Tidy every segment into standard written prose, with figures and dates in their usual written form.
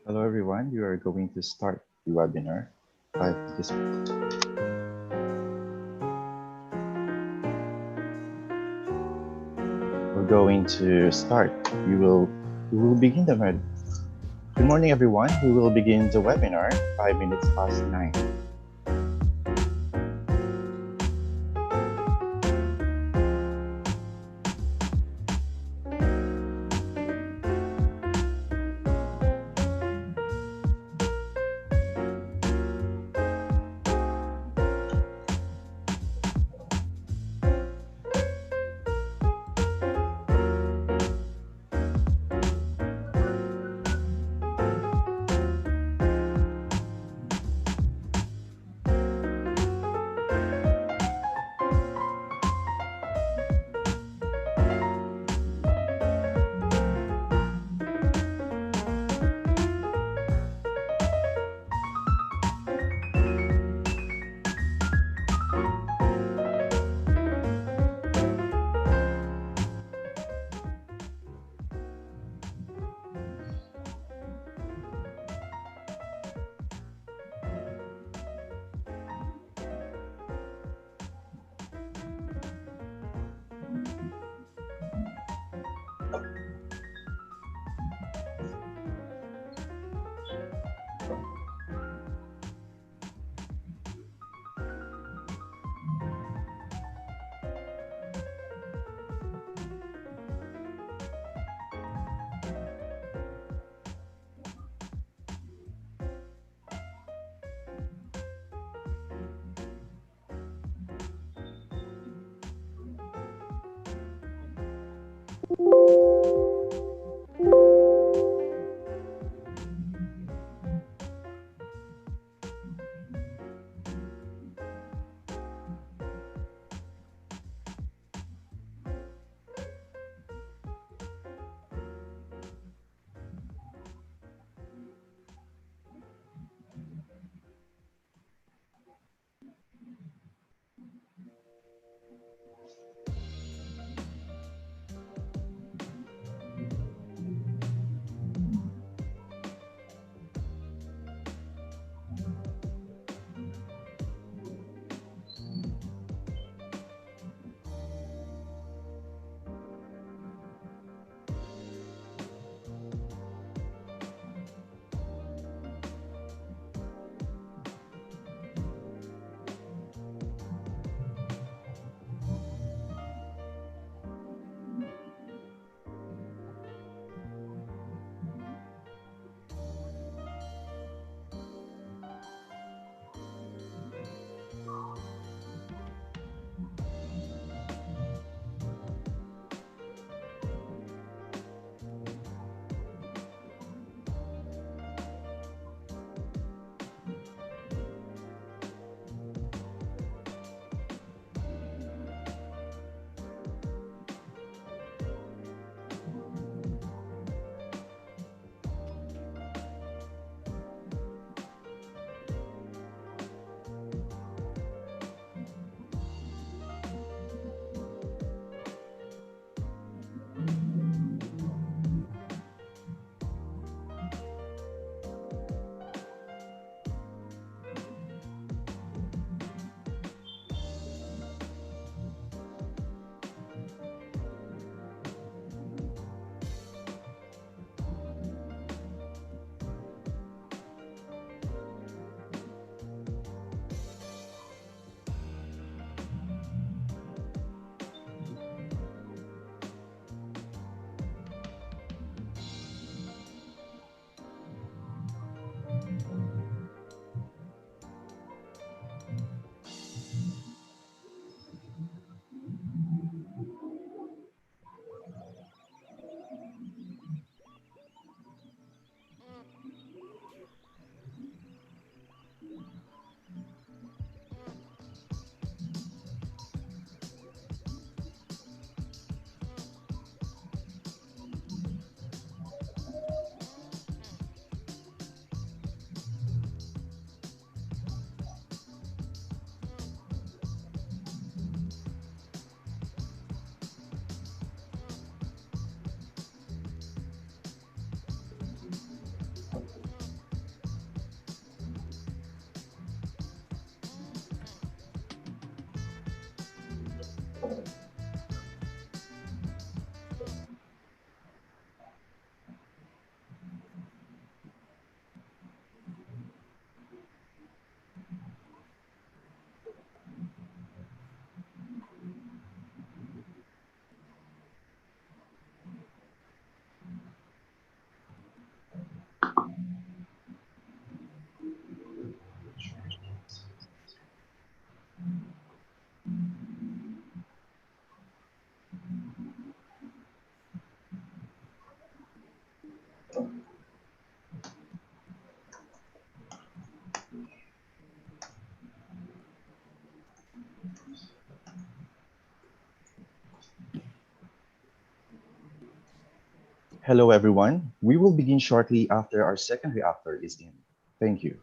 Hello everyone, we are going to start the webinar. We're going to start. We will begin the Good morning everyone. We will begin the webinar 5 minutes past 9. Hello, everyone. We will begin shortly after our second reactor is in. Thank you.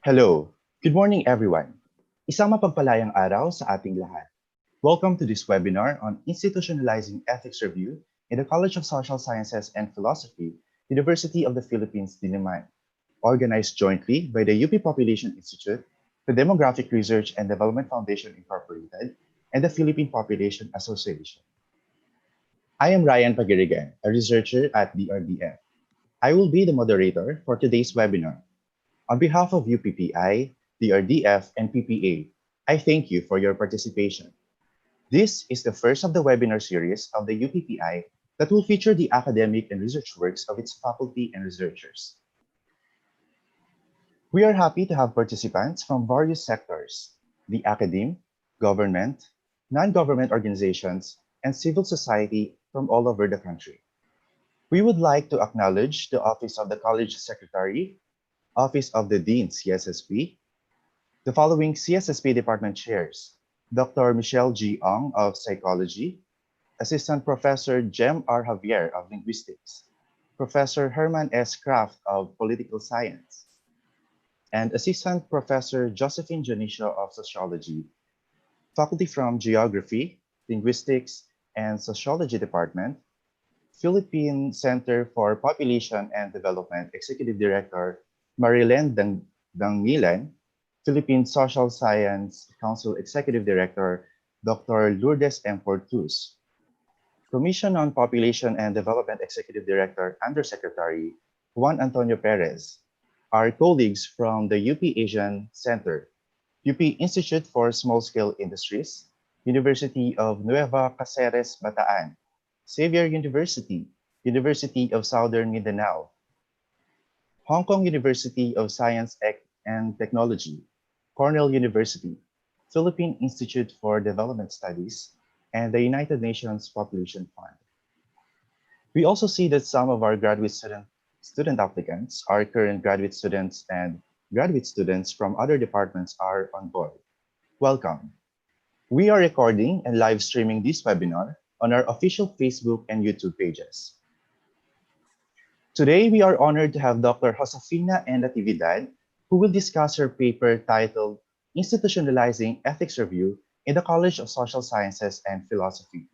Hello. Good morning, everyone. Isang mapagpalayang araw sa ating lahat. Welcome to this webinar on Institutionalizing Ethics Review in the College of Social Sciences and Philosophy, University of the Philippines, Diliman, organized jointly by the UP Population Institute, the Demographic Research and Development Foundation Incorporated, and the Philippine Population Association. I am Ryan Pagirigan, a researcher at the RDF. I will be the moderator for today's webinar. On behalf of UPPI, the RDF, and PPA, I thank you for your participation. This is the first of the webinar series of the UPPI that will feature the academic and research works of its faculty and researchers. We are happy to have participants from various sectors, the academe, government, non-government organizations, and civil society from all over the country. We would like to acknowledge the Office of the College Secretary, Office of the Dean CSSP, the following CSSP department chairs: Dr. Michelle G. Ong of Psychology, Assistant Professor Jem R. Javier of Linguistics, Professor Herman S. Kraft of Political Science, and Assistant Professor Josephine Janicio of Sociology. Faculty from Geography, Linguistics, and Sociology Department, Philippine Center for Population and Development Executive Director Marilyn Dangilan, Philippine Social Science Council Executive Director Dr. Lourdes M. Portus, Commission on Population and Development Executive Director Undersecretary Juan Antonio Perez, our colleagues from the UP Asian Center, UP Institute for Small Scale Industries, University of Nueva Cáceres, Bataan, Xavier University, University of Southern Mindanao, Hong Kong University of Science and Technology, Cornell University, Philippine Institute for Development Studies, and the United Nations Population Fund. We also see that some of our student applicants, our current graduate students and graduate students from other departments are on board. Welcome. We are recording and live streaming this webinar on our official Facebook and YouTube pages. Today, we are honored to have Dr. Josefina N. Natividad, who will discuss her paper titled Institutionalizing Ethics Review in the College of Social Sciences and Philosophy.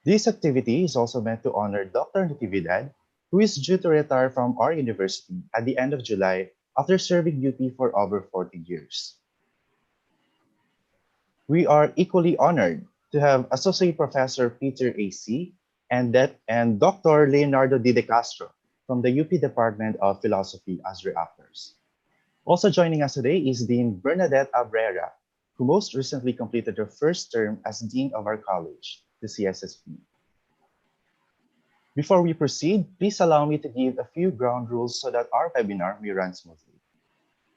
This activity is also meant to honor Dr. Natividad, who is due to retire from our university at the end of July after serving UP for over 40 years. We are equally honored to have Associate Professor Peter A.C. and Dr. Leonardo D. De Castro from the UP Department of Philosophy as reactors. Also joining us today is Dean Bernadette Abrera, who most recently completed her first term as Dean of our college, the CSSP. Before we proceed, please allow me to give a few ground rules so that our webinar may run smoothly.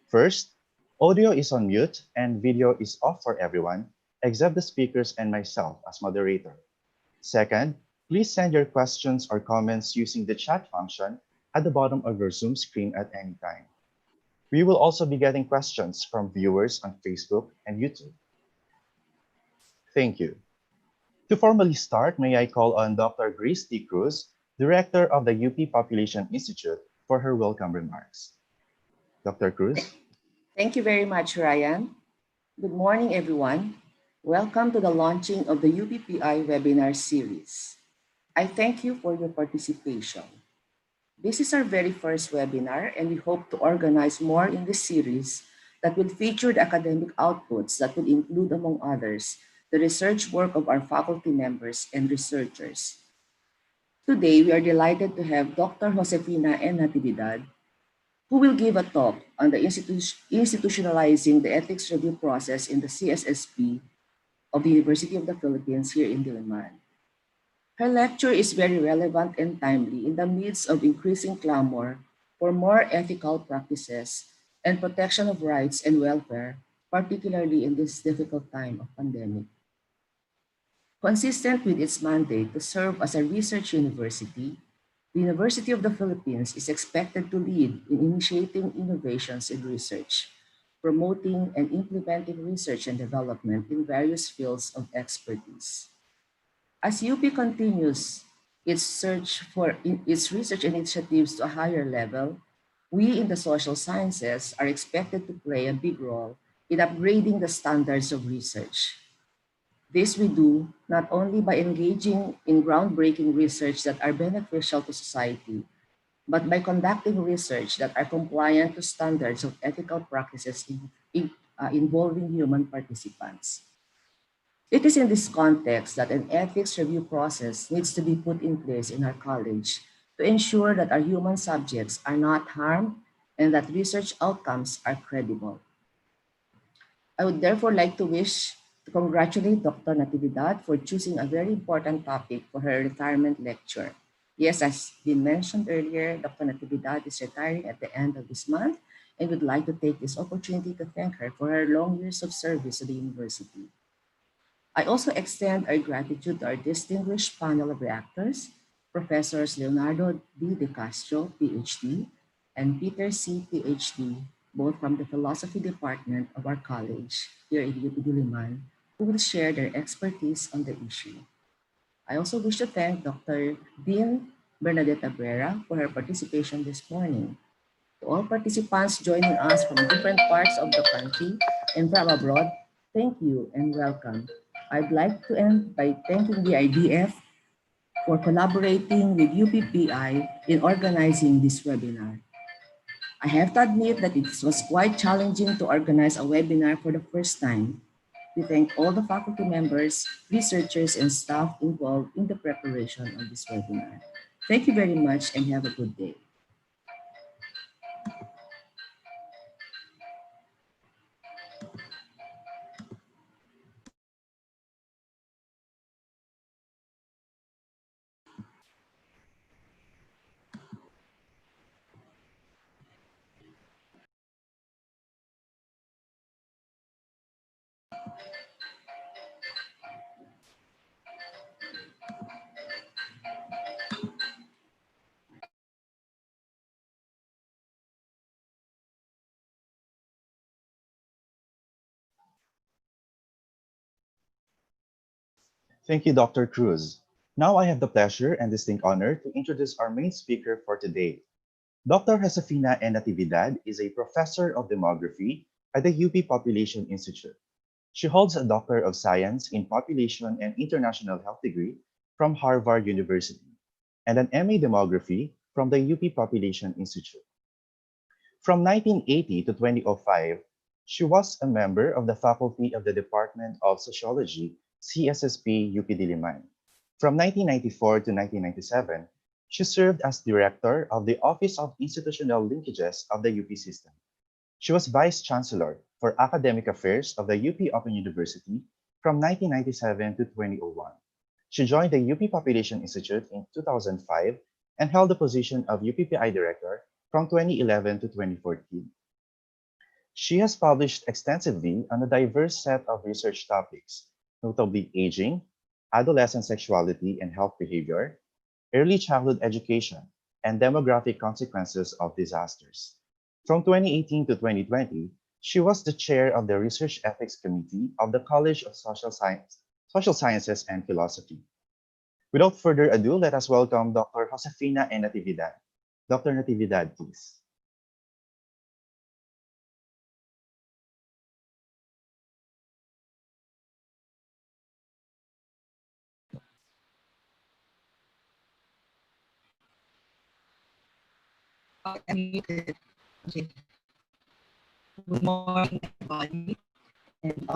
First, audio is on mute and video is off for everyone, except the speakers and myself as moderator. Second, please send your questions or comments using the chat function at the bottom of your Zoom screen at any time. We will also be getting questions from viewers on Facebook and YouTube. Thank you. To formally start, may I call on Dr. Grace T. Cruz, Director of the UP Population Institute, for her welcome remarks. Dr. Cruz? Thank you very much, Ryan. Good morning, everyone. Welcome to the launching of the UPPI webinar series. I thank you for your participation. This is our very first webinar, and we hope to organize more in this series that will feature the academic outputs that will include, among others, the research work of our faculty members and researchers. Today, we are delighted to have Dr. Josefina N. Natividad, who will give a talk on the institutionalizing the ethics review process in the CSSP of the University of the Philippines here in Diliman. Her lecture is very relevant and timely in the midst of increasing clamor for more ethical practices and protection of rights and welfare, particularly in this difficult time of pandemic. Consistent with its mandate to serve as a research university, the University of the Philippines is expected to lead in initiating innovations in research, promoting and implementing research and development in various fields of expertise. As UP continues its search for its research initiatives to a higher level, We in the social sciences are expected to play a big role in upgrading the standards of research. This we do not only by engaging in groundbreaking research that are beneficial to society, but by conducting research that are compliant to standards of ethical practices involving human participants. It is in this context that an ethics review process needs to be put in place in our college to ensure that our human subjects are not harmed and that research outcomes are credible. I would therefore like to wish to congratulate Dr. Natividad for choosing a very important topic for her retirement lecture. Yes, as been mentioned earlier, Dr. Natividad is retiring at the end of this month and would like to take this opportunity to thank her for her long years of service to the university. I also extend our gratitude to our distinguished panel of reactors, Professors Leonardo D. De Castro, PhD, and Peter C. PhD, both from the Philosophy Department of our college here in UP Diliman, who will share their expertise on the issue. I also wish to thank Dr. Dean Bernadette Abrera for her participation this morning. To all participants joining us from different parts of the country and from abroad, thank you and welcome. I'd like to end by thanking the IDF for collaborating with UPPI in organizing this webinar. I have to admit that it was quite challenging to organize a webinar for the first time. We thank all the faculty members, researchers, and staff involved in the preparation of this webinar. Thank you very much and have a good day. Thank you, Dr. Cruz. Now I have the pleasure and distinct honor to introduce our main speaker for today. Dr. Josefina N. Natividad is a professor of demography at the UP Population Institute. She holds a Doctor of Science in Population and International Health degree from Harvard University and an MA Demography from the UP Population Institute. From 1980 to 2005, she was a member of the faculty of the Department of Sociology, CSSP UP Diliman. From 1994 to 1997, she served as director of the Office of Institutional Linkages of the UP system. She was Vice Chancellor for Academic Affairs of the UP Open University from 1997 to 2001. She joined the UP Population Institute in 2005 and held the position of UPPI Director from 2011 to 2014. She has published extensively on a diverse set of research topics, notably aging, adolescent sexuality and health behavior, early childhood education, and demographic consequences of disasters. From 2018 to 2020, she was the chair of the Research Ethics Committee of the College of Social Sciences and Philosophy. Without further ado, let us welcome Dr. Josefina N. Natividad. Dr. Natividad, please. Okay, I'm muted. Okay. Good morning, everybody. And,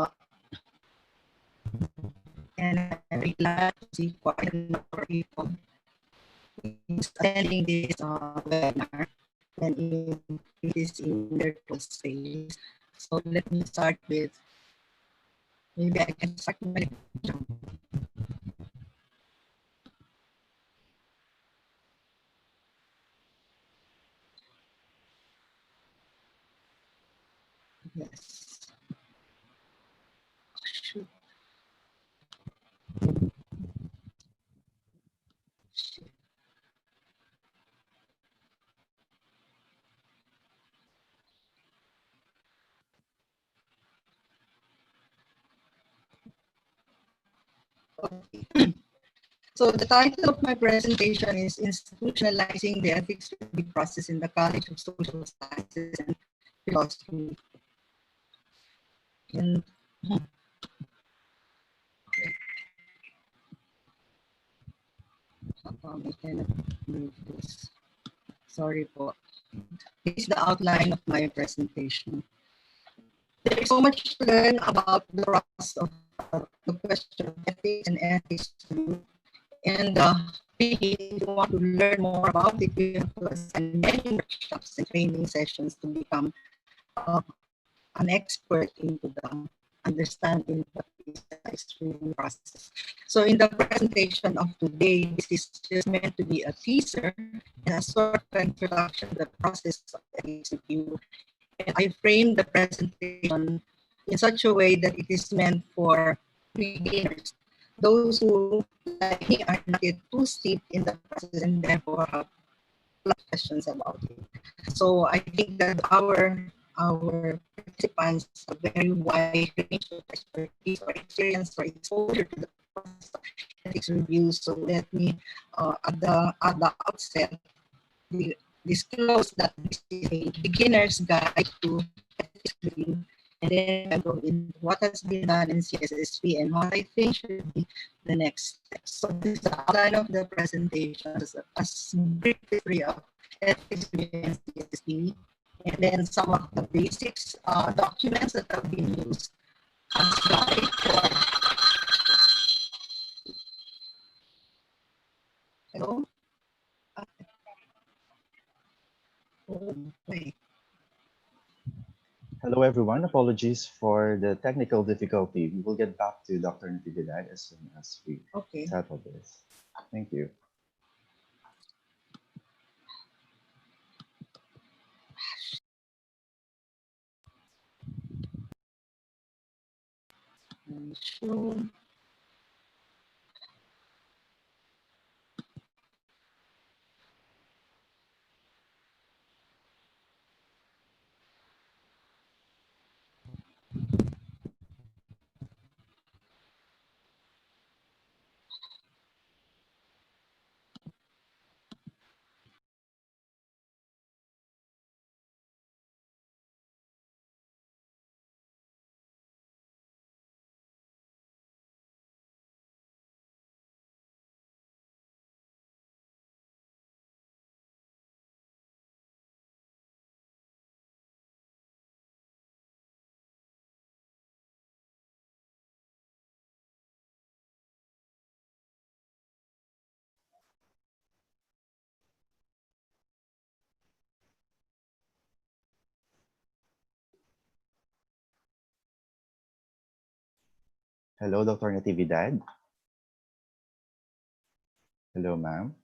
and I'm very glad to see quite a number of people attending this webinar and it is in virtual space. So let me start with, maybe I can start with my yes. Shoot, shoot. Okay. So the title of my presentation is Institutionalizing the Ethics Review Process in the College of Social Sciences and Philosophy. And I cannot move this. Sorry po. This is the outline of my presentation. There is so much to learn about the process of the question of ethics and ethics review. And really, if you want to learn more about it, you have to attend many workshops and training sessions to become uh, an expert into the understanding what is the ethics review process. So in the presentation of today, this is just meant to be a teaser and a sort of introduction to the process of ethics review. And I framed the presentation in such a way that it is meant for beginners, those who, like me, are not yet too steeped in the process and therefore have a lot of questions about it. So I think that our participants have a very wide range of expertise or experience or exposure to the process of ethics reviews. So let me at the outset disclose that this is a beginner's guide to ethics review, and then I go into what has been done in CSSP and what I think should be the next step. So this is the outline of the presentation as a brief history of ethics review and CSSP, and then some of the basics documents that have been used as guide for. Hello? Oh, wait. Hello, everyone. Apologies for the technical difficulty. We will get back to Dr. Natividad as soon as we Okay. settle this. Thank you. Sure. Hello, Dr. Natividad. Hello, ma'am.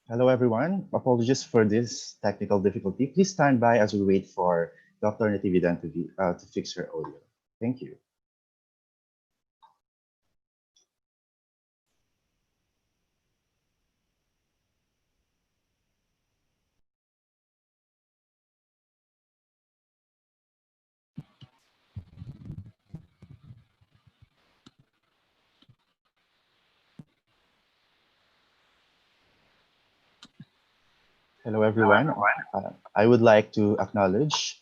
Hello, everyone. Apologies for this technical difficulty. Please stand by as we wait for Dr. Natividad to fix her audio. Thank you. Hello, everyone. I would like to acknowledge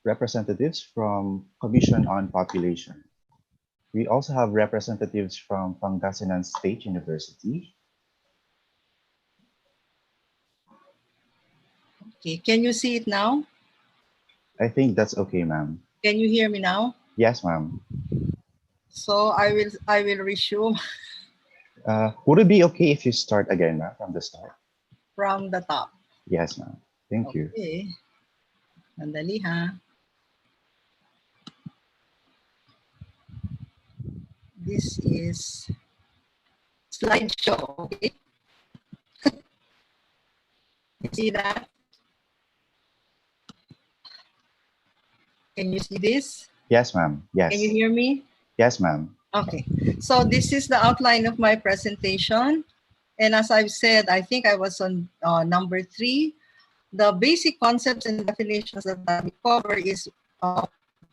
representatives from Commission on Population. We also have representatives from Pangasinan State University. Okay, can you see it now? I think that's okay, ma'am. Can you hear me now? Yes, ma'am. So I will resume Would it be okay if you start again, ma'am, from the start? from the top. Yes, ma'am. Thank you. Okay. Sandali ha. This is slideshow. Okay. You see that? Can you see this? Yes, ma'am. Can you Yes. hear me? Yes, ma'am. Okay. So this is the outline of my presentation. And as I've said, I think I was on number 3. The basic concepts and definitions that we cover is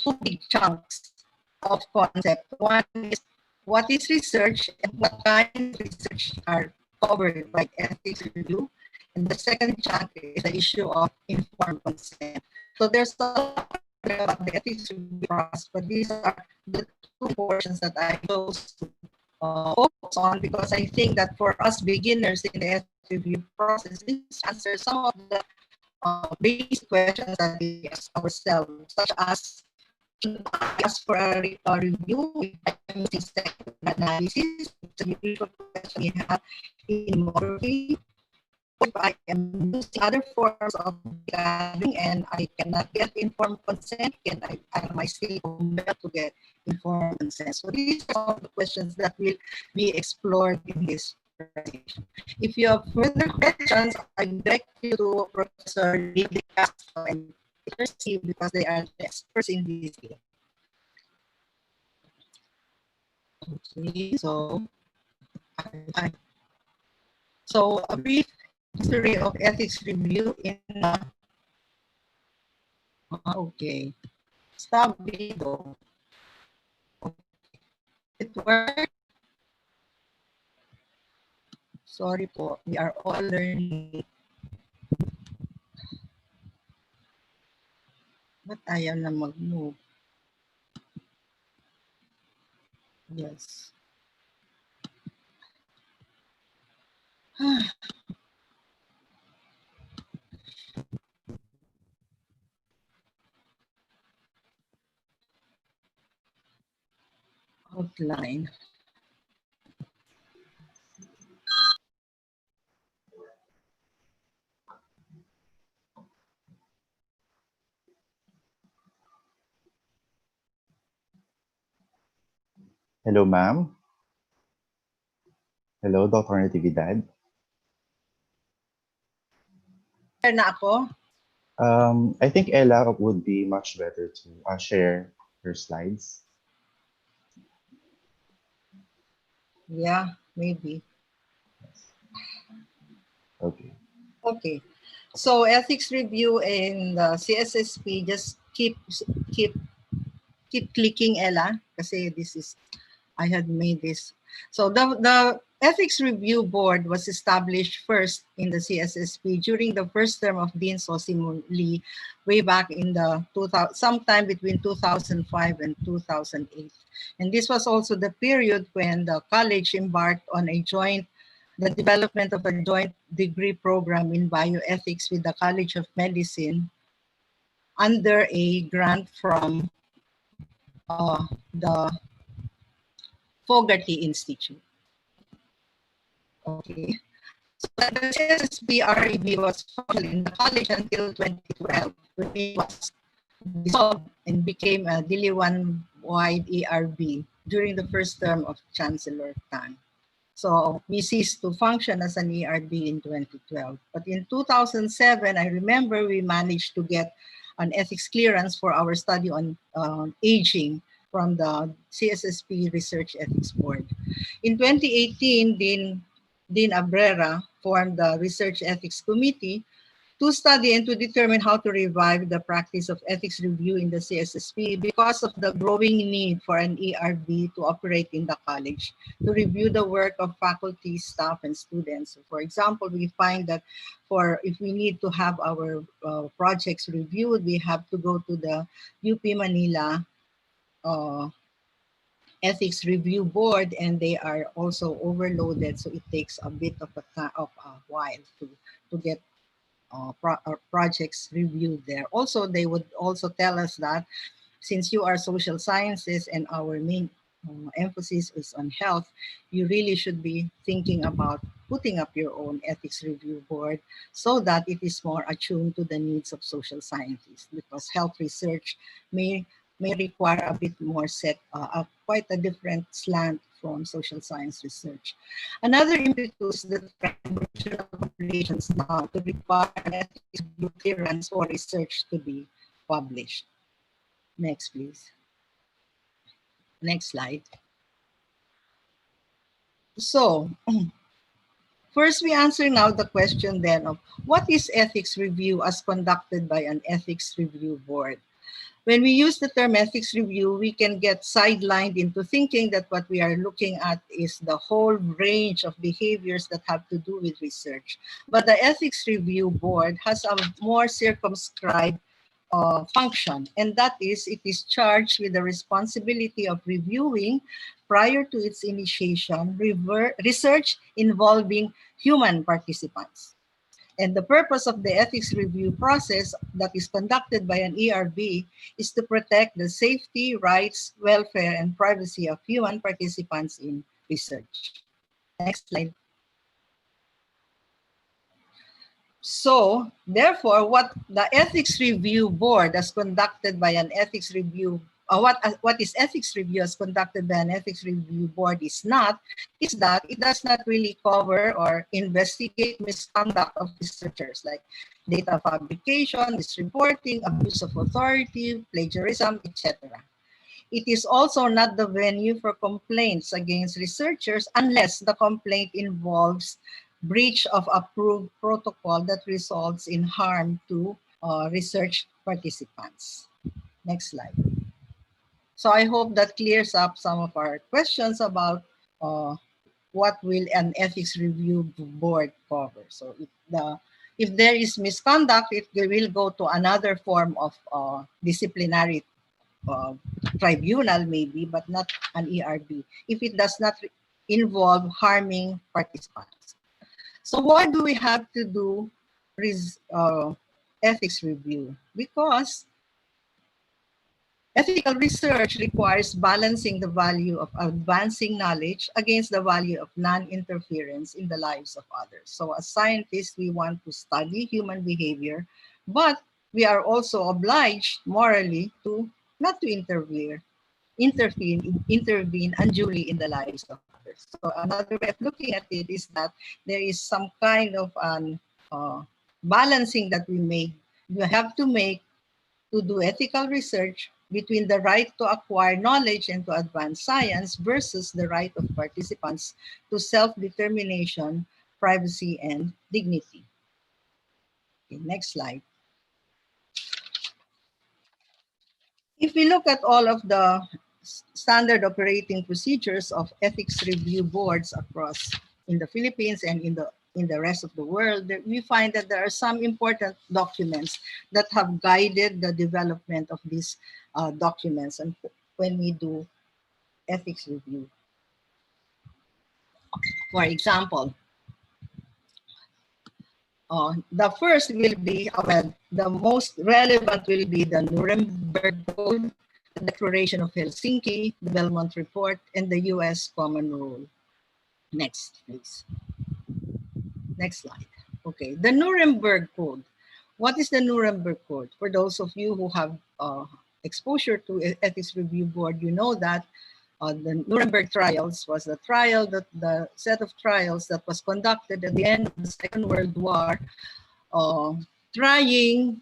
two big chunks of concept. One is what is research and what kind of research are covered by ethics review. And the second chunk is the issue of informed consent. So there's a lot about the ethics review process, but these are the two portions that I chose to focus on because I think that for us beginners in the ethics review process, this answers some of the basic questions that we ask ourselves, such as should I ask for a review if I'm using sector analysis? It's a usual question we have in demography. Or if I am using other forms of gathering and I cannot get informed consent, am I still compelled to get informed consent? So these are some of the questions that will be explored in this presentation. If you have further questions, I direct you to Professor David Castro and Peter C because they are the experts in this field. Okay, so a brief history of ethics review in okay. Stop video. It worked. Sorry po, we are all learning. Ba't ayaw na mag-move? Yes. Outline. Hello, ma'am. Hello, Dr. Natividad. Share na ako? I think Ella would be much better to share her slides. Yeah, maybe. Okay. Okay. So ethics review in the CSSP, just keep clicking Ella kasi this is I had made this. So the Ethics Review Board was established first in the CSSP during the first term of Dean Sosimon Lee way back in the 2000, sometime between 2005 and 2008. And this was also the period when the college embarked on the development of a joint degree program in bioethics with the College of Medicine under a grant from the Fogarty Institute. Okay. So the CSSPREB was functional in the college until 2012 when it was dissolved and became a Diliwan-wide ERB during the first term of Chancellor Tan. So we ceased to function as an ERB in 2012. But in 2007, I remember we managed to get an ethics clearance for our study on aging from the CSSP Research Ethics Board. In 2018, Dean Abrera formed the Research Ethics Committee to study and to determine how to revive the practice of ethics review in the CSSP because of the growing need for an ERB to operate in the college, to review the work of faculty, staff, and students. So for example, we find that if we need to have our projects reviewed, we have to go to the UP Manila uh, ethics review board, and they are also overloaded, so it takes a bit of a while to get projects reviewed there. Also, they would also tell us that since you are social sciences and our main emphasis is on health, you really should be thinking about putting up your own ethics review board so that it is more attuned to the needs of social scientists, because health research may require a bit more quite a different slant from social science research. Another impetus that regional populations now to require an ethics review clearance for research to be published. Next, please. Next slide. So, first we answer now the question then of what is ethics review as conducted by an ethics review board? When we use the term ethics review, we can get sidelined into thinking that what we are looking at is the whole range of behaviors that have to do with research. But the ethics review board has a more circumscribed function, and that is it is charged with the responsibility of reviewing prior to its initiation research involving human participants. And the purpose of the ethics review process that is conducted by an ERB is to protect the safety, rights, welfare, and privacy of human participants in research. Next slide. So, therefore, what the ethics review board as conducted by an ethics review, what is ethics review as conducted by an ethics review board is that it does not really cover or investigate misconduct of researchers like data fabrication, misreporting, abuse of authority, plagiarism, etc. It is also not the venue for complaints against researchers unless the complaint involves breach of approved protocol that results in harm to research participants. Next slide. So I hope that clears up some of our questions about what will an ethics review board cover. So if there is misconduct, it will go to another form of disciplinary tribunal maybe, but not an ERB, if it does not involve harming participants. So why do we have to do ethics review? Because ethical research requires balancing the value of advancing knowledge against the value of non-interference in the lives of others. So as scientists, we want to study human behavior, but we are also obliged morally to not to intervene unduly in the lives of others. So another way of looking at it is that there is some kind of an balancing that you have to make to do ethical research between the right to acquire knowledge and to advance science versus the right of participants to self-determination, privacy, and dignity. Okay, next slide. If we look at all of the standard operating procedures of ethics review boards across in the Philippines and in the rest of the world, we find that there are some important documents that have guided the development of these documents and when we do ethics review. For example, the first will be, the most relevant will be the Nuremberg Code, the Declaration of Helsinki, the Belmont Report, and the US Common Rule. Next, please. Next slide. Okay, the Nuremberg Code. What is the Nuremberg Code? For those of you who have exposure to Ethics Review Board, you know that the Nuremberg trials was the set of trials that was conducted at the end of the Second World War, trying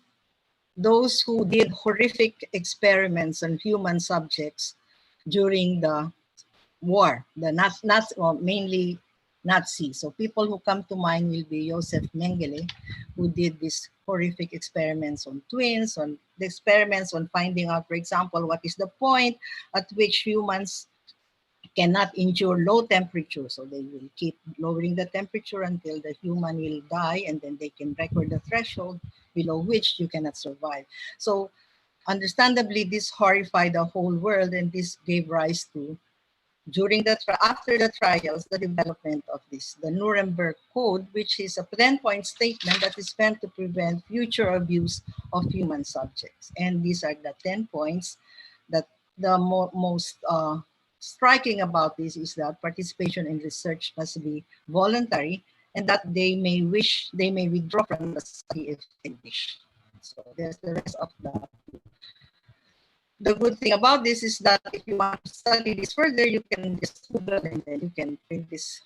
those who did horrific experiments on human subjects during the war, mainly Nazis. So people who come to mind will be Joseph Mengele, who did these horrific experiments on twins, on the experiments on finding out, for example, what is the point at which humans cannot endure low temperature. So they will keep lowering the temperature until the human will die, and then they can record the threshold below which you cannot survive. So understandably, this horrified the whole world, and this gave rise to, after the trials, the development of the Nuremberg Code, which is a 10-point statement that is meant to prevent future abuse of human subjects. And these are the 10 points that the most striking about this is that participation in research must be voluntary, and that they may withdraw from the study if they wish. So there's the rest of the good thing about this is that if you want to study this further, you can just Google and then you can print this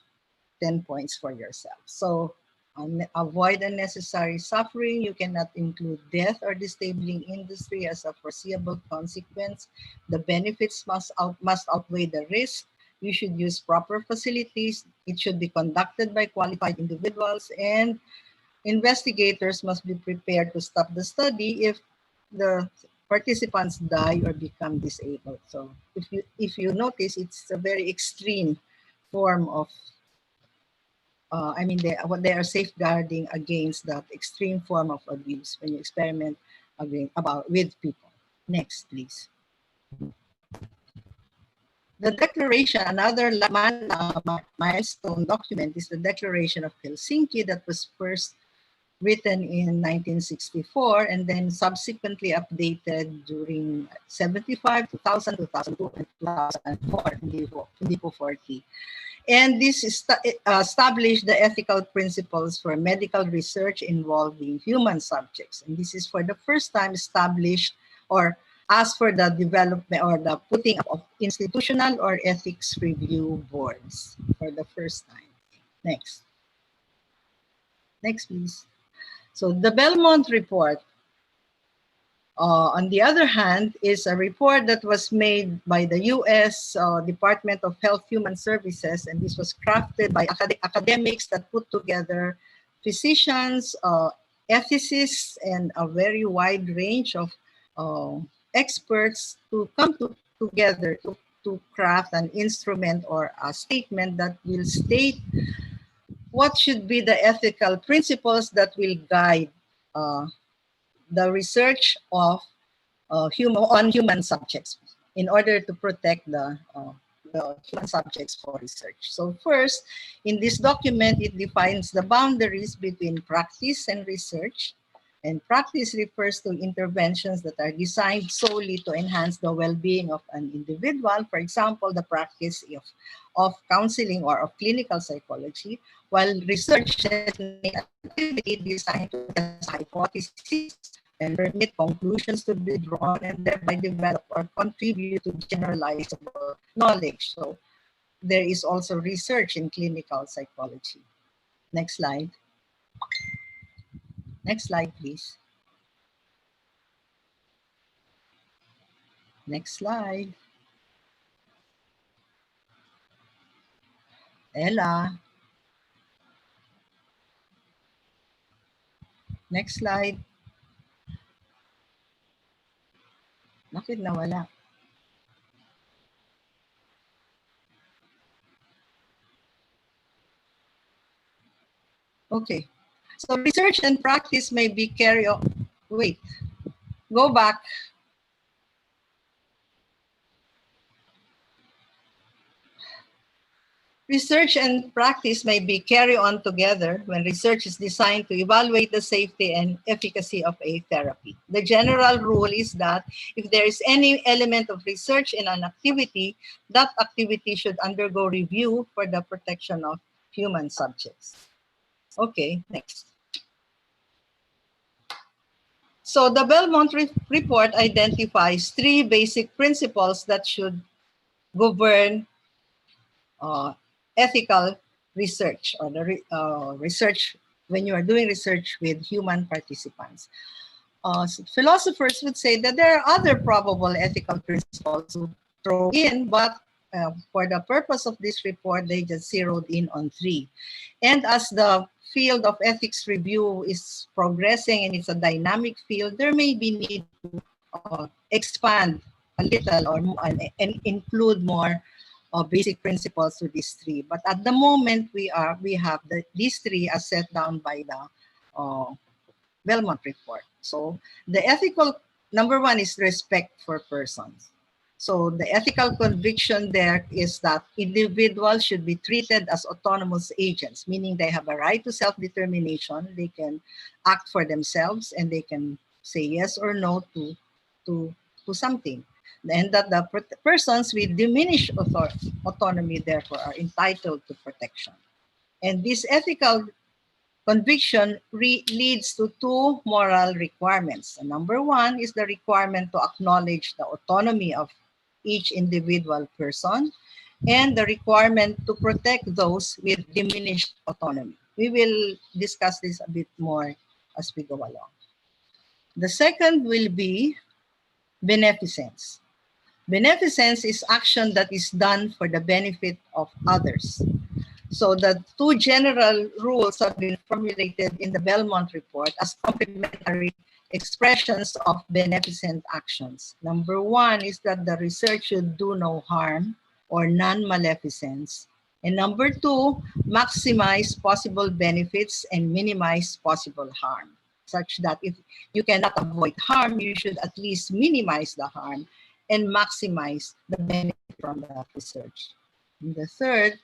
10 points for yourself. So avoid unnecessary suffering. You cannot include death or disabling industry as a foreseeable consequence. The benefits must outweigh the risk. You should use proper facilities. It should be conducted by qualified individuals, and investigators must be prepared to stop the study if the participants die or become disabled. So if you notice, it's a very extreme form of they are safeguarding against that extreme form of abuse when you experiment with people. Next, please. The declaration, another milestone document, is the Declaration of Helsinki that was first written in 1964 and then subsequently updated during 75, 2000, 2002, and 2004, hindi po 40. And this established the ethical principles for medical research involving human subjects. And this is for the first time established or asked for the development or the putting up of institutional or ethics review boards for the first time. Next. Next, please. So the Belmont Report, on the other hand, is a report that was made by the U.S. Department of Health Human Services, and this was crafted by academics that put together physicians, ethicists, and a very wide range of experts to come together to craft an instrument or a statement that will state what should be the ethical principles that will guide the research of human subjects in order to protect the human subjects for research. So first, in this document, it defines the boundaries between practice and research. And practice refers to interventions that are designed solely to enhance the well-being of an individual. For example, the practice of counseling or of clinical psychology, while research is an activity designed to test hypotheses and permit conclusions to be drawn and thereby develop or contribute to generalizable knowledge. So there is also research in clinical psychology. Next slide. Next slide, please. Next slide. Ella. Next slide. Bakit nawala? Okay. So research and practice may be carried on. Wait. Go back. Research and practice may be carried on together when research is designed to evaluate the safety and efficacy of a therapy. The general rule is that if there is any element of research in an activity, that activity should undergo review for the protection of human subjects. Okay, next. So the Belmont report identifies three basic principles that should govern ethical research or the research when you are doing research with human participants. Philosophers would say that there are other probable ethical principles to throw in, but for the purpose of this report, they just zeroed in on three. And as the field of ethics review is progressing and it's a dynamic field, there may be need to expand a little and include more basic principles to these three. But at the moment, we have these three as set down by the Belmont report. So the ethical, number one is respect for persons. So the ethical conviction there is that individuals should be treated as autonomous agents, meaning they have a right to self-determination. They can act for themselves and they can say yes or no to, to something. And that the persons with diminished autonomy, therefore, are entitled to protection. And this ethical conviction leads to two moral requirements. And number one is the requirement to acknowledge the autonomy of each individual person and the requirement to protect those with diminished autonomy. We will discuss this a bit more as we go along. The second will be beneficence. Beneficence is action that is done for the benefit of others. So the two general rules have been formulated in the Belmont report as complementary expressions of beneficent actions. Number one is that the research should do no harm or non-maleficence. And number two, maximize possible benefits and minimize possible harm, such that if you cannot avoid harm, you should at least minimize the harm and maximize the benefit from that research. And the third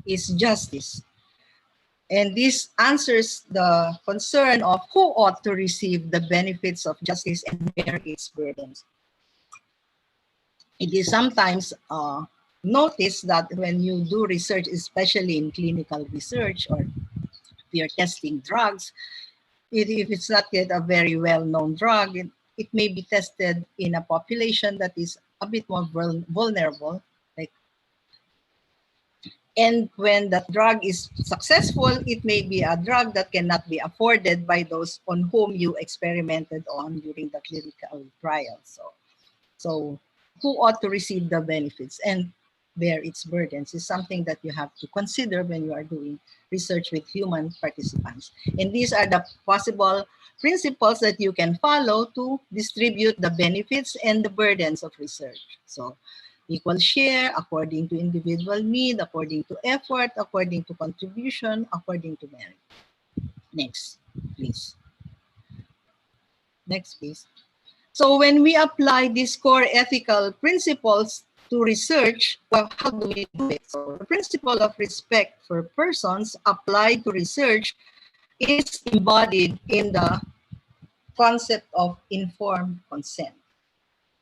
is justice. And this answers the concern of who ought to receive the benefits of justice and bear its burdens. It is sometimes noticed that when you do research, especially in clinical research or if you're testing drugs, if it's not yet a very well-known drug, it may be tested in a population that is a bit more vulnerable. And when that drug is successful, it may be a drug that cannot be afforded by those on whom you experimented on during the clinical trial. So who ought to receive the benefits and bear its burdens is something that you have to consider when you are doing research with human participants. And these are the possible principles that you can follow to distribute the benefits and the burdens of research. So equal share according to individual need, according to effort, according to contribution, according to merit. Next, please. Next, please. So when we apply these core ethical principles to research, well, how do we do it? So the principle of respect for persons applied to research is embodied in the concept of informed consent.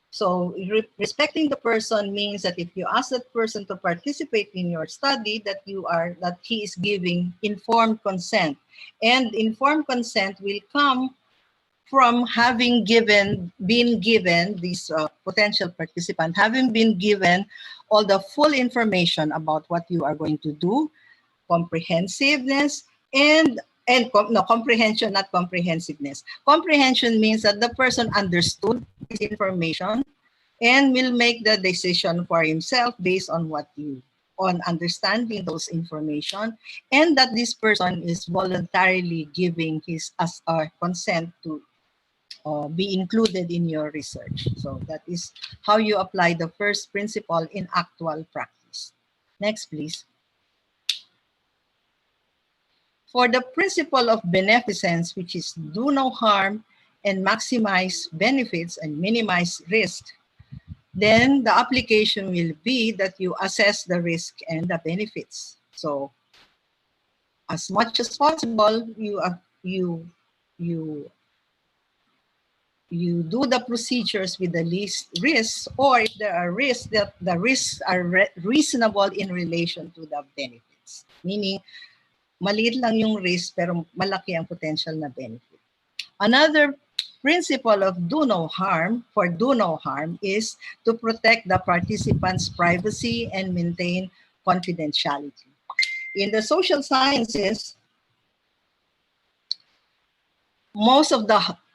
So respecting the person means that if you ask that person to participate in your study, that he is giving informed consent. And informed consent will come from having been given, these potential participant, having been given all the full information about what you are going to do, comprehensiveness, comprehension, not comprehensiveness. Comprehension means that the person understood this information and will make the decision for himself based on on understanding those information, and that this person is voluntarily giving his consent to be included in your research. So that is how you apply the first principle in actual practice. Next, please. For the principle of beneficence, which is do no harm and maximize benefits and minimize risk, then the application will be that you assess the risk and the benefits. So as much as possible, you do the procedures with the least risks, or if there are risks, that the risks are reasonable in relation to the benefits. Meaning, maliit lang yung risk pero malaki ang potential na benefit. Another principle of do no harm is to protect the participants' privacy and maintain confidentiality. In the social sciences,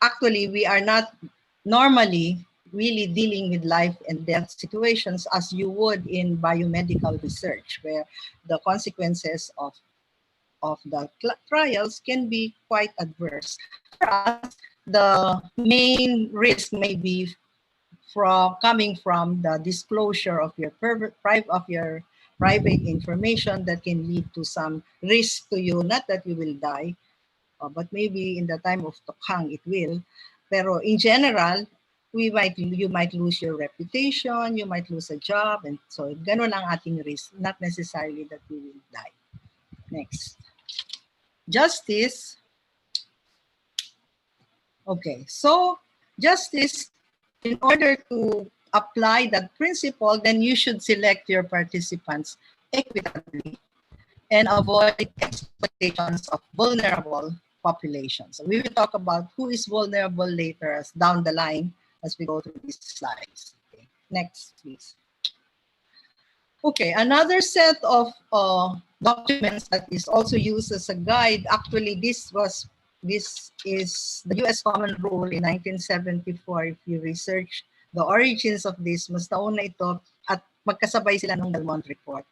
actually we are not normally really dealing with life and death situations as you would in biomedical research, where the consequences of the trials can be quite adverse. For us, the main risk may be from coming from the disclosure of your private information that can lead to some risk to you, not that you will die, but maybe in the time of Tokhang it will. Pero in general, you might lose your reputation, you might lose a job, and so ganun ang ating risk, not necessarily that we will die. Next. Justice. Okay, so justice, in order to apply that principle, then you should select your participants equitably and avoid exploitations of vulnerable populations. So we will talk about who is vulnerable later as down the line as we go through these slides. Okay. Next, please. Okay, another set of documents that is also used as a guide. Actually, this is the U.S. Common Rule in 1974. If you research the origins of this, mas nauna ito at magkasabay sila ng Belmont Report.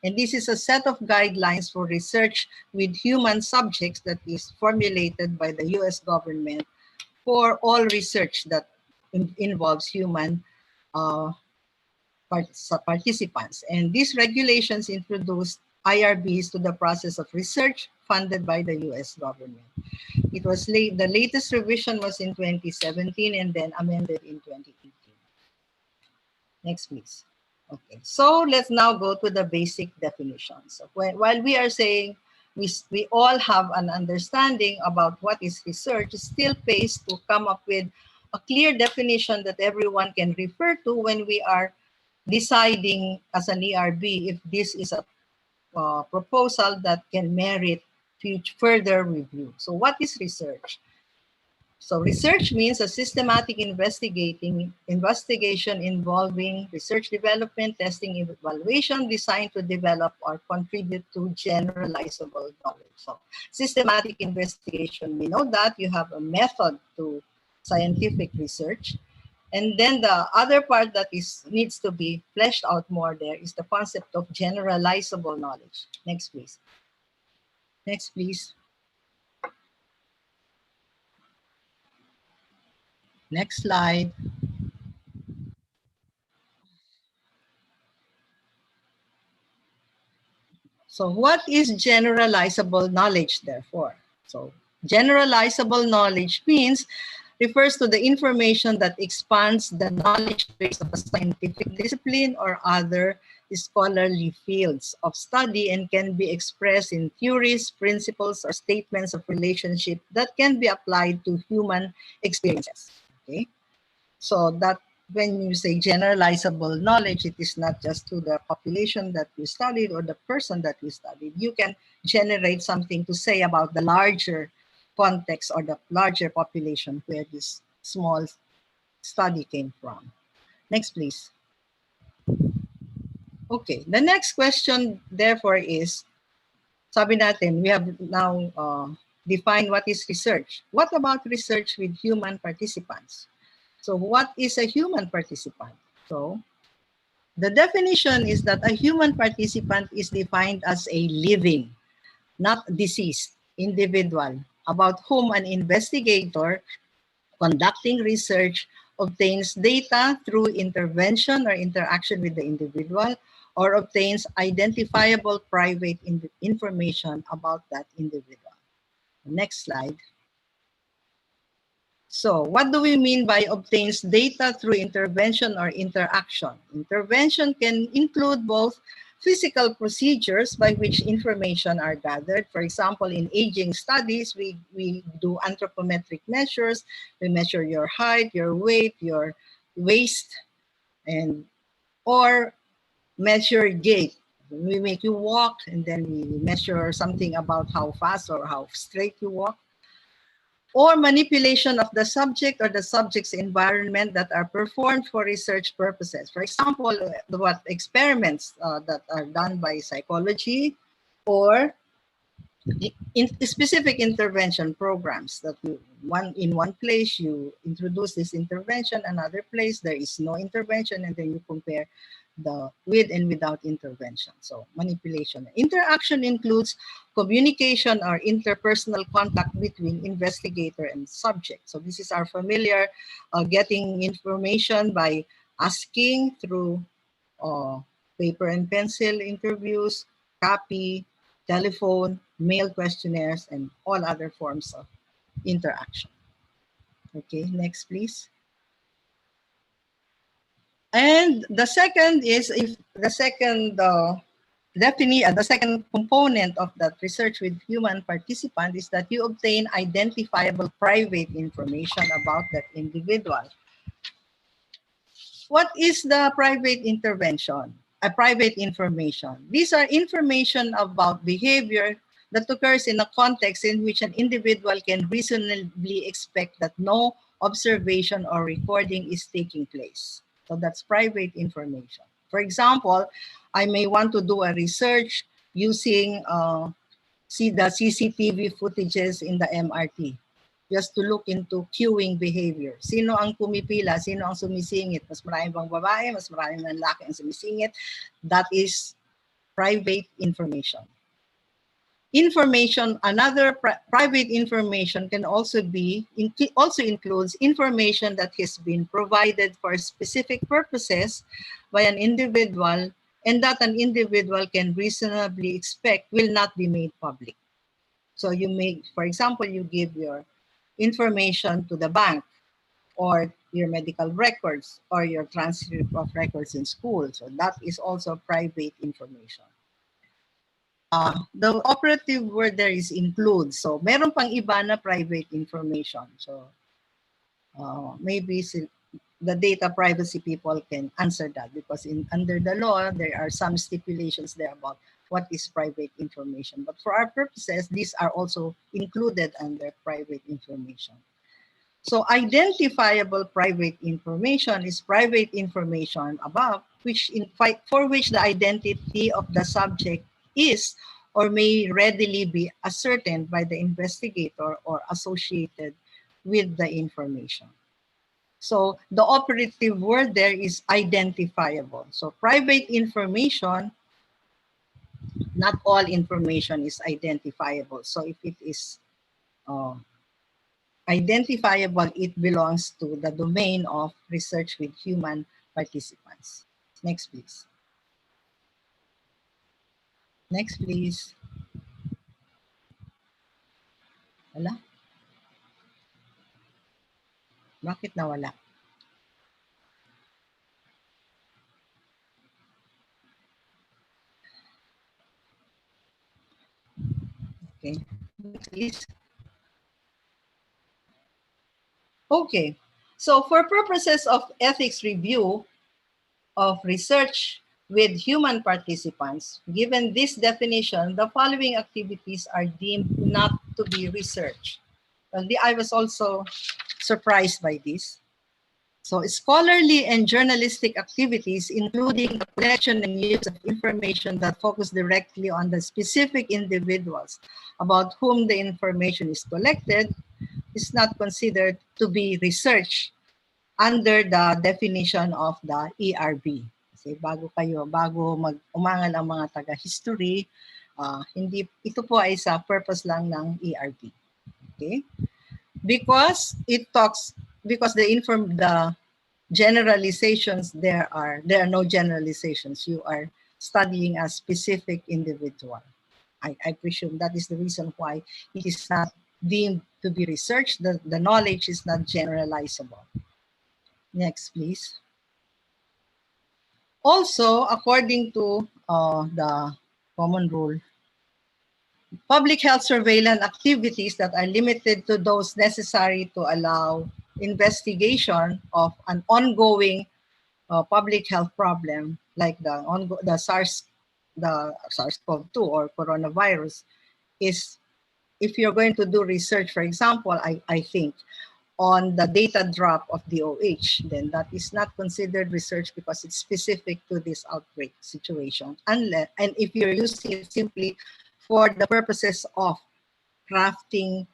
And this is a set of guidelines for research with human subjects that is formulated by the U.S. government for all research that involves human participants. And these regulations introduced IRBs to the process of research funded by the US government. It was the latest revision was in 2017 and then amended in 2018. Next, please. Okay, so let's now go to the basic definitions. So while we are saying we all have an understanding about what is research, it still pays to come up with a clear definition that everyone can refer to when we are deciding as an ERB if this is a proposal that can merit further review. So what is research? So research means a systematic investigation involving research development, testing, evaluation designed to develop or contribute to generalizable knowledge. So systematic investigation, we know that you have a method to scientific research. And then the other part that needs to be fleshed out more there is the concept of generalizable knowledge. Next, please. Next, please. Next slide. So what is generalizable knowledge, therefore? So generalizable knowledge refers to the information that expands the knowledge base of a scientific discipline or other scholarly fields of study and can be expressed in theories, principles, or statements of relationship that can be applied to human experiences. Okay? So that when you say generalizable knowledge, it is not just to the population that you studied or the person that you studied. You can generate something to say about the larger context or the larger population where this small study came from. Next, please. Okay, the next question, therefore, is, sabi natin, we have now defined what is research. What about research with human participants? So what is a human participant? So the definition is that a human participant is defined as a living, not deceased, individual, about whom an investigator conducting research obtains data through intervention or interaction with the individual or obtains identifiable private information about that individual. Next slide. So what do we mean by obtains data through intervention or interaction? Intervention can include both physical procedures by which information are gathered. For example, in aging studies, we do anthropometric measures. We measure your height, your weight, your waist, or measure gait. We make you walk and then we measure something about how fast or how straight you walk. Or manipulation of the subject or the subject's environment that are performed for research purposes. For example, what experiments that are done by psychology or in specific intervention programs that you in one place you introduce this intervention, another place there is no intervention, and then you compare the with and without intervention. So manipulation. Interaction includes communication or interpersonal contact between investigator and subject. So this is our familiar getting information by asking through uh, paper and pencil interviews, copy, telephone, mail questionnaires, and all other forms of interaction. Okay, next please. And the second is if the second the second component of that research with human participant is that you obtain identifiable private information about that individual. What is the private intervention? A private information. These are information about behavior that occurs in a context in which an individual can reasonably expect that no observation or recording is taking place. So that's private information. For example, I may want to do a research using see the CCTV footages in the MRT just to look into queuing behavior. Sino ang pumipila? Sino ang sumisingit? Mas marami bang babae? Mas marami ng lalaki ang sumisingit? That is private information. Information, another private information can also be, also includes information that has been provided for specific purposes by an individual and that an individual can reasonably expect will not be made public. So you make, for example, you give your information to the bank or your medical records or your transcript of records in school. So that is also private information. The operative word there is includes. So meron pang iba na private information. So maybe the data privacy people can answer that because under the law, there are some stipulations there about what is private information. But for our purposes, these are also included under private information. So identifiable private information is private information above for which the identity of the subject is or may readily be ascertained by the investigator or associated with the information. So the operative word there is identifiable. So private information, not all information is identifiable. So if it is identifiable, it belongs to the domain of research with human participants. Next, please. Next, please. Wala? Bakit nawala? Okay. Next, please. Okay. So for purposes of ethics review of research with human participants, given this definition, the following activities are deemed not to be research. Well, I was also surprised by this. So scholarly and journalistic activities, including the collection and use of information that focus directly on the specific individuals about whom the information is collected, is not considered to be research under the definition of the ERB. Kasi bago umangal ang mga taga-history, ito po ay sa purpose lang ng ERB. Okay? Because the generalizations, there are no generalizations. You are studying a specific individual. I presume that is the reason why it is not deemed to be research. The knowledge is not generalizable. Next, please. Also, according to the common rule, public health surveillance activities that are limited to those necessary to allow investigation of an ongoing public health problem like the SARS-CoV-2 or coronavirus is, if you're going to do research, for example, I think on the data drop of DOH, then that is not considered research because it's specific to this outbreak situation. And if you're using it simply for the purposes of crafting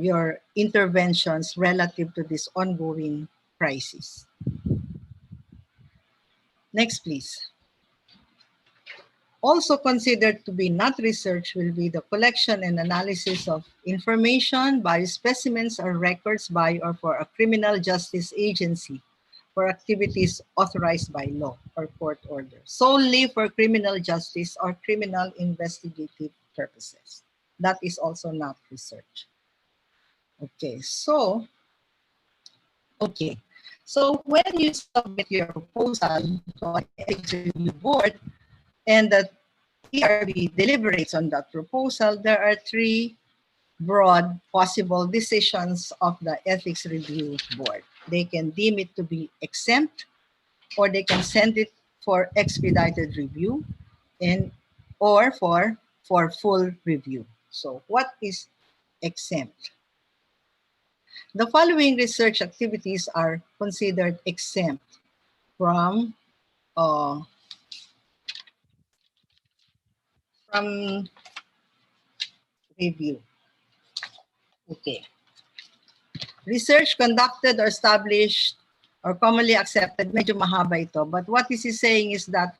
your interventions relative to this ongoing crisis. Next, please. Also considered to be not research will be the collection and analysis of information by specimens or records by or for a criminal justice agency for activities authorized by law or court order, solely for criminal justice or criminal investigative purposes. That is also not research. Okay, so when you submit your proposal to an ethics review board and the ERB deliberates on that proposal, there are three broad possible decisions of the ethics review board. They can deem it to be exempt, or they can send it for expedited review, and or for full review. So what is exempt? The following research activities are considered exempt from review. Okay. Research conducted or established or commonly accepted, medyo mahaba ito, but what this is saying is that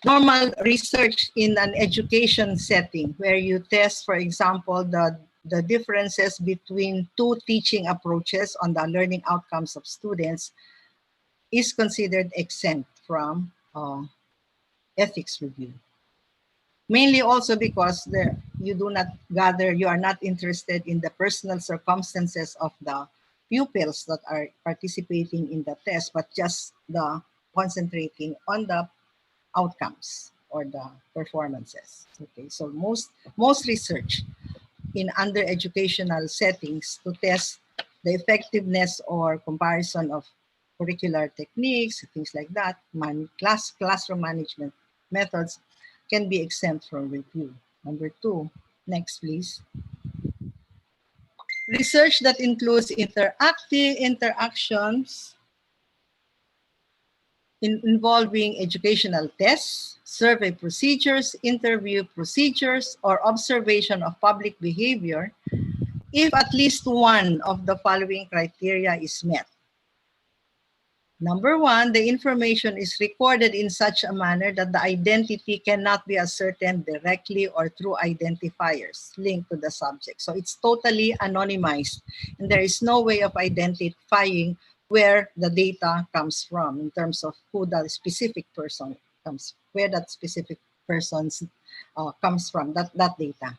normal research in an education setting where you test, for example, the differences between two teaching approaches on the learning outcomes of students is considered exempt from ethics review. Mainly also because you are not interested in the personal circumstances of the pupils that are participating in the test, but just the concentrating on the outcomes or the performances. Okay, so most research in under educational settings to test the effectiveness or comparison of curricular techniques, things like that, classroom management methods can be exempt from review. Number two, next please. Research that includes interactions involving educational tests, survey procedures, interview procedures, or observation of public behavior if at least one of the following criteria is met. Number one, the information is recorded in such a manner that the identity cannot be ascertained directly or through identifiers linked to the subject. So it's totally anonymized, and there is no way of identifying where the data comes from in terms of who the specific person where that specific person comes from, that data.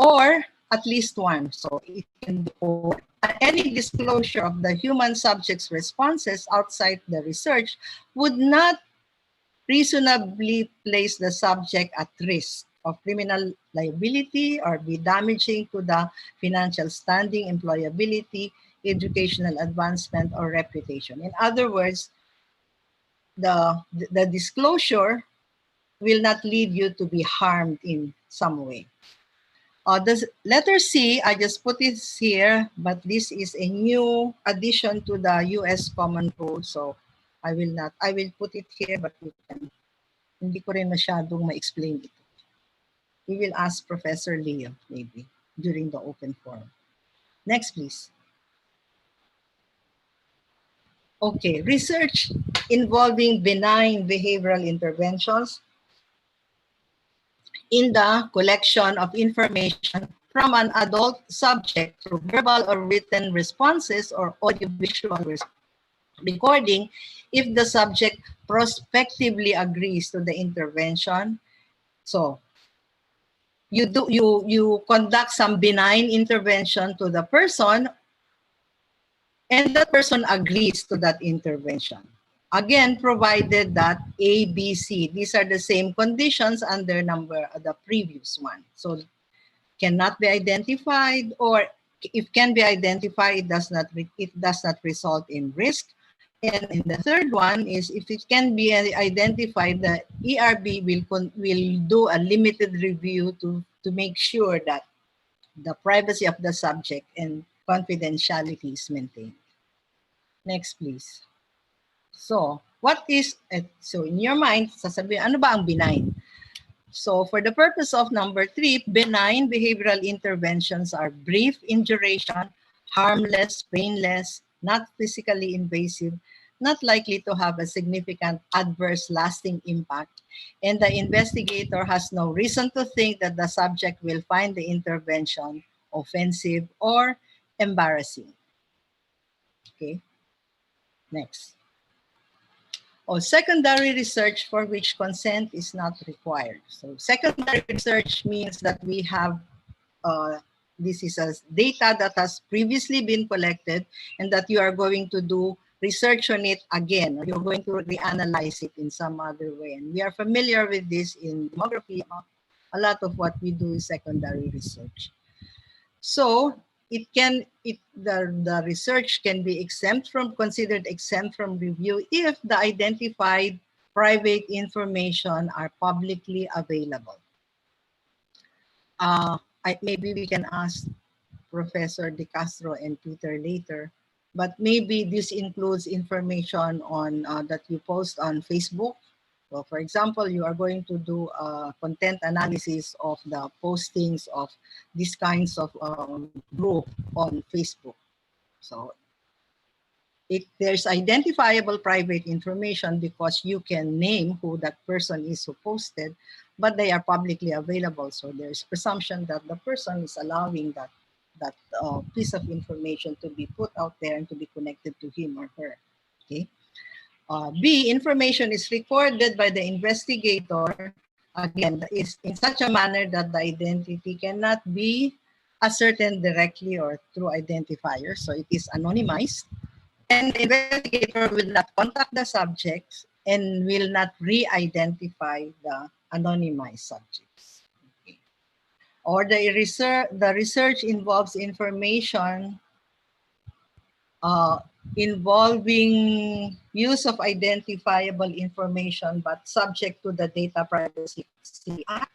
Or at least one, so it can be or. Any disclosure of the human subject's responses outside the research would not reasonably place the subject at risk of criminal liability or be damaging to the financial standing, employability, educational advancement, or reputation. In other words, the disclosure will not lead you to be harmed in some way. The letter C, I just put it here, but this is a new addition to the US Common Code. So I will put it here, but you can, hindi ko rin masyadong ma-explain ito. We will ask Professor Leo, maybe, during the open forum. Next, please. Okay, research involving benign behavioral interventions in the collection of information from an adult subject through verbal or written responses or audiovisual recording if the subject prospectively agrees to the intervention. So you conduct some benign intervention to the person and that person agrees to that intervention. Again, provided that A, B, C, these are the same conditions under the previous one. So cannot be identified, or if can be identified, it does not result in risk. And in the third one is if it can be identified, the ERB will do a limited review to make sure that the privacy of the subject and confidentiality is maintained. Next, please. So, what is, so in your mind, sasabihin, ano ba ang benign? So for the purpose of number 3, benign behavioral interventions are brief in duration, harmless, painless, not physically invasive, not likely to have a significant adverse lasting impact, and the investigator has no reason to think that the subject will find the intervention offensive or embarrassing. Okay, next. Secondary research for which consent is not required. So secondary research means that we have this is a data that has previously been collected and that you are going to do research on it again, or you're going to reanalyze it in some other way. And we are familiar with this in demography. A lot of what we do is secondary research. So the research can be considered exempt from review if the identified private information are publicly available. Maybe we can ask Professor De Castro and Peter later, but maybe this includes information on that you post on Facebook. So for example, you are going to do a content analysis of the postings of these kinds of group on Facebook. So there's identifiable private information because you can name who that person is who posted, but they are publicly available. So there's presumption that the person is allowing that piece of information to be put out there and to be connected to him or her. Okay. B, information is recorded by the investigator. Again, is in such a manner that the identity cannot be ascertained directly or through identifiers. So it is anonymized. And the investigator will not contact the subjects and will not re-identify the anonymized subjects. Okay. Or the research involves information involving use of identifiable information but subject to the Data Privacy Act.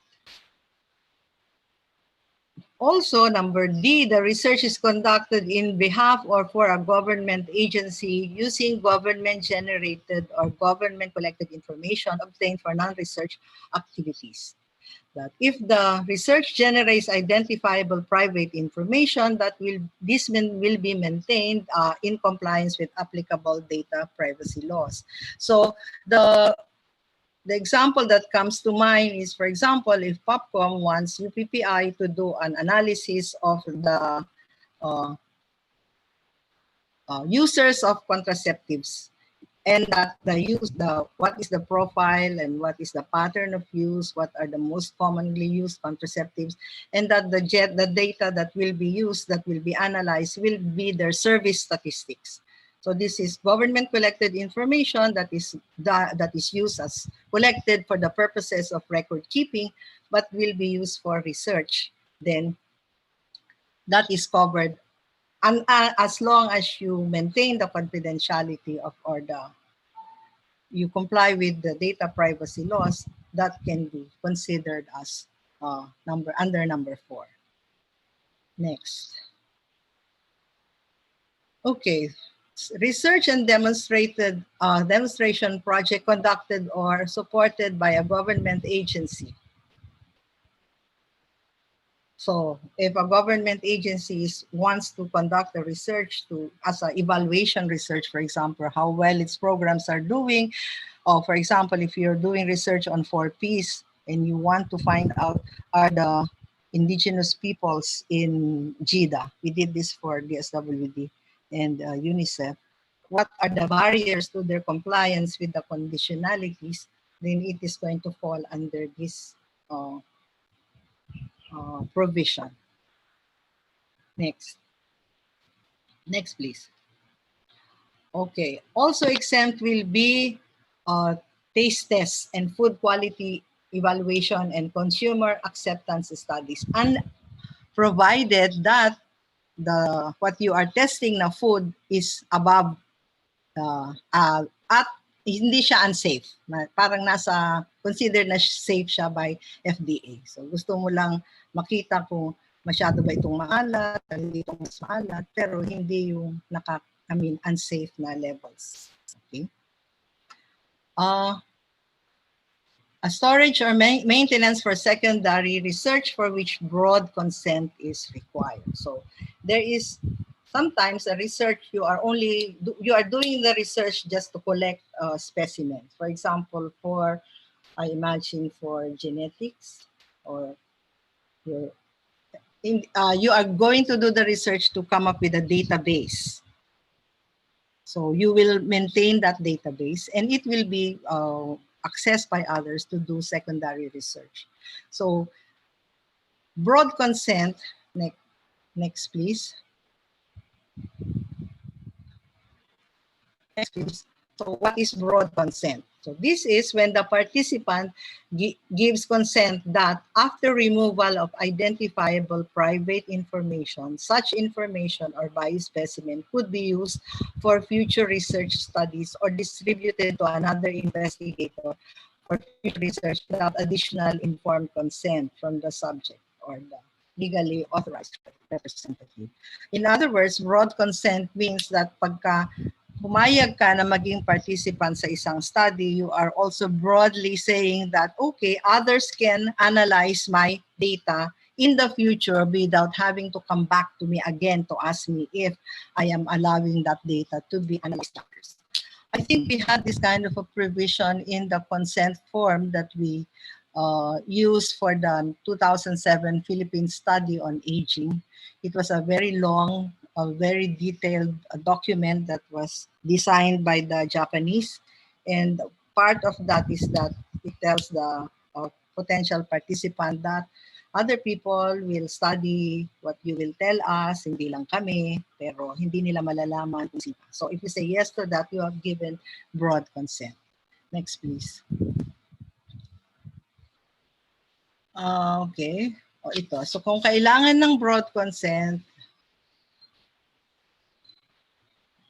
Also, number D, the research is conducted in behalf or for a government agency using government-generated or government-collected information obtained for non-research activities. That if the research generates identifiable private information, this will be maintained in compliance with applicable data privacy laws. So the example that comes to mind is, for example, if POPCOM wants UPPI to do an analysis of the users of contraceptives, and that what is the profile and what is the pattern of use, what are the most commonly used contraceptives, and that the data that will be used, that will be analyzed, will be their service statistics. So this is government collected information that is used as collected for the purposes of record keeping, but will be used for research. Then that is covered, and as long as you maintain the confidentiality you comply with the data privacy laws, that can be considered as under number 4. Next. Okay. Research and demonstration project conducted or supported by a government agency. So if a government agency wants to conduct a research as an evaluation research, for example, how well its programs are doing, or for example, if you're doing research on 4Ps and you want to find out are the indigenous peoples in JIDA, we did this for DSWD and UNICEF, what are the barriers to their compliance with the conditionalities, then it is going to fall under this provision. Next. Next, please. Okay. Also exempt will be taste tests and food quality evaluation and consumer acceptance studies, and provided that what you are testing na food is above at hindi siya unsafe. Parang considered na safe siya by FDA. So gusto mo lang makita kung masyado ba itong maalat, hindi itong mas maalat, pero hindi yung unsafe na levels. Okay? A storage or maintenance for secondary research for which broad consent is required. So there is sometimes a research you are doing the research just to collect specimens. For example, for I imagine for genetics, or your you are going to do the research to come up with a database. So you will maintain that database and it will be accessed by others to do secondary research. So broad consent, next please. Next please. So what is broad consent? So this is when the participant gives consent that after removal of identifiable private information, such information or biospecimen could be used for future research studies or distributed to another investigator for future research without additional informed consent from the subject or the legally authorized representative. In other words, broad consent means that pagka pumayag ka na maging participant sa isang study, you are also broadly saying that, okay, others can analyze my data in the future without having to come back to me again to ask me if I am allowing that data to be analyzed. I think we had this kind of a provision in the consent form that we used for the 2007 Philippine study on aging. It was a very long, a very detailed document that was designed by the Japanese. And part of that is that it tells the potential participant that other people will study what you will tell us, hindi lang kami, pero hindi nila malalaman kung sino. So if you say yes to that, you have given broad consent. Next, please. Okay. O ito. So kung kailangan ng broad consent,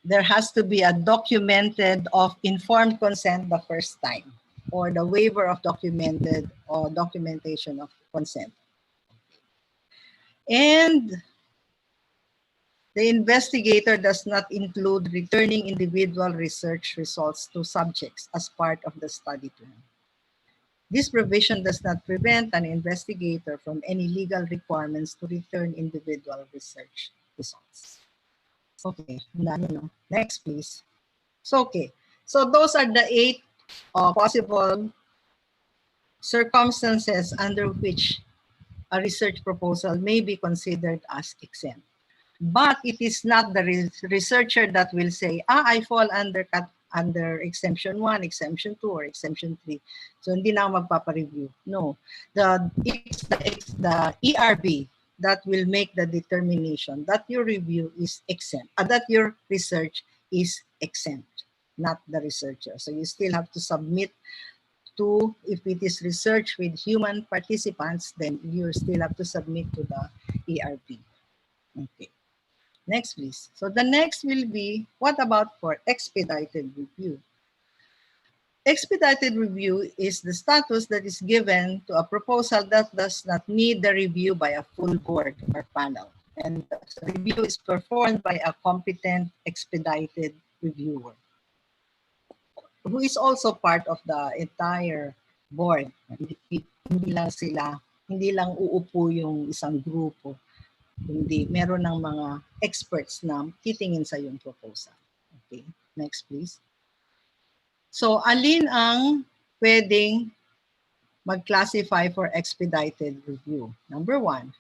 there has to be a documented of informed consent the first time, or the waiver of documented or documentation of consent. And the investigator does not include returning individual research results to subjects as part of the study plan. This provision does not prevent an investigator from any legal requirements to return individual research results. Okay, next please. So, okay, so those are the 8 possible circumstances under which a research proposal may be considered as exempt. But it is not the researcher that will say, I fall under exemption 1, exemption 2, or exemption 3. So hindi na ako magpapa-review. No, it's the ERB that will make the determination that your review is exempt, that your research is exempt, not the researcher. So you still have to submit to, if it is research with human participants, then you still have to submit to the ERB. Okay. Next, please. So the next will be, what about for expedited review? Expedited review is the status that is given to a proposal that does not need the review by a full board or panel. And the review is performed by a competent expedited reviewer, who is also part of the entire board. Hindi lang uupo yung isang grupo. Hindi, meron ng mga experts na titingin sa yung proposal. Okay, next please. So, alin ang pwedeng mag-classify for expedited review? Number 1,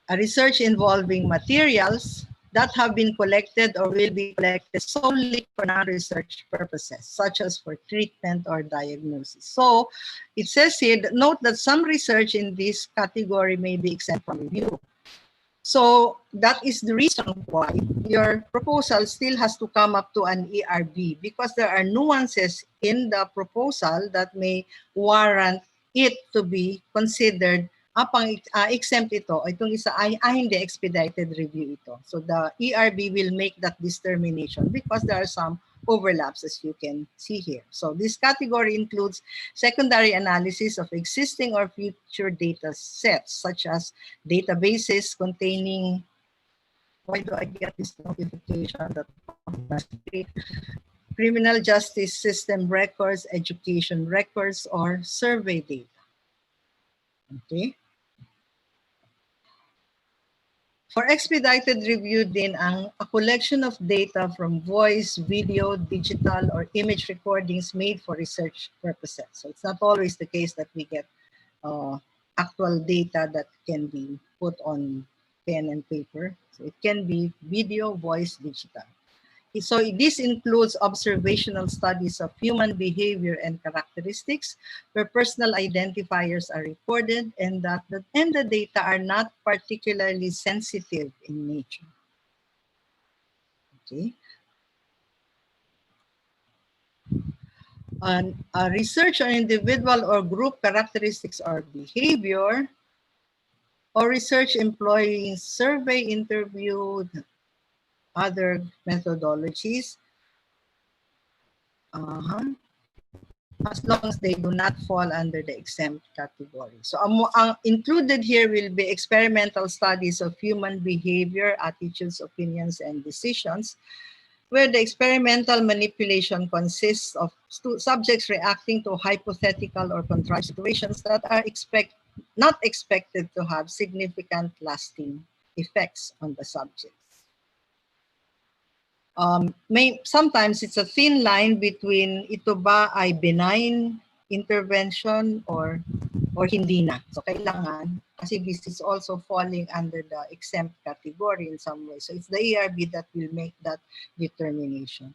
a research involving materials that have been collected or will be collected solely for non-research purposes, such as for treatment or diagnosis. So, it says here, note that some research in this category may be exempt from review. So that is the reason why your proposal still has to come up to an ERB, because there are nuances in the proposal that may warrant it to be considered exempt ito, itong isa ay hindi expedited review ito. So the ERB will make that determination because there are some overlaps, as you can see here. So this category includes secondary analysis of existing or future data sets, such as databases containing, why do I get this notification that criminal justice system records, education records, or survey data. Okay? For expedited review din a collection of data from voice, video, digital, or image recordings made for research purposes. So it's not always the case that we get actual data that can be put on pen and paper. So it can be video, voice, digital. So this includes observational studies of human behavior and characteristics where personal identifiers are recorded and the data are not particularly sensitive in nature. Okay. Research on individual or group characteristics or behavior, or research employing survey, interview, other methodologies, as long as they do not fall under the exempt category. So included here will be experimental studies of human behavior, attitudes, opinions, and decisions, where the experimental manipulation consists of subjects reacting to hypothetical or contrived situations that are not expected to have significant lasting effects on the subjects. Sometimes it's a thin line between ito ba ay benign intervention or hindi na. So kailangan, kasi this is also falling under the exempt category in some way. So it's the ERB that will make that determination.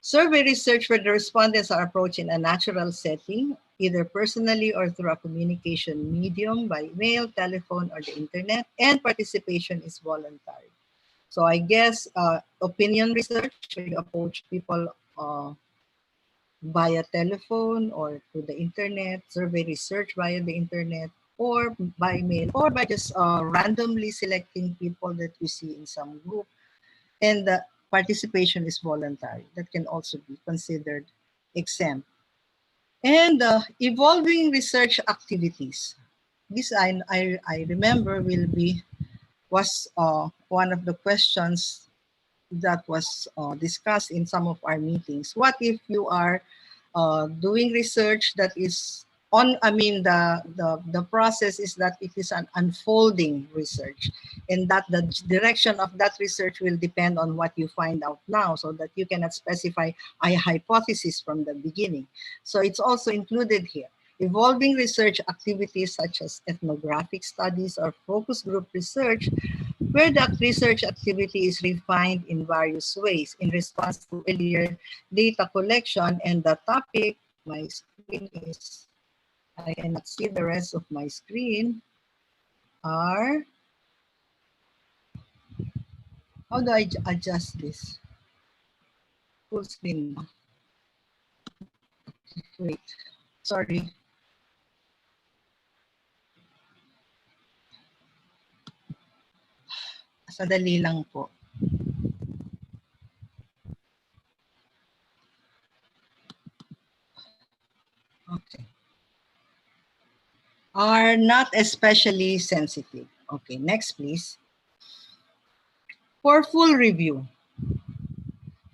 Survey research where the respondents are approached in a natural setting, either personally or through a communication medium by mail, telephone, or the internet, and participation is voluntary. So I guess opinion research, where you approach people via telephone or through the internet, survey research via the internet, or by mail, or by just randomly selecting people that you see in some group. And the participation is voluntary. That can also be considered exempt. And evolving research activities. This I remember was one of the questions that was discussed in some of our meetings. What if you are doing research that is the process is that it is an unfolding research, and that the direction of that research will depend on what you find out now, so that you cannot specify a hypothesis from the beginning. So it's also included here. Evolving research activities such as ethnographic studies or focus group research, where the research activity is refined in various ways in response to earlier data collection. And the topic, my screen is, I cannot see the rest of my screen, are, how do I adjust this? Full screen. Wait, sorry. Sadali lang po. Okay. Are not especially sensitive. Okay, next please. For full review.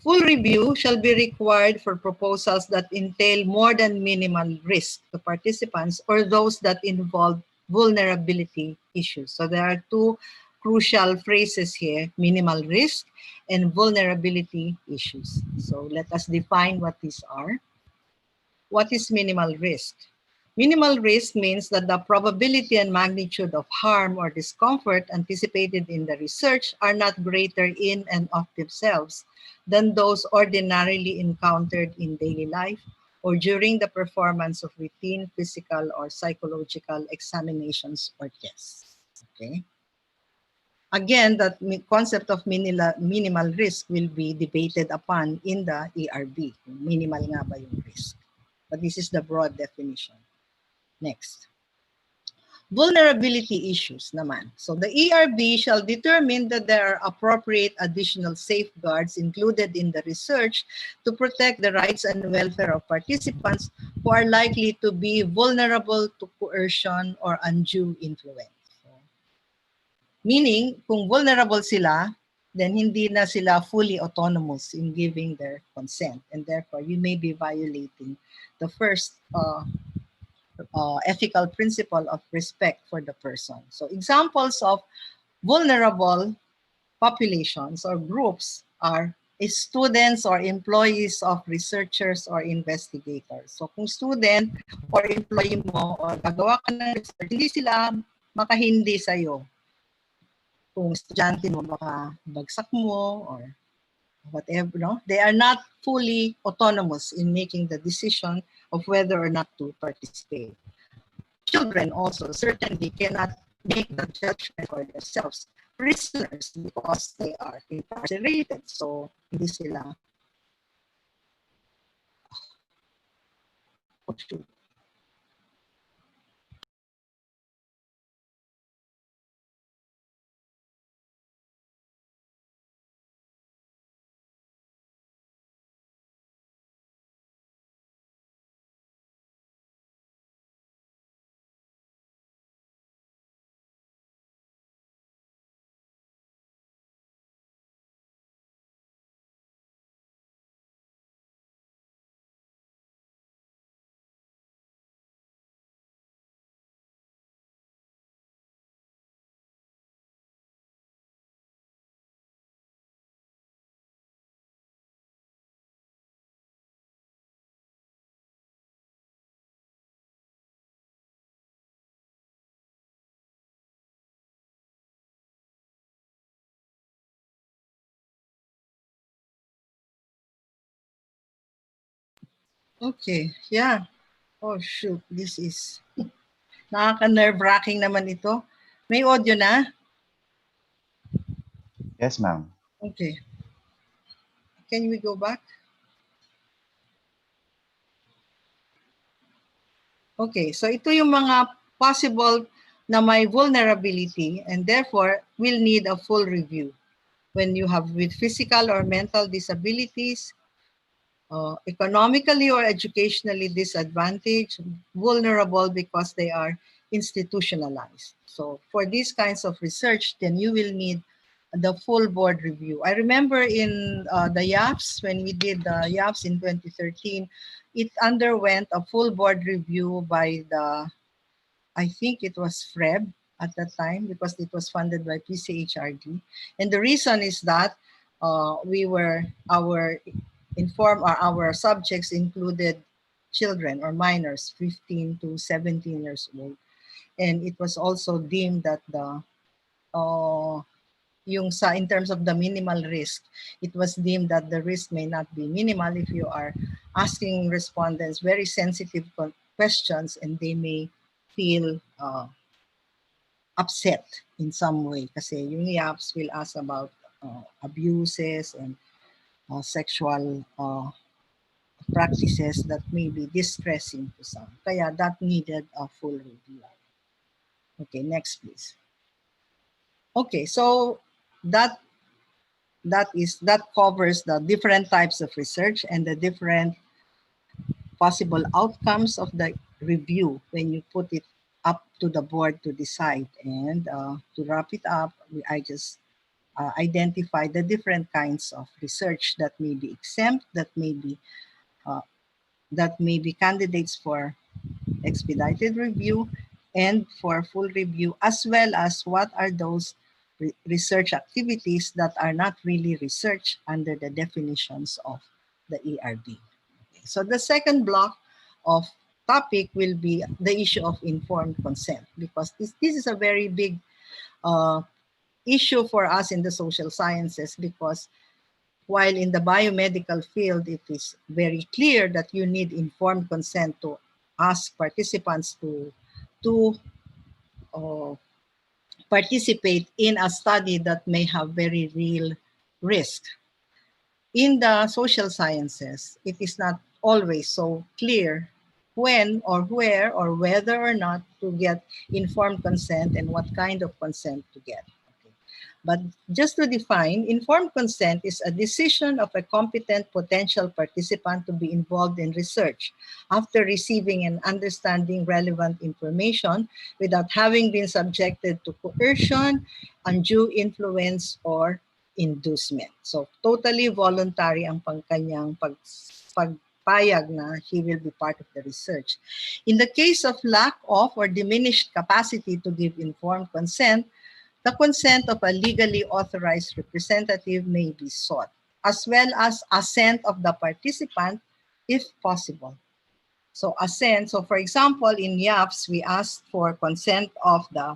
Full review shall be required for proposals that entail more than minimal risk to participants or those that involve vulnerability issues. So there are two crucial phrases here: minimal risk and vulnerability issues. So let us define what these are. What is minimal risk? Minimal risk means that the probability and magnitude of harm or discomfort anticipated in the research are not greater in and of themselves than those ordinarily encountered in daily life or during the performance of routine physical or psychological examinations or tests. Okay. Again, that concept of minimal risk will be debated upon in the ERB. Minimal nga ba yung risk? But this is the broad definition. Next. Vulnerability issues naman. So the ERB shall determine that there are appropriate additional safeguards included in the research to protect the rights and welfare of participants who are likely to be vulnerable to coercion or undue influence. So, meaning, kung vulnerable sila, then hindi na sila fully autonomous in giving their consent. And therefore, you may be violating the first ethical principle of respect for the person. So examples of vulnerable populations or groups are students or employees of researchers or investigators. So kung student or employee mo or gagawa ka ng research, hindi sila makahindi sa'yo. Kung estudyante mo, baka bagsak mo or whatever, no? They are not fully autonomous in making the decision of whether or not to participate. Children also certainly cannot make the judgment for themselves. Prisoners, because they are incarcerated, so hindi sila. Oh, shoot. Okay, yeah. Oh shoot, this is nakaka-nerve-wracking naman ito. May audio na? Yes, ma'am. Okay. Can we go back? Okay, so ito yung mga possible na may vulnerability and therefore will need a full review. When you have with physical or mental disabilities, economically or educationally disadvantaged, vulnerable because they are institutionalized. So for these kinds of research, then you will need the full board review. I remember in the YAPS, when we did the YAPS in 2013, it underwent a full board review by the, I think it was FREB at that time because it was funded by PCHRD. And the reason is that our subjects included children or minors 15 to 17 years old. And it was also deemed that the in terms of the minimal risk, it was deemed that the risk may not be minimal if you are asking respondents very sensitive questions and they may feel upset in some way kasi yung YAPs will ask about abuses and sexual practices that may be distressing to some. Kaya that needed a full review. Okay, next please. Okay, so that covers the different types of research and the different possible outcomes of the review when you put it up to the board to decide. And to wrap it up, I just identify the different kinds of research that may be exempt, uh, that may be candidates for expedited review and for full review, as well as what are those research activities that are not really research under the definitions of the ERB. So the second block of topic will be the issue of informed consent, because this is a very big issue for us in the social sciences, because while in the biomedical field, it is very clear that you need informed consent to ask participants to uh, participate in a study that may have very real risk. In the social sciences, it is not always so clear when or where or whether or not to get informed consent and what kind of consent to get. Okay. But just to define, informed consent is a decision of a competent potential participant to be involved in research after receiving and understanding relevant information without having been subjected to coercion, undue influence, or inducement. So totally voluntary ang kanyang pagpayag na he will be part of the research. In the case of lack of or diminished capacity to give informed consent, the consent of a legally authorized representative may be sought, as well as assent of the participant if possible. So assent, so for example, in YAPS, we asked for consent of the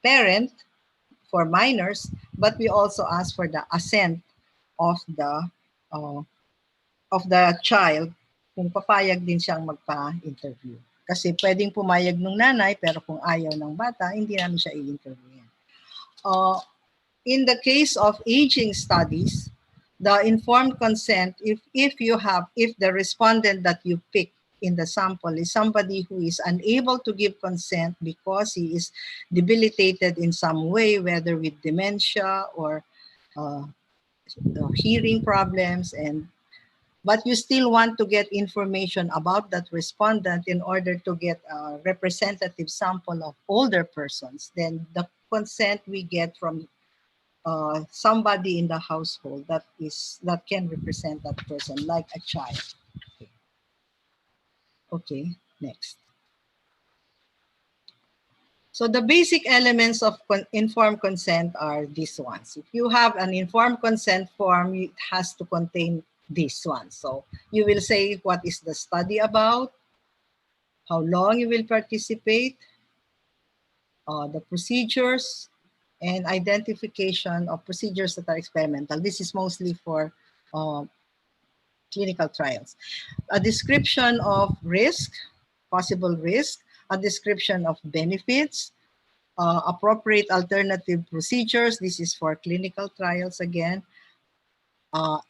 parent for minors, but we also ask for the assent of uh, the child kung papayag din siyang magpa-interview. Kasi pwedeng pumayag ng nanay, pero kung ayaw ng bata, hindi namin siya i-interview. In the case of aging studies, the informed consent, if the respondent that you pick in the sample is somebody who is unable to give consent because he is debilitated in some way, whether with dementia or uh, hearing problems, but you still want to get information about that respondent in order to get a representative sample of older persons, then the consent we get from somebody in the household that can represent that person, like a child. Okay, next. So the basic elements of informed consent are these ones. If you have an informed consent form, it has to contain these ones. So you will say what is the study about, how long you will participate, the procedures, and identification of procedures that are experimental. This is mostly for clinical trials. A description of risk, possible risk, a description of benefits, appropriate alternative procedures. This is for clinical trials again.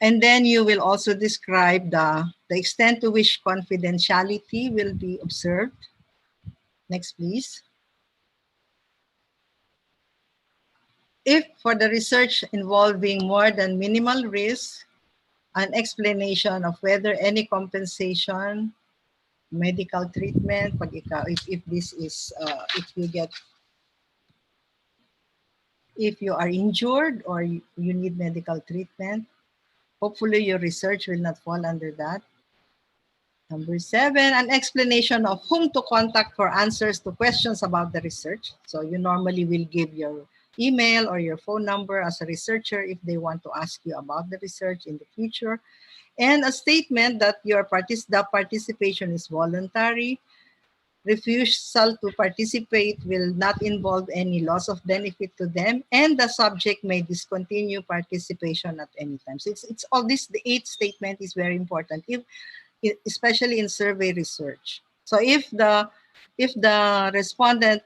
And then you will also describe the extent to which confidentiality will be observed. Next, please. If for the research involving more than minimal risk, an explanation of whether any compensation, medical treatment, pag ikaw, if this is, if you are injured or you need medical treatment, hopefully your research will not fall under that. Number 7, an explanation of whom to contact for answers to questions about the research. So you normally will give your email or your phone number as a researcher if they want to ask you about the research in the future. And a statement that the participation is voluntary. Refusal to participate will not involve any loss of benefit to them, and the subject may discontinue participation at any time. So it's all this, the 8th statement is very important, especially in survey research. So if the respondent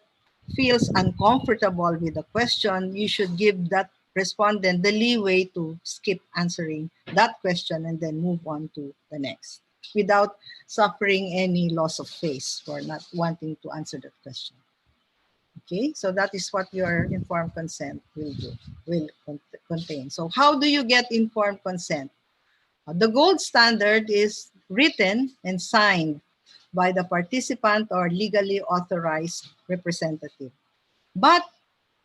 feels uncomfortable with the question, you should give that respondent the leeway to skip answering that question and then move on to the next without suffering any loss of face for not wanting to answer that question. Okay, so that is what your informed consent will contain. So how do you get informed consent? The gold standard is written and signed by the participant or legally authorized representative. But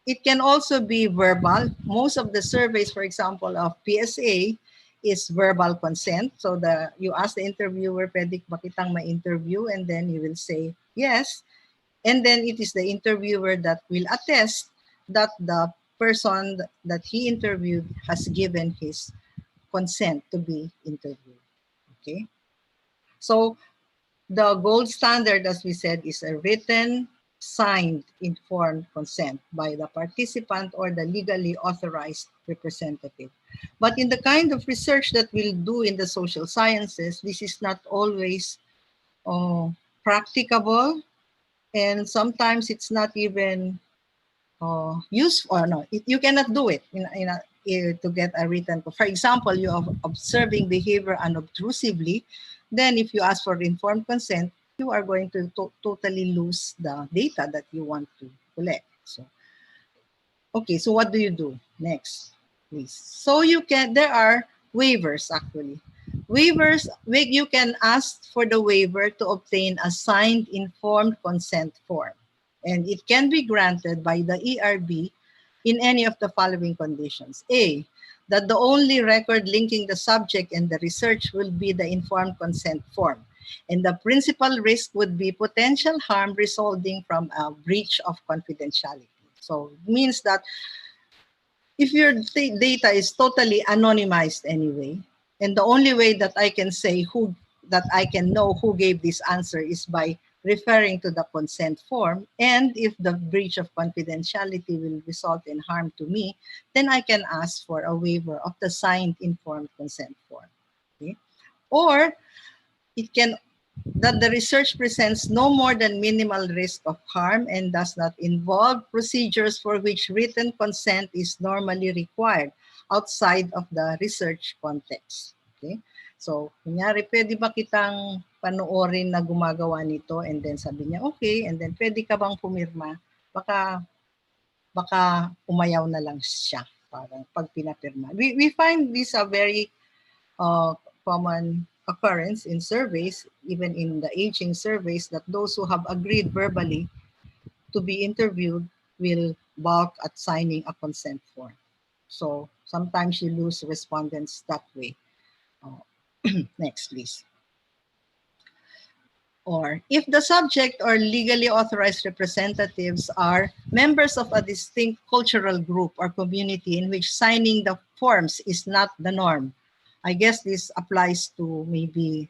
it can also be verbal. Most of the surveys, for example, of PSA is verbal consent. So you ask the interviewer, pwede ba kitang ma-interview? And then you will say yes. And then it is the interviewer that will attest that the person that he interviewed has given his consent to be interviewed. Okay. So the gold standard, as we said, is a written, signed, informed consent by the participant or the legally authorized representative. But in the kind of research that we'll do in the social sciences, this is not always practicable, and sometimes it's not even useful. Or no, you cannot do it to get a written. For example, you are observing behavior unobtrusively, then if you ask for informed consent, you are going to totally lose the data that you want to collect. So, okay, so what do you do next, please? So there are waivers actually. Waivers, you can ask for the waiver to obtain a signed informed consent form. And it can be granted by the ERB in any of the following conditions. A, that the only record linking the subject and the research will be the informed consent form. And the principal risk would be potential harm resulting from a breach of confidentiality. So it means that if your data is totally anonymized anyway, and the only way that I can say who, that I can know who gave this answer is by referring to the consent form, and if the breach of confidentiality will result in harm to me, then I can ask for a waiver of the signed informed consent form. Okay? Or it can that the research presents no more than minimal risk of harm and does not involve procedures for which written consent is normally required outside of the research context. Okay? So, kunyari, pwede ba kitang panoorin na gumagawa nito, and then sabi niya, okay, and then pwede ka bang pumirma? Baka umayaw na lang siya parang pag pinapirma. We find this a very uh, common occurrence in surveys, even in the aging surveys, that those who have agreed verbally to be interviewed will balk at signing a consent form. So sometimes you lose respondents that way. Uh, Next, please. Or if the subject or legally authorized representatives are members of a distinct cultural group or community in which signing the forms is not the norm. I guess this applies to maybe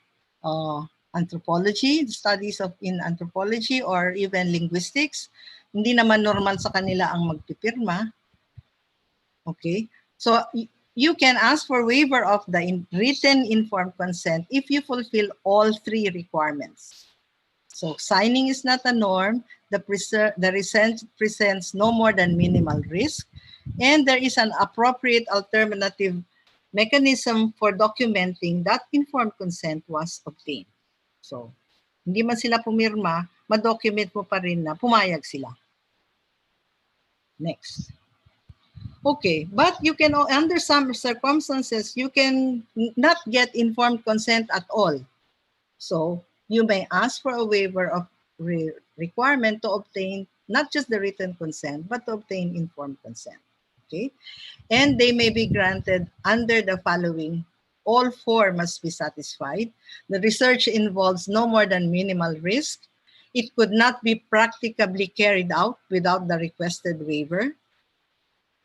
anthropology, studies of in anthropology, or even linguistics. Hindi naman normal sa kanila ang magpipirma. Okay, so you can ask for waiver of the written informed consent if you fulfill all three requirements. So signing is not a norm, the resent presents no more than minimal risk, and there is an appropriate alternative mechanism for documenting that informed consent was obtained. So, hindi man sila pumirma, ma-document mo pa rin na pumayag sila. Next. Okay, but you can, under some circumstances, you can not get informed consent at all. So you may ask for a waiver of requirement to obtain not just the written consent, but to obtain informed consent. Okay, and they may be granted under the following. All four must be satisfied. The research involves no more than minimal risk. It could not be practicably carried out without the requested waiver.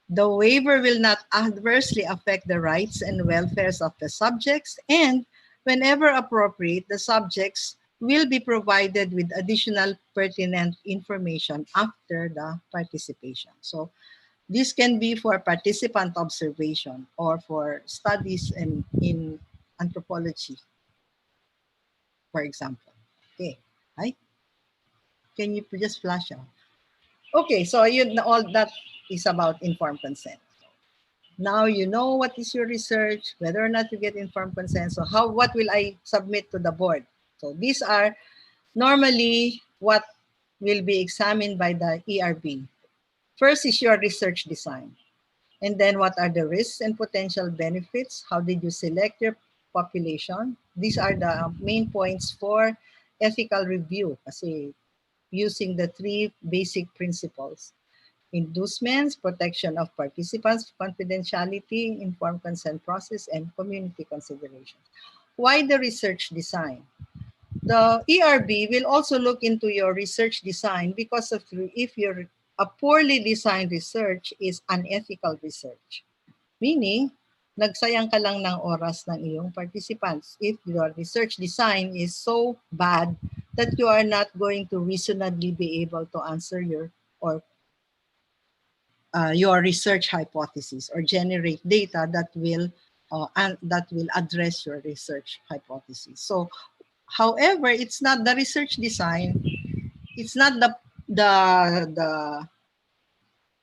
The waiver will not adversely affect the rights and welfares of the subjects, and whenever appropriate, the subjects will be provided with additional pertinent information after the participation. So this can be for participant observation or for studies in anthropology, for example. Okay, hi. Can you just flash out? Okay, so all that is about informed consent. Now you know what is your research, whether or not you get informed consent. So what will I submit to the board? So these are normally what will be examined by the ERB. First is your research design. And then what are the risks and potential benefits? How did you select your population? These are the main points for ethical review, kasi using the three basic principles: inducements, protection of participants, confidentiality, informed consent process, and community considerations. Why the research design? The ERB will also look into your research design because of if your a poorly designed research is unethical research. Meaning, nagsayang ka lang ng oras ng iyong participants if your research design is so bad that you are not going to reasonably be able to answer your research hypothesis or generate data that will address your research hypothesis. So, however, it's not the research design. It's not the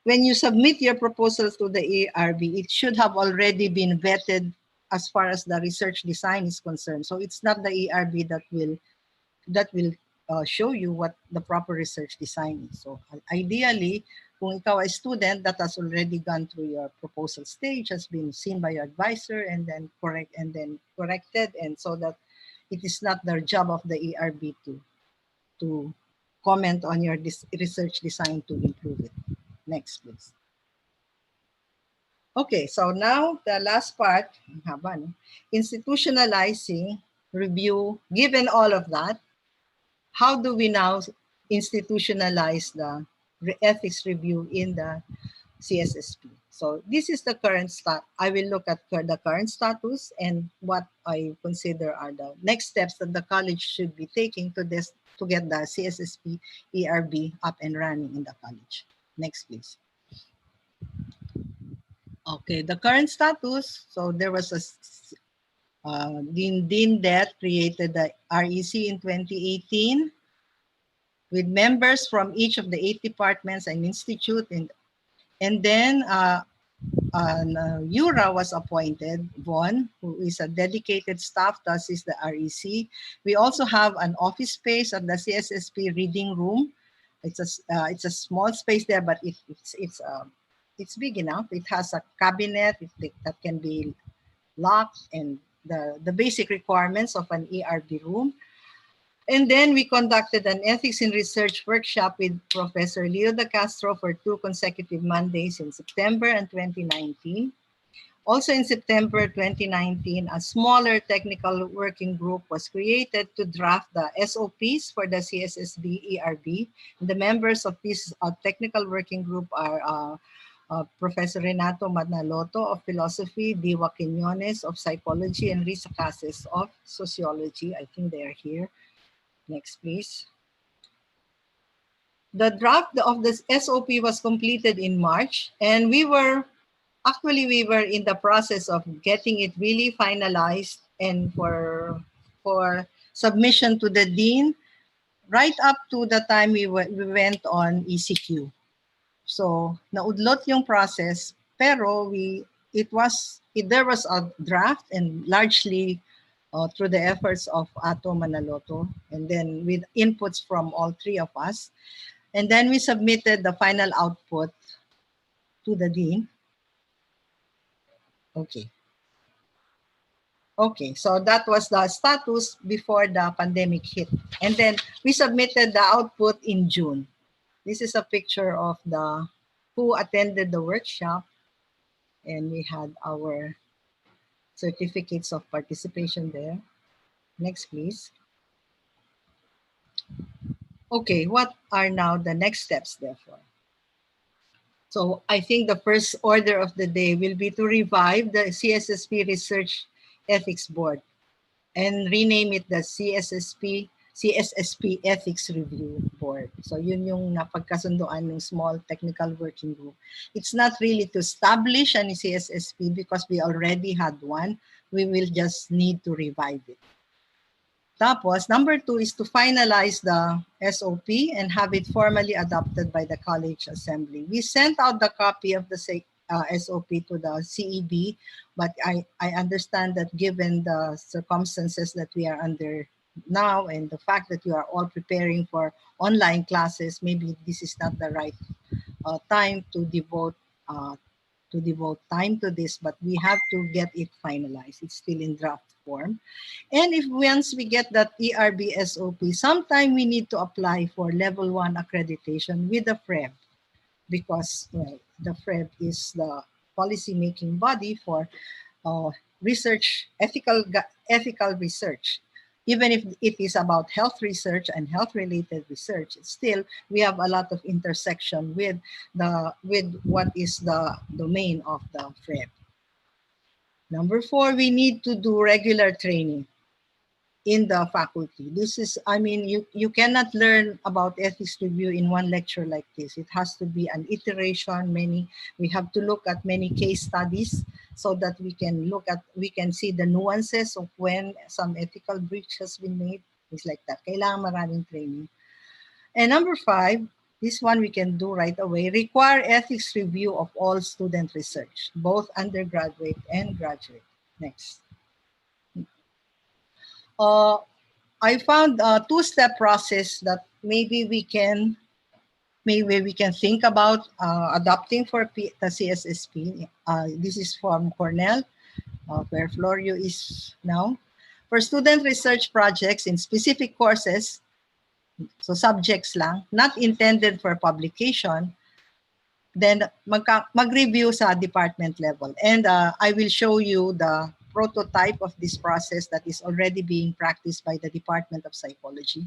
when you submit your proposal to the ARB, it should have already been vetted as far as the research design is concerned. So it's not the ARB that will show you what the proper research design is. So ideally, kung ikaw ay student that has already gone through your proposal stage, has been seen by your advisor and then corrected, and so that it is not the job of the ARB to comment on your research design to improve it. Next, please. Okay, so now the last part, ang haba, no? Institutionalizing, review, given all of that, how do we now institutionalize the ethics review in the CSSP? So this is the current stat. I will look at the current status and what I consider are the next steps that the college should be taking to this to get the CSSP ERB up and running in the college. Next, please. Okay, the current status. So there was a Dean Det created the REC in 2018 with members from each of the 8 departments and institute, and then URA was appointed, Von, who is a dedicated staff to assist the REC. We also have an office space at the CSSP reading room. It's a small space there, but it's big enough. It has a cabinet that can be locked and the basic requirements of an ERB room. And then we conducted an ethics in research workshop with Professor Leo de Castro for 2 consecutive Mondays in September and 2019. Also in September 2019, a smaller technical working group was created to draft the SOPs for the CSSB ERB. The members of this technical working group are Professor Renato Manaloto of Philosophy, Diwa Quinones of Psychology, and Risa Cases of Sociology. I think they are here. Next, please. The draft of the SOP was completed in March, and we were in the process of getting it really finalized and for submission to the dean right up to the time we went on ECQ. So naudlot yung process, pero there was a draft, and largely through the efforts of Ato Manaloto, and then with inputs from all 3 of us. And then we submitted the final output to the dean. Okay. Okay, so that was the status before the pandemic hit. And then we submitted the output in June. This is a picture of who attended the workshop, and we had our certificates of participation there. Next, please. Okay, what are now the next steps, therefore? So I think the first order of the day will be to revive the CSSP Research Ethics Board and rename it the CSSP Ethics Review Board. So yun yung napagkasundoan ng small technical working group. It's not really to establish an CSSP because we already had one. We will just need to revive it. Tapos, number 2 is to finalize the SOP and have it formally adopted by the College Assembly. We sent out the copy of the SOP to the CEB, but I understand that given the circumstances that we are under now and the fact that you are all preparing for online classes, maybe this is not the right time to devote time to this, but we have to get it finalized. It's still in draft form. And if once we get that ERB SOP, sometime we need to apply for level 1 accreditation with the FREB, because the FREB is the policy-making body for research, ethical research. Even if it is about health research and health-related research, still we have a lot of intersection with what is the domain of the FREB. Number 4, we need to do regular training in the faculty. This is, I mean, you cannot learn about ethics review in one lecture like this. It has to be an iteration, we have to look at many case studies so that we can see the nuances of when some ethical breach has been made. It's like that. Kailangan maraming training. And number 5, this one we can do right away, require ethics review of all student research, both undergraduate and graduate. Next. I found a 2-step process that maybe we can think about adopting for the CSSP. This is from Cornell, where Florio is now. For student research projects in specific courses, so subjects lang, not intended for publication, then mag-review sa department level. And I will show you the prototype of this process that is already being practiced by the Department of Psychology.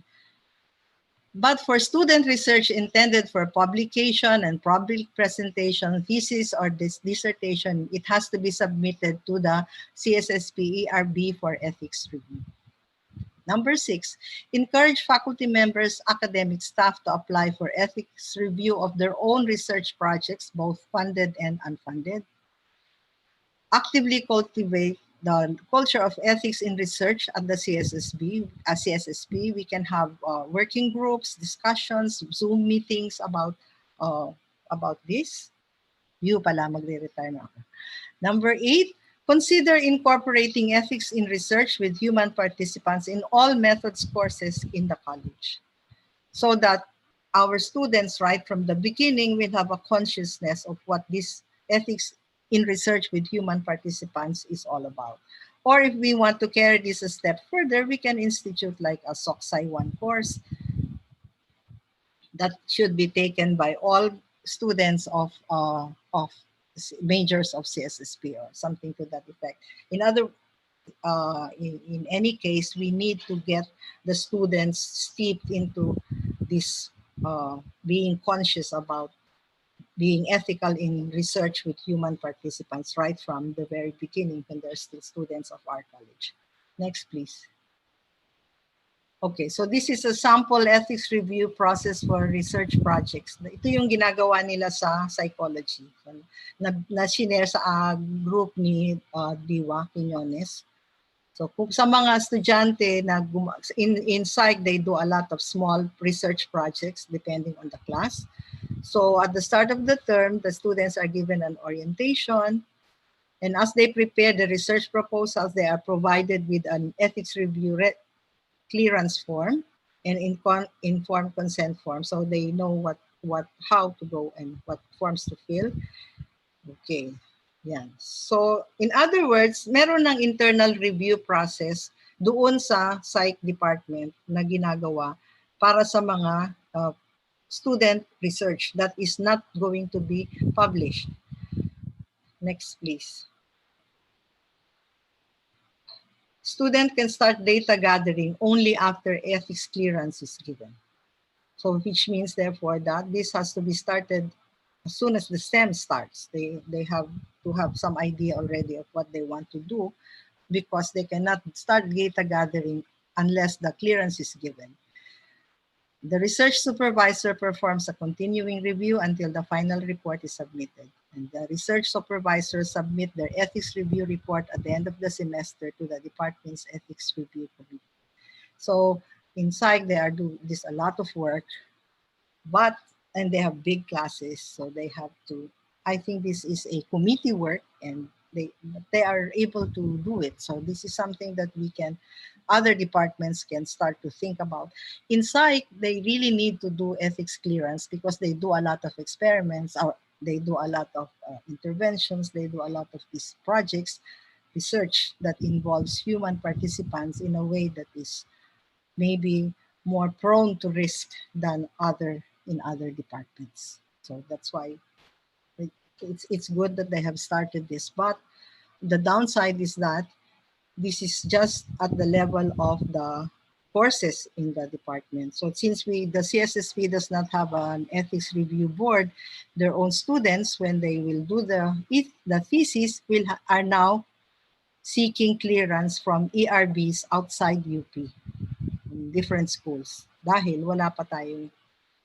But for student research intended for publication and public presentation, thesis or dissertation, it has to be submitted to the CSSP ERB for ethics review. Number 6, encourage faculty members, academic staff to apply for ethics review of their own research projects, both funded and unfunded. Actively cultivate the culture of ethics in research at the CSSB. As CSSB, we can have working groups, discussions, Zoom meetings uh, about this. You pala, magre-retire na ako. Number 8, consider incorporating ethics in research with human participants in all methods courses in the college, so that our students right from the beginning will have a consciousness of what this ethics in research with human participants is all about. Or if we want to carry this a step further, we can institute like a SOCSI 1 course that should be taken by all students of majors of CSSP or something to that effect. In any case, we need to get the students steeped into this being conscious about being ethical in research with human participants right from the very beginning when they're still students of our college. Next, please. Okay, so this is a sample ethics review process for research projects. Ito yung ginagawa nila sa psychology. Na-share sa group ni Diwa Quiñones. So kung sa mga estudyante na in psych, they do a lot of small research projects depending on the class. So at the start of the term, the students are given an orientation. And as they prepare the research proposals, they are provided with an ethics review clearance form and informed consent form, so they know how to go and what forms to fill. Okay, yan. So in other words, meron ng internal review process doon sa psych department na ginagawa para sa mga student research that is not going to be published. Next, please. Student can start data gathering only after ethics clearance is given. So which means therefore that this has to be started as soon as the STEM starts. They have to have some idea already of what they want to do, because they cannot start data gathering unless the clearance is given. The research supervisor performs a continuing review until the final report is submitted. And the research supervisors submit their ethics review report at the end of the semester to the department's ethics review committee. So inside they are doing this a lot of work, and they have big classes, so they have to, I think this is a committee work, and they are able to do it. So this is something that other departments can start to think about. In psych, they really need to do ethics clearance because they do a lot of experiments, or they do a lot of interventions, they do a lot of these projects, research that involves human participants in a way that is maybe more prone to risk than in other departments. So that's why it's good that they have started this. But the downside is that this is just at the level of the courses in the department. So since the CSSP does not have an ethics review board, their own students, when they will do the thesis, are now seeking clearance from ERBs outside UP, in different schools, dahil wala pa tayong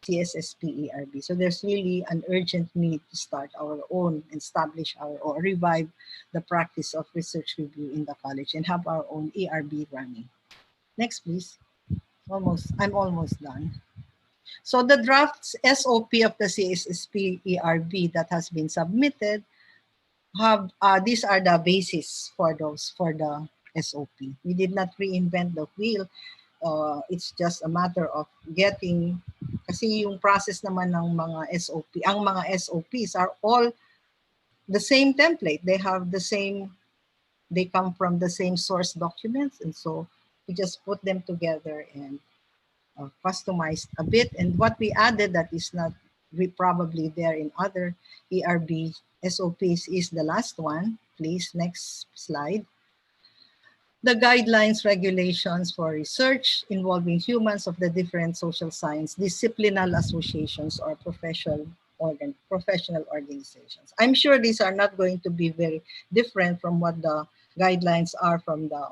CSSP ERB. So there's really an urgent need to start our own, establish or revive the practice of research review in the college and have our own ERB running. Next, please. I'm almost done. So the draft SOP of the CSSP ERB that has been submitted these are the basis for the SOP. We did not reinvent the wheel. It's just a matter of getting, kasi yung process naman ng mga SOP, ang mga SOPs are all the same template. They come from the same source documents, and so we just put them together and customized a bit. And what we added that is not probably there in other ERB SOPs is the last one. Please, next slide. The guidelines, regulations for research involving humans of the different social science, disciplinal associations or professional organizations. I'm sure these are not going to be very different from what the guidelines are from the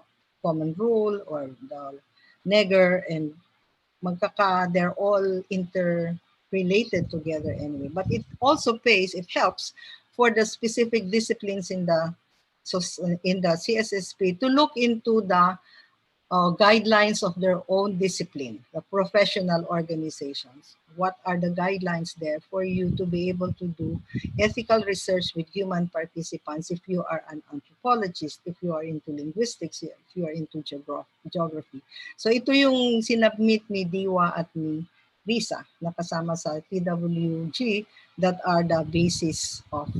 common rule or the NEGR and magkaka, they're all interrelated together anyway. But it also pays, it helps for the specific disciplines in the in the CSSP to look into the guidelines of their own discipline, the professional organizations. What are the guidelines there for you to be able to do ethical research with human participants if you are an anthropologist, if you are into linguistics, if you are into geography. So ito yung sinubmit ni Diwa at ni Risa na kasama sa TWG that are the basis of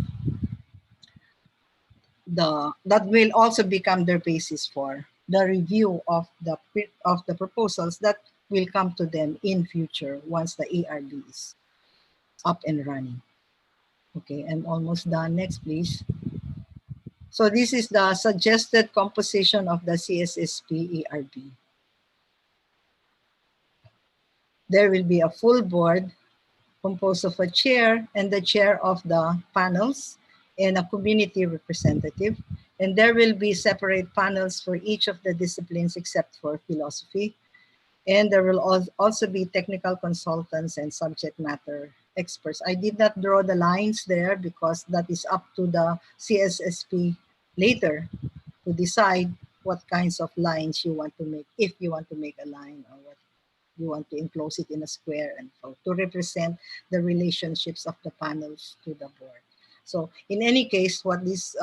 that will also become their basis for the review of the proposals that will come to them in future once the ARB is up and running. Okay, I'm almost done. Next, please. So this is the suggested composition of the CSSP ARB. There will be a full board composed of a chair and the chair of the panels and a community representative. And there will be separate panels for each of the disciplines except for philosophy. And there will also be technical consultants and subject matter experts. I did not draw the lines there because that is up to the CSSP later to decide what kinds of lines you want to make, if you want to make a line or what you want to enclose it in a square and so to represent the relationships of the panels to the board. So in any case, what this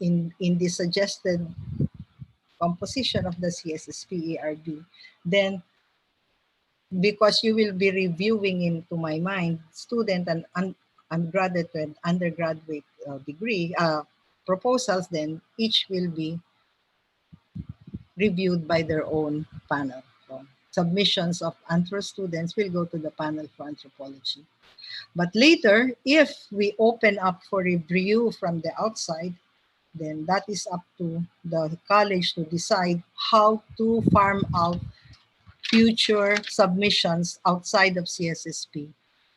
in the suggested composition of the CSSP ARB, then because you will be reviewing into my mind student and undergraduate and undergraduate degree proposals, then each will be reviewed by their own panel. So submissions of anthro students will go to the panel for anthropology. But later, if we open up for review from the outside, then that is up to the college to decide how to farm out future submissions outside of CSSP,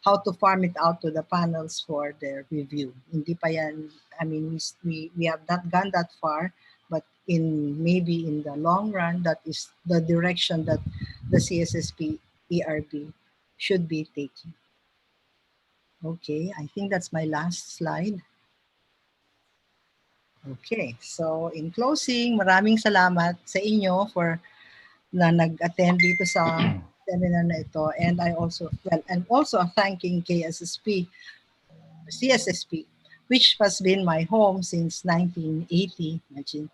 how to farm it out to the panels for their review. Hindi pa yan, I mean, we have not gone that far, but in maybe in the long run, that is the direction that the CSSP ERB should be taking. Okay, I think that's my last slide. Okay, so in closing, maraming salamat sa inyo for na nag-attend dito sa seminar na ito. And I also, well, and also thanking KSSP, CSSP, which has been my home since 1980. Imagine,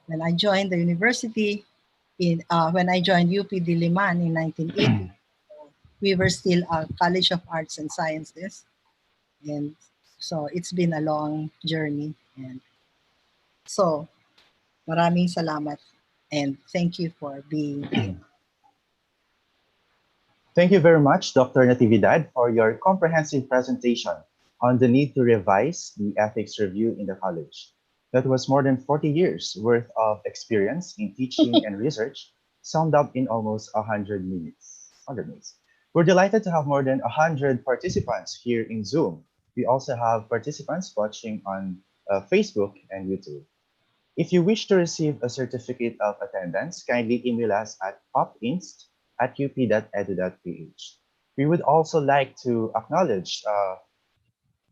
when I joined the university, when I joined UP Diliman in 1980, we were still a College of Arts and Sciences. And so it's been a long journey. And so, maraming salamat and thank you for being here. Thank you very much, Dr. Natividad, for your comprehensive presentation on the need to revise the ethics review in the college. That was more than 40 years worth of experience in teaching and research, summed up in almost 100 minutes. 100 minutes. We're delighted to have more than 100 participants here in Zoom. We also have participants watching on Facebook and YouTube. If you wish to receive a certificate of attendance, kindly email us at opinst@up.edu.ph. We would also like to acknowledge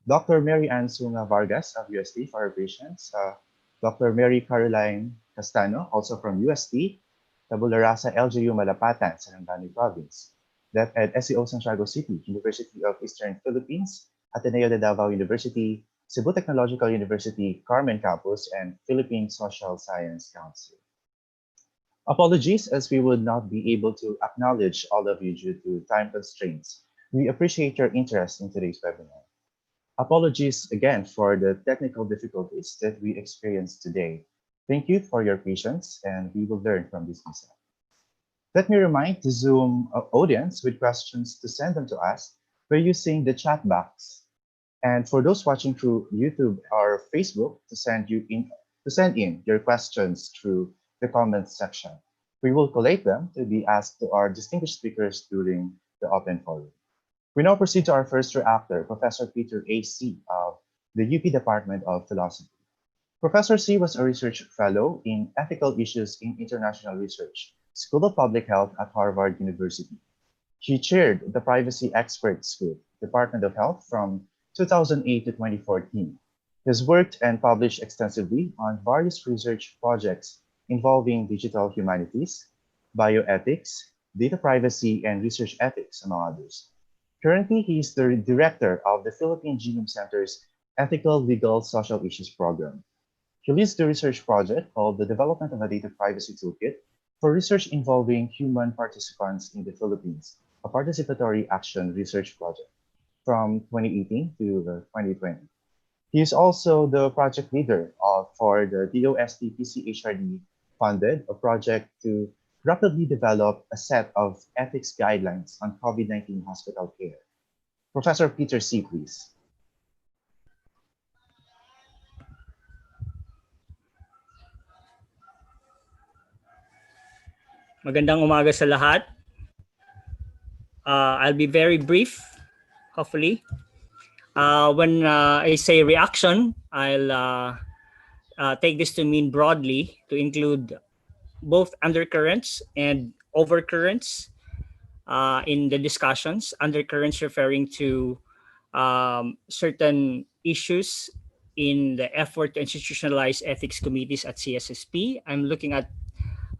Dr. Mary Ann Sunga Vargas of UST for her patience, Dr. Mary Caroline Castano, also from UST, Tabula Rasa LGU Malapatan, Sarangani Province, that at SEO Santiago City, University of Eastern Philippines, Ateneo de Davao University, Cebu Technological University, Carmen Campus, and Philippine Social Science Council. Apologies as we would not be able to acknowledge all of you due to time constraints. We appreciate your interest in today's webinar. Apologies again for the technical difficulties that we experienced today. Thank you for your patience, and we will learn from this mishap. Let me remind the Zoom audience with questions to send them to us We're using the chat box. And for those watching through YouTube or Facebook, to send in your questions through the comments section. We will collate them to be asked to our distinguished speakers during the open forum. We now proceed to our first reactor, Professor Peter A. C. of the UP Department of Philosophy. Professor C was a research fellow in ethical issues in international research, School of Public Health at Harvard University. She chaired the Privacy Experts Group, Department of Health from 2008 to 2014. He has worked and published extensively on various research projects involving digital humanities, bioethics, data privacy, and research ethics, among others. Currently, he is the director of the Philippine Genome Center's Ethical Legal Social Issues Program. He leads the research project called the Development of a Data Privacy Toolkit for research involving human participants in the Philippines, a participatory action research project from 2018 to 2020. He is also the project leader for the DOST PCHRD funded a project to rapidly develop a set of ethics guidelines on COVID-19 hospital care. Professor Peter C., please. Magandang umaga sa lahat. I'll be very brief, hopefully. When I say reaction, I'll take this to mean broadly to include both undercurrents and overcurrents in the discussions. Undercurrents referring to certain issues in the effort to institutionalize ethics committees at CSSP. I'm looking at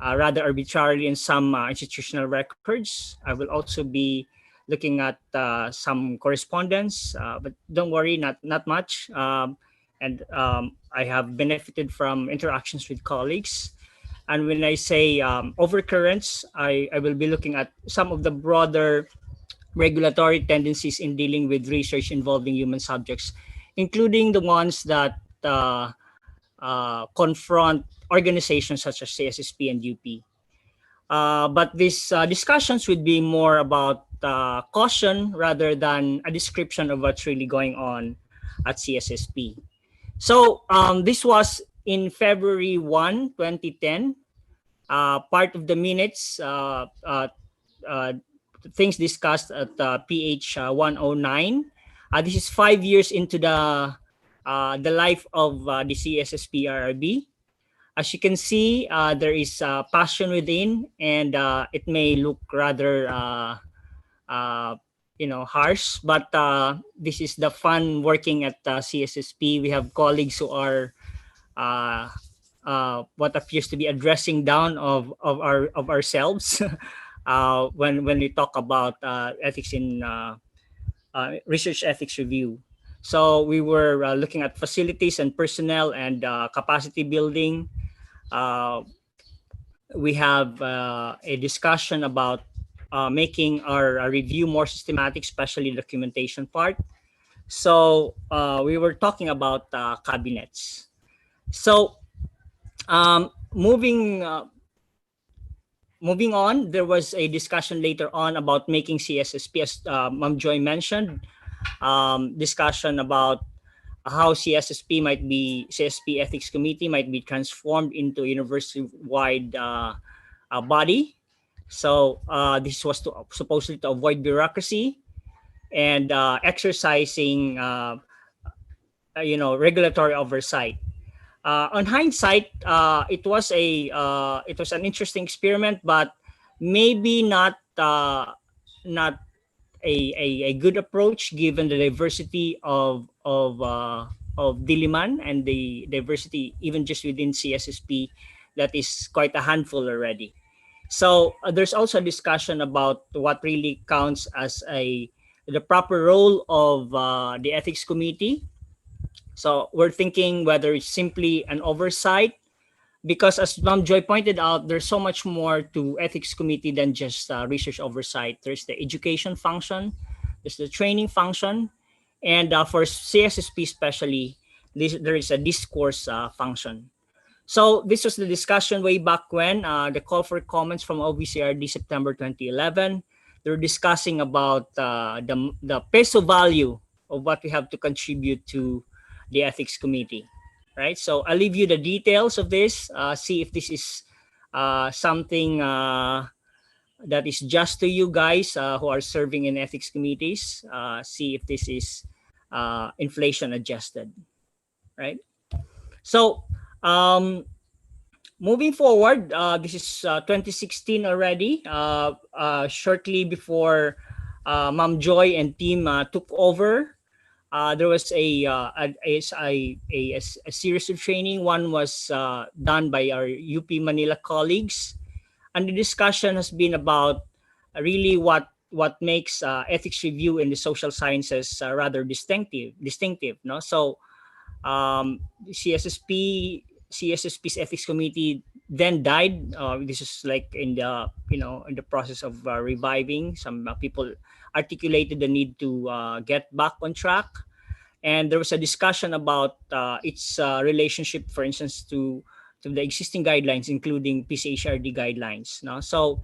rather arbitrarily in some institutional records. I will also be looking at some correspondence, but don't worry, not much. And I have benefited from interactions with colleagues. And when I say overcurrents, I will be looking at some of the broader regulatory tendencies in dealing with research involving human subjects, including the ones that confront organizations such as CSSP and UP. But these discussions would be more about caution rather than a description of what's really going on at CSSP. So this was in February 1, 2010. Part of the minutes, things discussed at PH 109. This is 5 years into the life of the CSSP-RRB. As you can see, there is passion within, and it may look rather, uh, harsh. But this is the fun working at CSSP. We have colleagues who are uh, what appears to be a dressing down of ourselves when we talk about ethics in research ethics review. So we were looking at facilities and personnel and capacity building. Uh, we have a discussion about making our review more systematic, especially the documentation part. So we were talking about cabinets. So moving on, there was a discussion later on about making CSSP, as Ma'am Joy mentioned, discussion about how CSSP Ethics Committee might be transformed into a university-wide body. So this was supposedly to avoid bureaucracy and exercising, regulatory oversight. On hindsight, it was an interesting experiment, but maybe not a good approach given the diversity of Diliman and the diversity even just within CSSP that is quite a handful already. So there's also a discussion about what really counts as the proper role of the ethics committee. So we're thinking whether it's simply an oversight, because as Ma'am Joy pointed out, there's so much more to ethics committee than just research oversight. There's the education function, there's the training function, and for CSSP especially, there is a discourse function. So this was the discussion way back when, the call for comments from OVCRD September 2011. they're discussing about the peso value of what we have to contribute to the ethics committee, right? So I'll leave you the details of this. See if this is something that is just to you guys who are serving in ethics committees. See if this is inflation adjusted, right? So moving forward, this is 2016 already. Shortly before Ma'am Joy and team took over, there was a series of training. One was done by our UP Manila colleagues, and the discussion has been about really what makes ethics review in the social sciences rather distinctive. No, so um, CSSP CSSP's ethics committee then died. This is like in the in the process of reviving. Some people articulated the need to get back on track, and there was a discussion about its relationship, for instance, to the existing guidelines, including PCHRD guidelines. No, so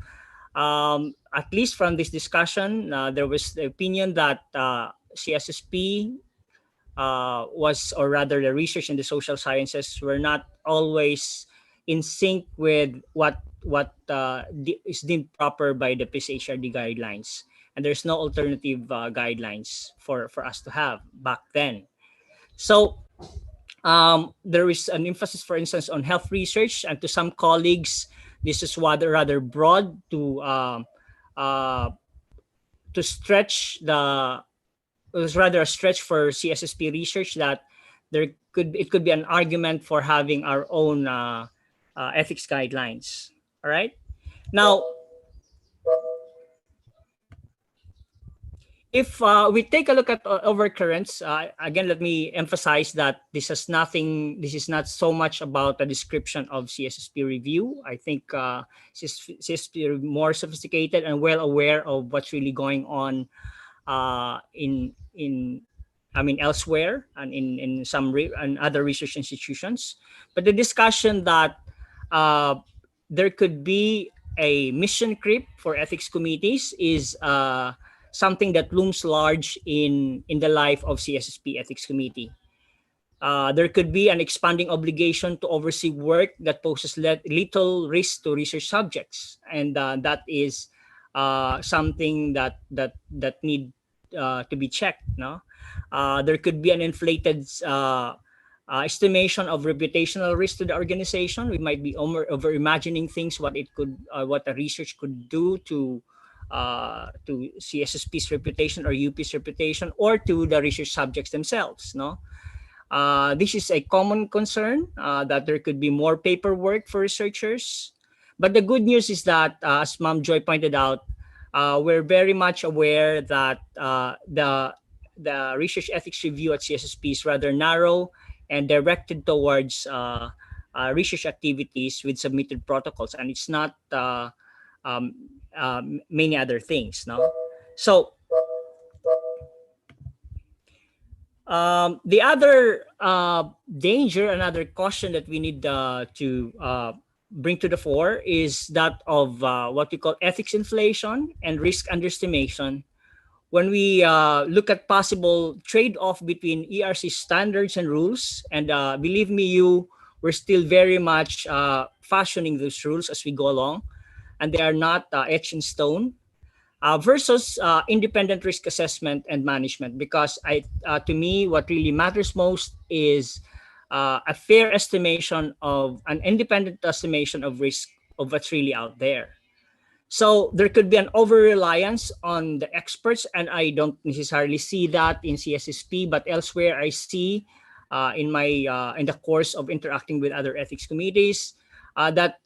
at least from this discussion, there was the opinion that CSSP was, or rather, the research in the social sciences were not always in sync with what is deemed proper by the PCHRD guidelines, and there's no alternative guidelines for us to have back then. So there is an emphasis, for instance, on health research, and to some colleagues, this is rather broad uh, to stretch the. It was rather a stretch for CSSP research that it could be an argument for having our own ethics guidelines. All right. Now, if we take a look at overcurrents, again, let me emphasize that this is not so much about a description of CSSP review. I think CSSP are more sophisticated and well aware of what's really going on in I mean elsewhere and in some and other research institutions. But the discussion that uh, there could be a mission creep for ethics committees is something that looms large in the life of CSSP ethics committee. There could be an expanding obligation to oversee work that poses little risk to research subjects, and that is something that need to be checked. No, there could be an inflated estimation of reputational risk to the organization. We might be over imagining things, what a research could do to CSSP's reputation or UP's reputation or to the research subjects themselves. No, this is a common concern that there could be more paperwork for researchers. But the good news is that, as Ma'am Joy pointed out, we're very much aware that the research ethics review at CSSP is rather narrow and directed towards research activities with submitted protocols, and it's not um, many other things. No, so the other danger, another caution that we need to bring to the fore is that of what we call ethics inflation and risk underestimation. When we look at possible trade-off between ERC standards and rules, and believe me, we're still very much fashioning those rules as we go along, and they are not etched in stone versus independent risk assessment and management. Because to me, what really matters most is a fair estimation of an independent estimation of risk of what's really out there. So there could be an over reliance on the experts, and I don't necessarily see that in CSSP, but elsewhere I see in the course of interacting with other ethics committees that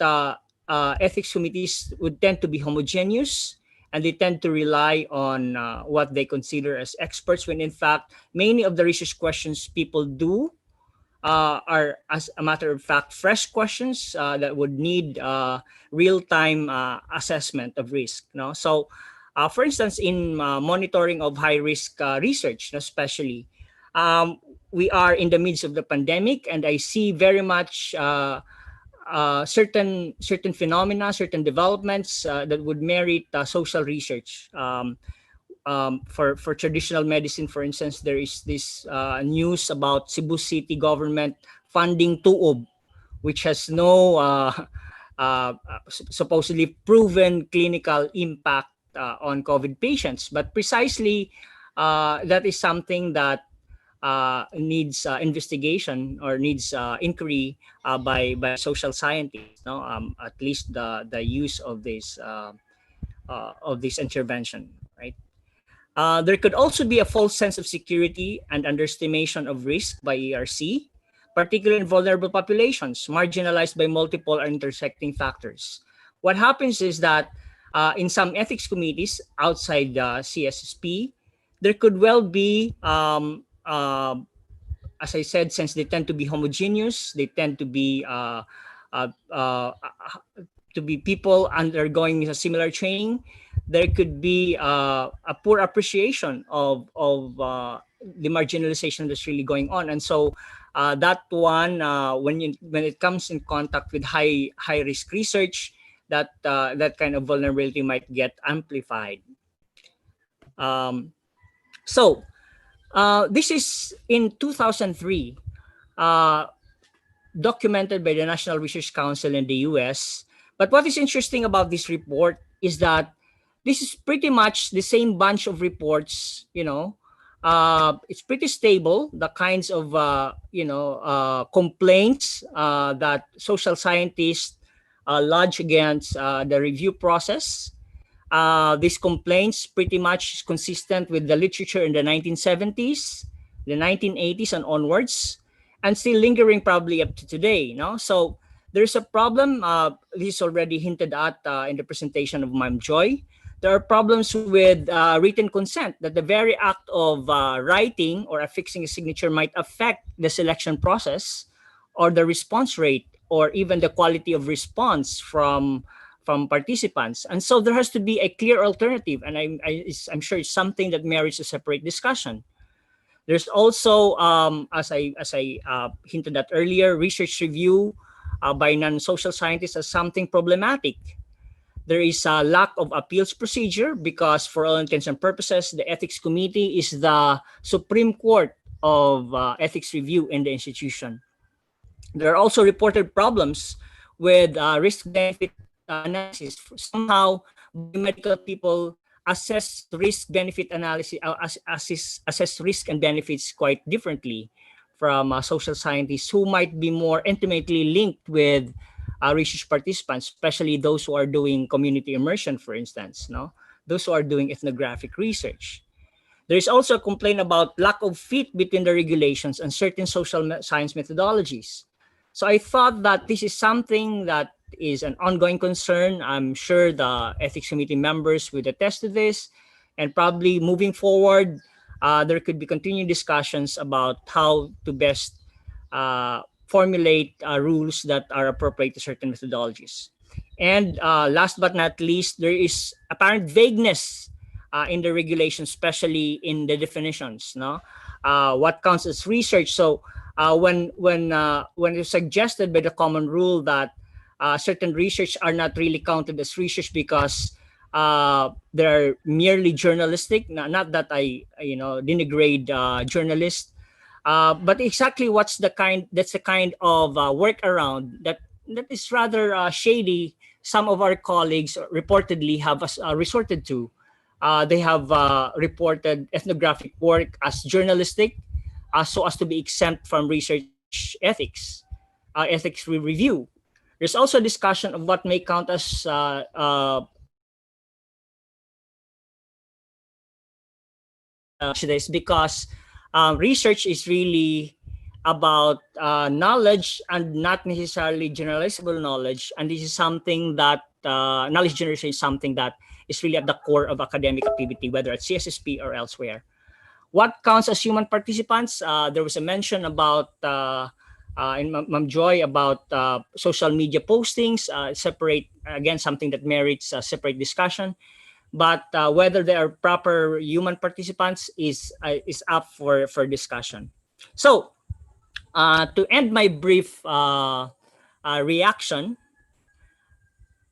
ethics committees would tend to be homogeneous, and they tend to rely on what they consider as experts, when in fact many of the research questions people do are, as a matter of fact, fresh questions that would need real-time assessment of risk. No, so for instance, in monitoring of high-risk research, especially, we are in the midst of the pandemic, and I see very much certain phenomena, certain developments that would merit social research. For traditional medicine, for instance, there is this news about Cebu City government funding Tuob, which has no supposedly proven clinical impact on COVID patients. But precisely, that is something that needs investigation or needs inquiry by social scientists. No, at least the use of this intervention, right? There could also be a false sense of security and underestimation of risk by ERC, particularly in vulnerable populations, marginalized by multiple or intersecting factors. What happens is that in some ethics committees outside the CSSP, there could well be, as I said, since they tend to be homogeneous, they tend uh, uh, to be people undergoing a similar training. There could be a poor appreciation of the marginalization that's really going on, and so that one, when it comes in contact with high risk research, that kind of vulnerability might get amplified. Um, so this is in 2003. Uh, Documented by the National Research Council in the US. But what is interesting about this report is that this is pretty much the same bunch of reports, it's pretty stable, the kinds of, complaints that social scientists lodge against the review process. These complaints pretty much consistent with the literature in the 1970s, the 1980s, and onwards, and still lingering probably up to today. So there's a problem. This is already hinted at in the presentation of Ma'am Joy. There are problems with written consent, that the very act of writing or affixing a signature might affect the selection process or the response rate or even the quality of response from participants. And so there has to be a clear alternative. And I'm sure it's something that merits a separate discussion. There's also, as I hinted at earlier, research review by non-social scientists as something problematic. There is a lack of appeals procedure because, for all intents and purposes, the ethics committee is the Supreme Court of ethics review in the institution. There are also reported problems with risk-benefit analysis. Somehow, biomedical people assess risk-benefit analysis, assess risk and benefits quite differently from social scientists who might be more intimately linked with research participants, especially those who are doing community immersion, for instance, no? Those who are doing ethnographic research. There is also a complaint about lack of fit between the regulations and certain social science methodologies. So I thought that this is something that is an ongoing concern. I'm sure the ethics committee members would attest to this. And probably moving forward, there could be continued discussions about how to best formulate rules that are appropriate to certain methodologies. And last but not least, there is apparent vagueness in the regulations, especially in the definitions. No, what counts as research? So when it's suggested by the common rule that certain research are not really counted as research because they're merely journalistic. Not that I denigrate journalists, but exactly that's the kind of workaround that is rather shady. Some of our colleagues reportedly have resorted to. They have reported ethnographic work as journalistic, so as to be exempt from research ethics, ethics review. There's also a discussion of what may count as this because research is really about knowledge and not necessarily generalizable knowledge. And this is something that knowledge generation is something that is really at the core of academic activity, whether at CSSP or elsewhere. What counts as human participants? There was a mention about in Ma'am Joy about social media postings, separate, again, something that merits a separate discussion. But whether they are proper human participants is up for discussion. So to end my brief reaction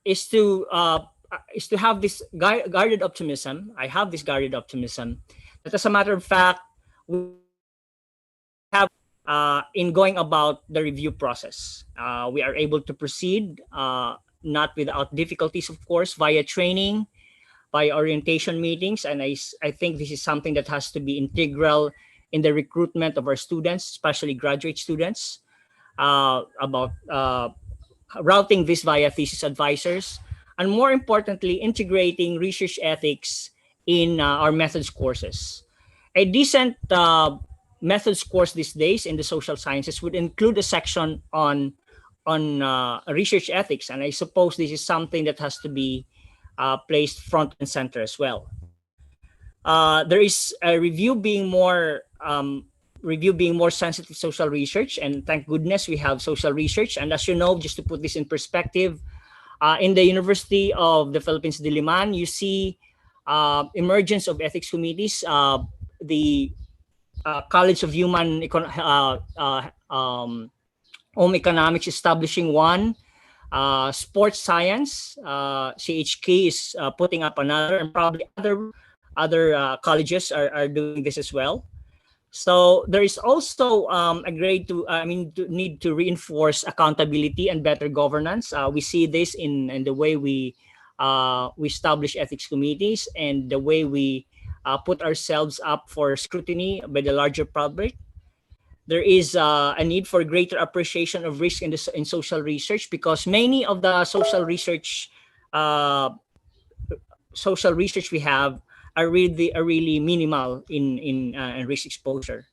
is to have this guarded optimism. I have this guarded optimism that, as a matter of fact, we have in going about the review process, we are able to proceed, not without difficulties, of course, via training, by orientation meetings, and I think this is something that has to be integral in the recruitment of our students, especially graduate students, about routing this via thesis advisors, and more importantly, integrating research ethics in our methods courses. A decent methods course these days in the social sciences would include a section on research ethics, and I suppose this is something that has to be placed front and center as well. There is a review being more sensitive to social research, and thank goodness we have social research. And as you know, just to put this in perspective, in the University of the Philippines, Diliman, you see emergence of ethics committees. The College of Home Economics establishing one. Sports science, CHK is putting up another, and probably other colleges are doing this as well. So there is also a grade to, need to reinforce accountability and better governance. We see this in the way we establish ethics committees and the way we put ourselves up for scrutiny by the larger public. There is a need for greater appreciation of risk in social research, because many of the uh, social research we have are really minimal in risk exposure.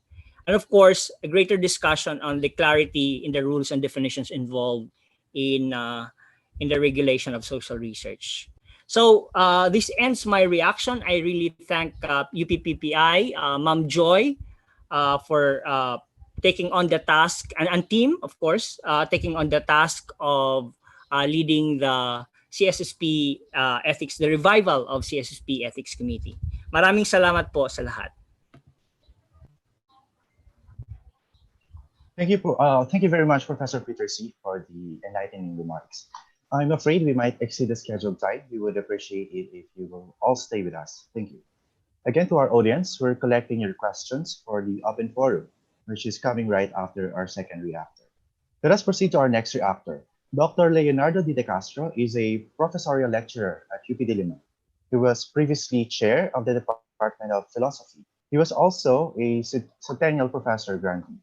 And of course, a greater discussion on the clarity in the rules and definitions involved in uh, in the regulation of social research. So this ends my reaction. I really thank UPPI, Ma'am Joy, for taking on the task, and team, of course, taking on the task of leading the CSSP ethics, the revival of CSSP Ethics Committee. Maraming salamat po sa lahat. Thank you very much, Professor Peter C., for the enlightening remarks. I'm afraid we might exceed the scheduled time. We would appreciate it if you will all stay with us. Thank you. Again, to our audience, we're collecting your questions for the open forum, which is coming right after our second reactor. Let us proceed to our next reactor. Dr. Leonardo Di De Castro is a professorial lecturer at UP Diliman. He was previously chair of the Department of Philosophy. He was also a Centennial Professor grantee.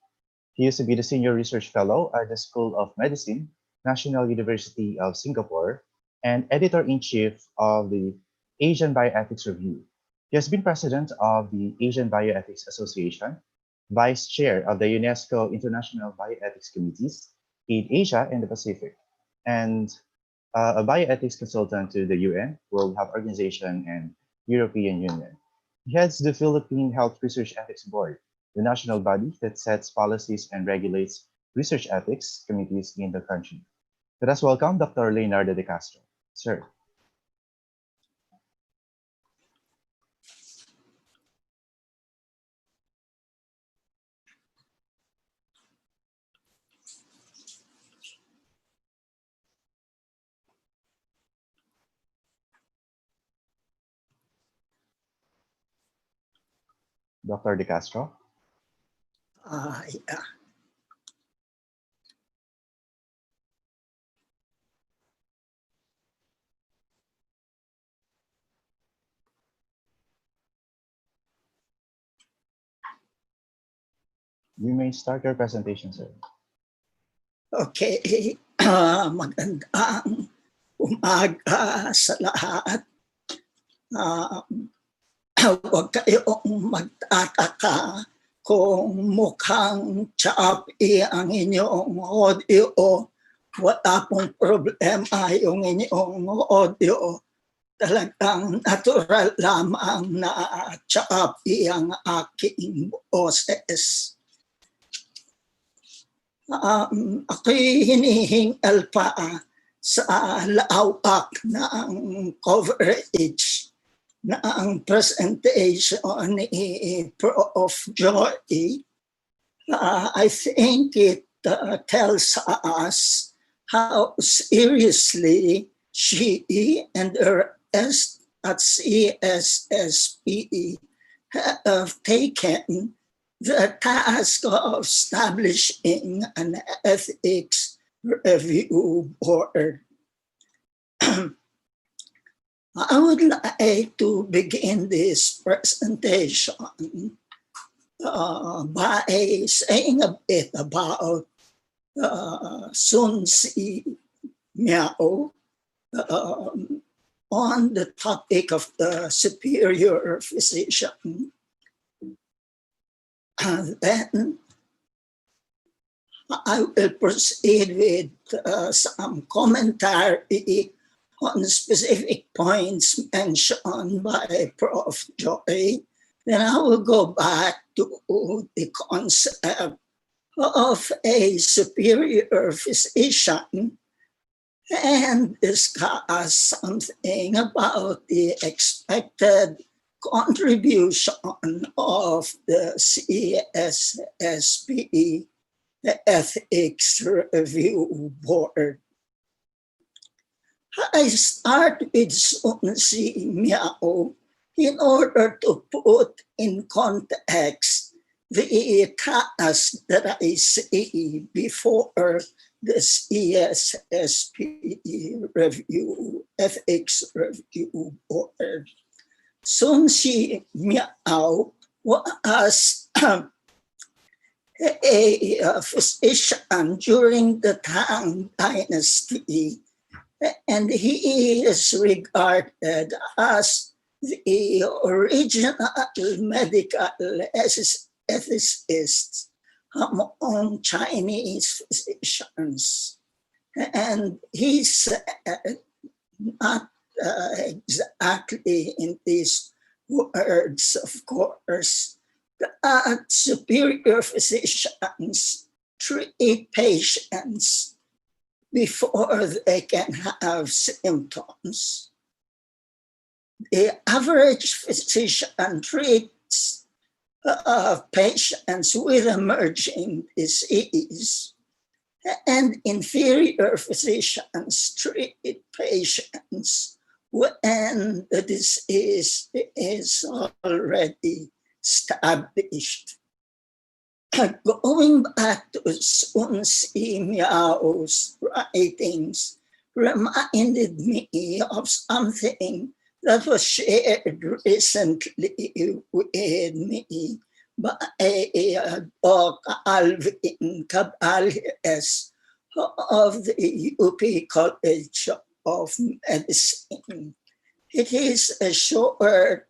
He used to be the Senior Research Fellow at the School of Medicine, National University of Singapore, and Editor-in-Chief of the Asian Bioethics Review. He has been president of the Asian Bioethics Association, vice chair of the UNESCO International Bioethics Committees in Asia and the Pacific, and a bioethics consultant to the UN, World Health Organization, and European Union. He heads the Philippine Health Research Ethics Board, the national body that sets policies and regulates research ethics committees in the country. Let us welcome Dr. Leonardo De Castro. Sir. Dr. De Castro. Yeah. You may start your presentation, sir. Okay. Magandang umaga sa lahat. Huwag kayong magtataka kung mukhang choppy ang inyong audio. Wala pong problema yung inyong audio. Talagang natural lamang na choppy ang aking boses. Ako'y hinihingal pa sa lawak ng coverage ng presentation ni Prof. Joy. I think it tells us how seriously she and the rest at CSSPE have taken the task of establishing an ethics review board. I would like to begin this presentation by saying a bit about Sun Si Miao on the topic of the superior physician. And then I will proceed with some commentary on specific points mentioned by Prof. Joy. Then I will go back to the concept of a superior physician and discuss something about the expected contribution of the CSSP, the Ethics Review Board. I start with Sun Si Miao in order to put in context the task that I see before the CSSP Review, Ethics Review Board. Sun Si Miao was a physician during the Tang Dynasty, and he is regarded as the original medical ethicist among Chinese physicians. And he's not exactly in these words, of course, that superior physicians treat patients before they can have symptoms. The average physician treats patients with emerging disease, and inferior physicians treat patients when the disease is already established. Going back to Sun Si Miao's writings reminded me of something that was shared recently with me by Dr. Alvin Cabales of the UP College of Medicine. It is a short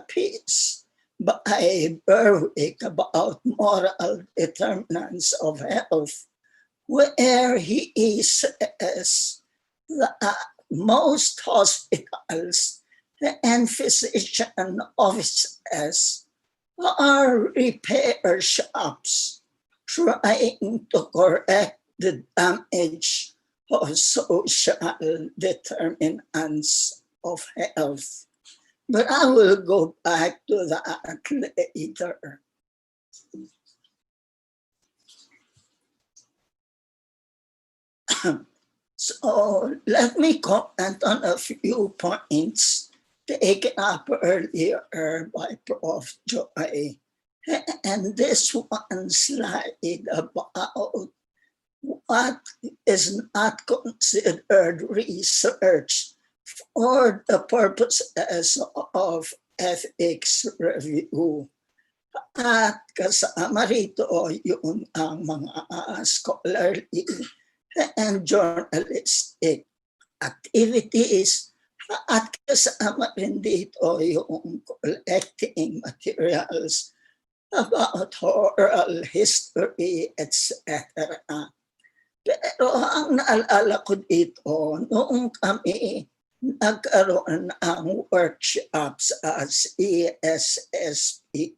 piece by Berwick about moral determinants of health, where he says that most hospitals and physician offices are repair shops trying to correct the damage of social determinants of health. But I will go back to that later. So let me comment on a few points taken up earlier by Prof. Joy. And this one slide about what is not considered research for the purposes of ethics review. At kasama rito yung mga scholarly and journalistic activities, at kasama rin dito yung collecting materials about oral history, etc. Pero ang naalala ko dito, noong kami nagkaroon ng workshops sa CSSP,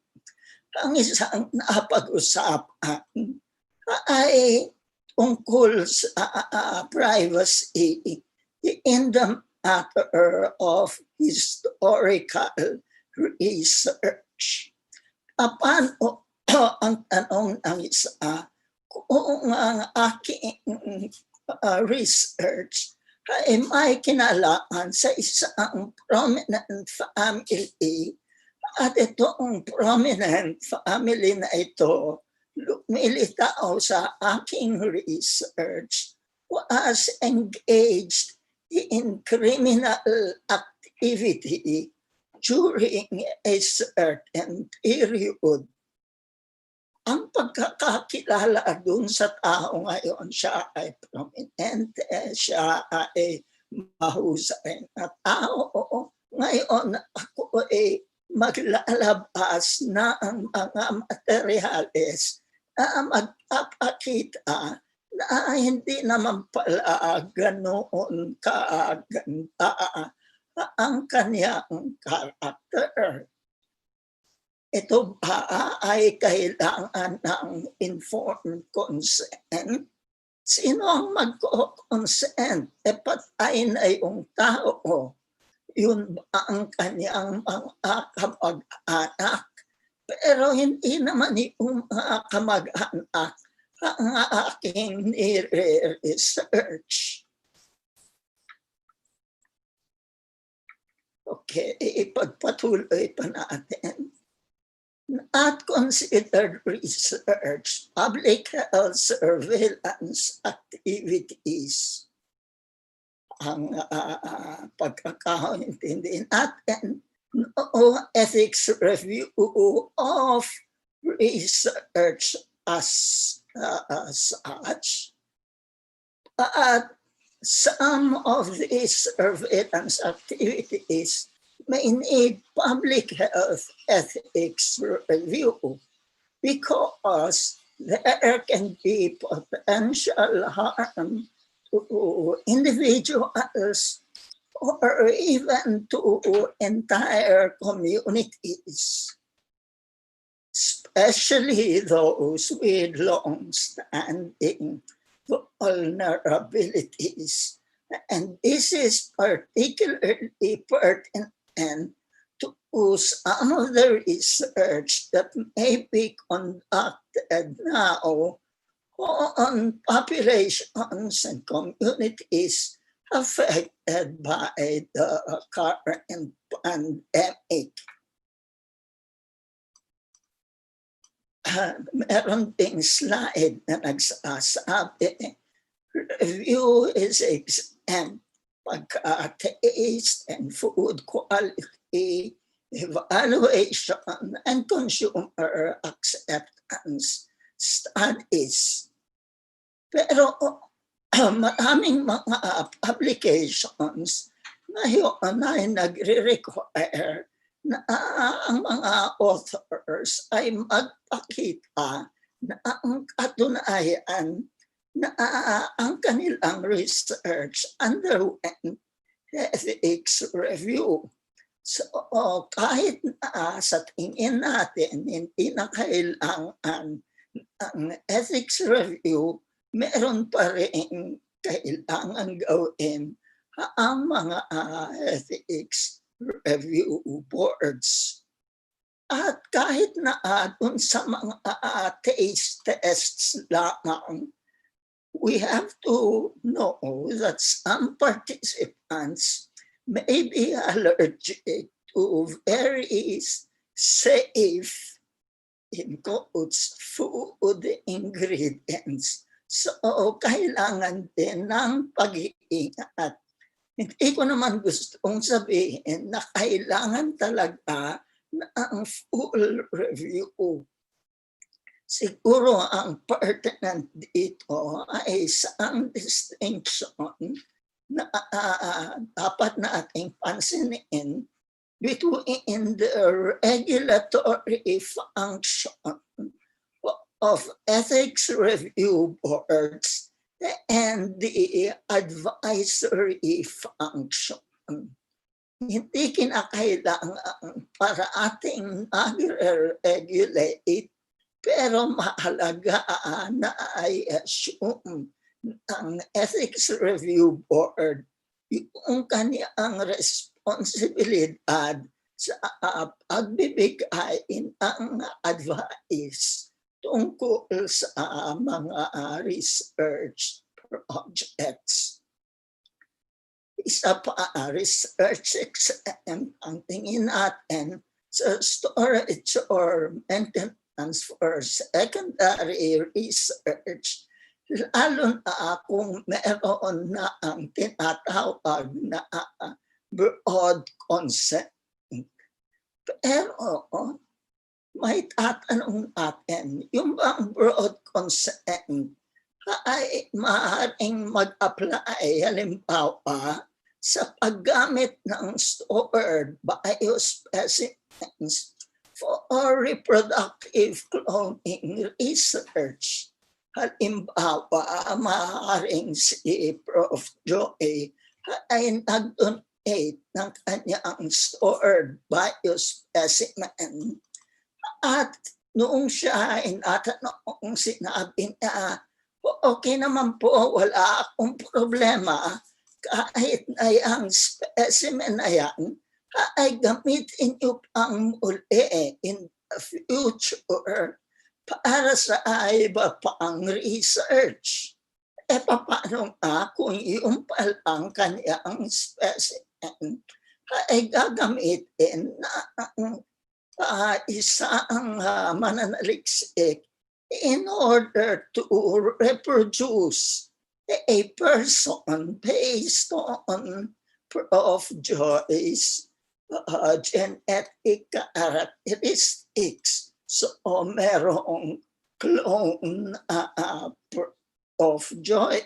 ang isang napag-usapan ay tungkol sa privacy in the matter of historical research. Paano ang tanong ng isa, kung ang aking research ay may kinalaan sa isang prominent family at itong prominent family na ito lumilitaw sa aking research was engaged in criminal activity during a certain period. Ang pagkakakilala dun sa tao ngayon, siya ay prominente, siya ay mahusay na tao. Ngayon ako ay maglalabas na ang mga materyales na magpapakita na hindi naman pala ganoon kaganda ang kanyang karakter. Ito ba ay kailangan ng informed consent? Sino ang mag-consent? Patay na yung tao. Yun ba ang kanyang mga kamag-anak? Pero hindi naman yung mga kamag-anak ang aking nire-research. Okay, ipagpatuloy pa natin. Not considered research, public health surveillance activities. Ang pagkakaintindi natin, no ethics review of research as such. But some of these surveillance activities may need public health ethics review because there can be potential harm to individuals or even to entire communities, especially those with long-standing vulnerabilities. And this is particularly pertinent to some of the research that may be conducted now on populations and communities affected by the current pandemic. Meron ding slide na nagsasabi, review is exempt pagka-taste and food quality evaluation and consumer acceptance studies. Pero maraming mga publications ngayon ay nagre-require na ang mga authors ay magpakita na ang katunayan na ang kanilang research underwent ethics review. So kahit na sa tingin natin hindi na kailangan ang ethics review, meron pa rin kailangan gawin ang mga ethics review boards. At kahit na dun sa mga taste tests lamang, we have to know that some participants may be allergic to very safe, in quotes, food ingredients. So, kailangan din ng pag-iingat. Hindi ko naman gustong sabihin na kailangan talaga ng full review. Siguro ang pertinent dito ay isang distinction na dapat nating pansinin between the regulatory function of ethics review boards and the advisory function. Hindi kinakailangan para ating mag-regulate, pero mahalaga na i-assume ng ethics review board yung kanyang responsibilidad sa pagbibigay ng advice tungkol sa mga research projects. Isa pa, research exam ang tingin natin sa storage or maintenance for secondary research, lalo na kung meron na ang tinatawag na broad consent. Pero may tatanong natin, yung bang broad consent ay maaaring mag-apply halimbawa sa paggamit ng stored biospecimens for reproductive cloning research. Halimbawa, maaaring si Prof. Joy ay nag-donate ng kanyang stored biospecimen at noong siya ay natanong, sinabi niya, okay naman po, wala akong problema kahit na yung specimen na yan ay gamitin niyo pang muli in the future para sa iba pang research. Paano nga kung yung palang kanyang specimen ay gagamitin na isang mananaliksik in order to reproduce a person based on Prof. Joy's genetic characteristics. So merong clone Prof. Joy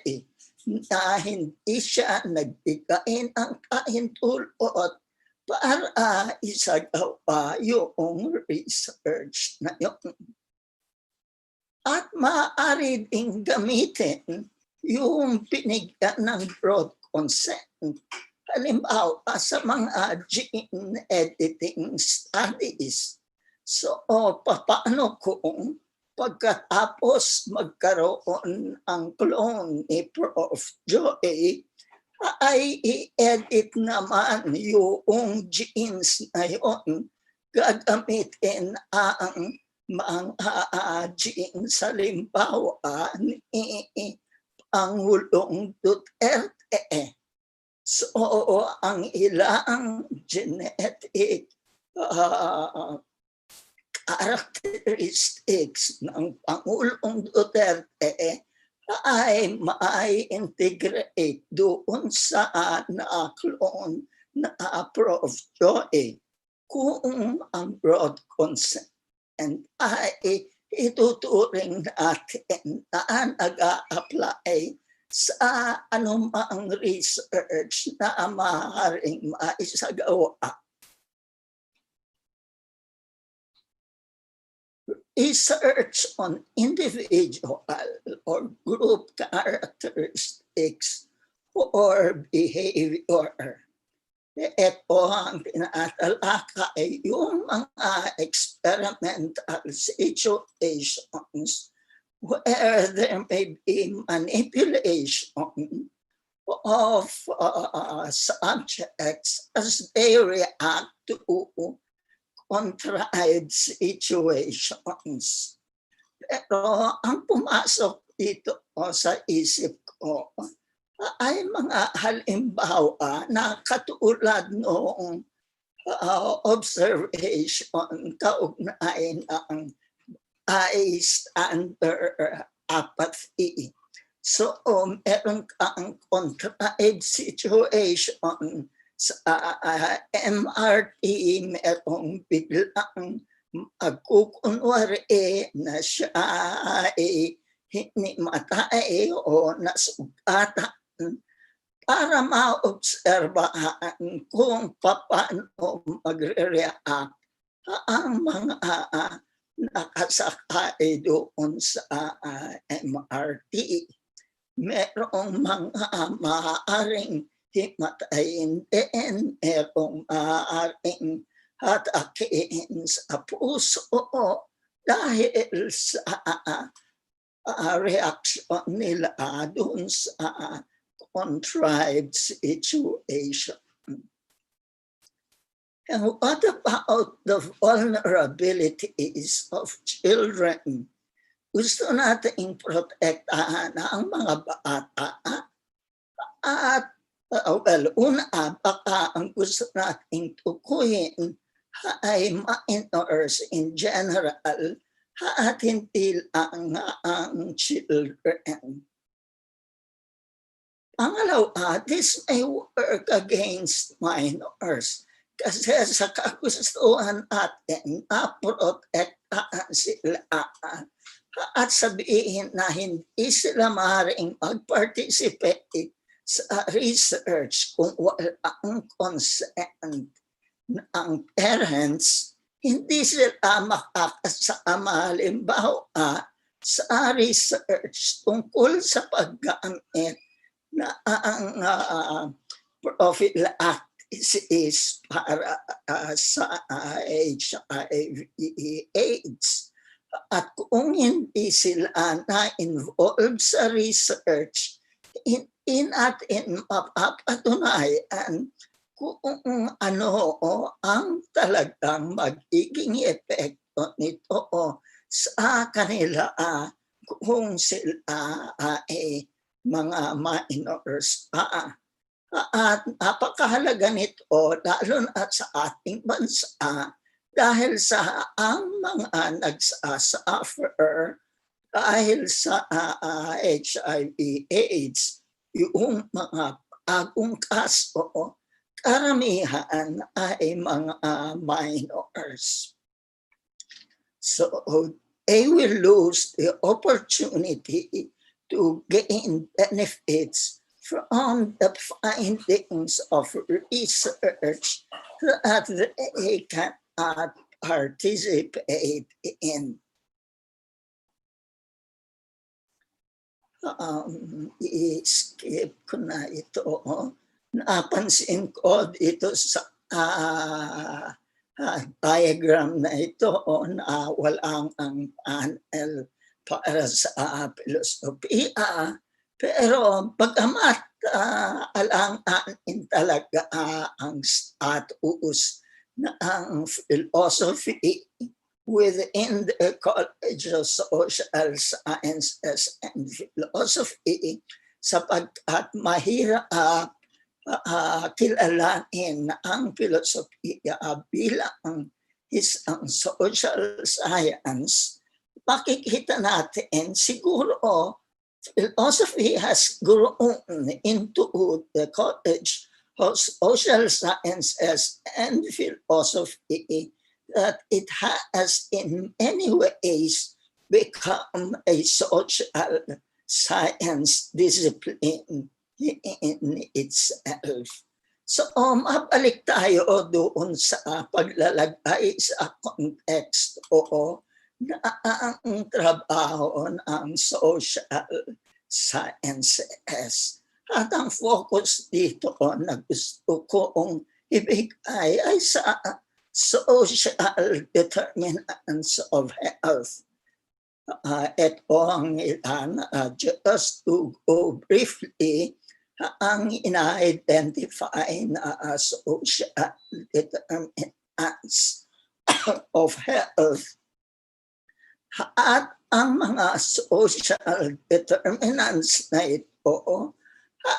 na hindi siya nagbigay ng kahintulot para isagawa yung research na yun. At maaari ding gamitin yung binigyan ng broad consent. Halimbawa sa mga gene editing studies. So, paano kung pagkatapos magkaroon ang clone ni Prof. Joy, ay i-edit naman yung genes na yun, gagamitin ang mga genes halimbawa ni Pangulong Duterte. So, ang ilang genetic characteristics ng Pangulong Duterte ay ma-integrate doon sa na-clone na Prof. Joy kung ang broad consent ay ituturing natin na nag-a-apply sa anumang research na maaaring maisagawa. Research on individual or group characteristics or behavior. Ito ang tinatalakay yung mga experimental situations where there may be manipulation of subjects as they react to contrived situations. Pero ang pumasok dito sa isip ko ay mga halimbawa na katulad noong observation kaugnay ng bystander apathy. So, meron kang contrived situation sa MRT, merong biglang magkukunwari na siya ay hinimatay o nasugatan para maobserbahan kung paano magre-react ang mga nakasakay doon sa MRT. Merong mga maaaring himatayin din, merong maaaring hatakin sa puso dahil sa reaction nila doon sa contrived situation. And what about the vulnerabilities of children gusto nating protektahan ang mga bata at una, baka ang gusto nating tukuyin ay minors in general at hindi lang ang children. Pangalawa, this may work against minors kasi sa kagustuhan natin na protektahan sila at sabihin na hindi sila maaaring mag-participate sa research kung walang consent ng parents, hindi sila makakasama halimbawa sa research tungkol sa paggamit na ang prophylaxis para sa HIV/AIDS. At kung hindi sila na-involved sa research, hindi natin mapapatunayan kung ano ang talagang magiging epekto nito sa kanila kung sila ay mga minors pa. At napakahalaga nito lalo na sa ating bansa dahil sa ang mga nagsasuffer dahil sa HIV/AIDS, yung mga bagong kaso, karamihan ay mga minors. So they will lose the opportunity to gain benefits from the findings of research that they cannot participate in. I-skip ko na ito. Napansin ko dito sa diagram na ito na walang ang panel para sa filosofiya. Pero bagamat alang-anin talaga ang status ng philosophy within the College of Social Sciences and Philosophy, sapagkat mahirap kilalanin ang filosofiya bilang isang social science, makikita natin siguro philosophy has grown into the College of Social Sciences and Philosophy, that it has in many ways become a social science discipline in itself. So mabalik tayo doon sa paglalagay sa context na ang trabaho ng social sciences. At ang focus dito na gusto kong ibigay ay sa social determinants of health. Ito ang ilan, just to go briefly, ang ina-identify na social determinants of health. At ang mga social determinants na ito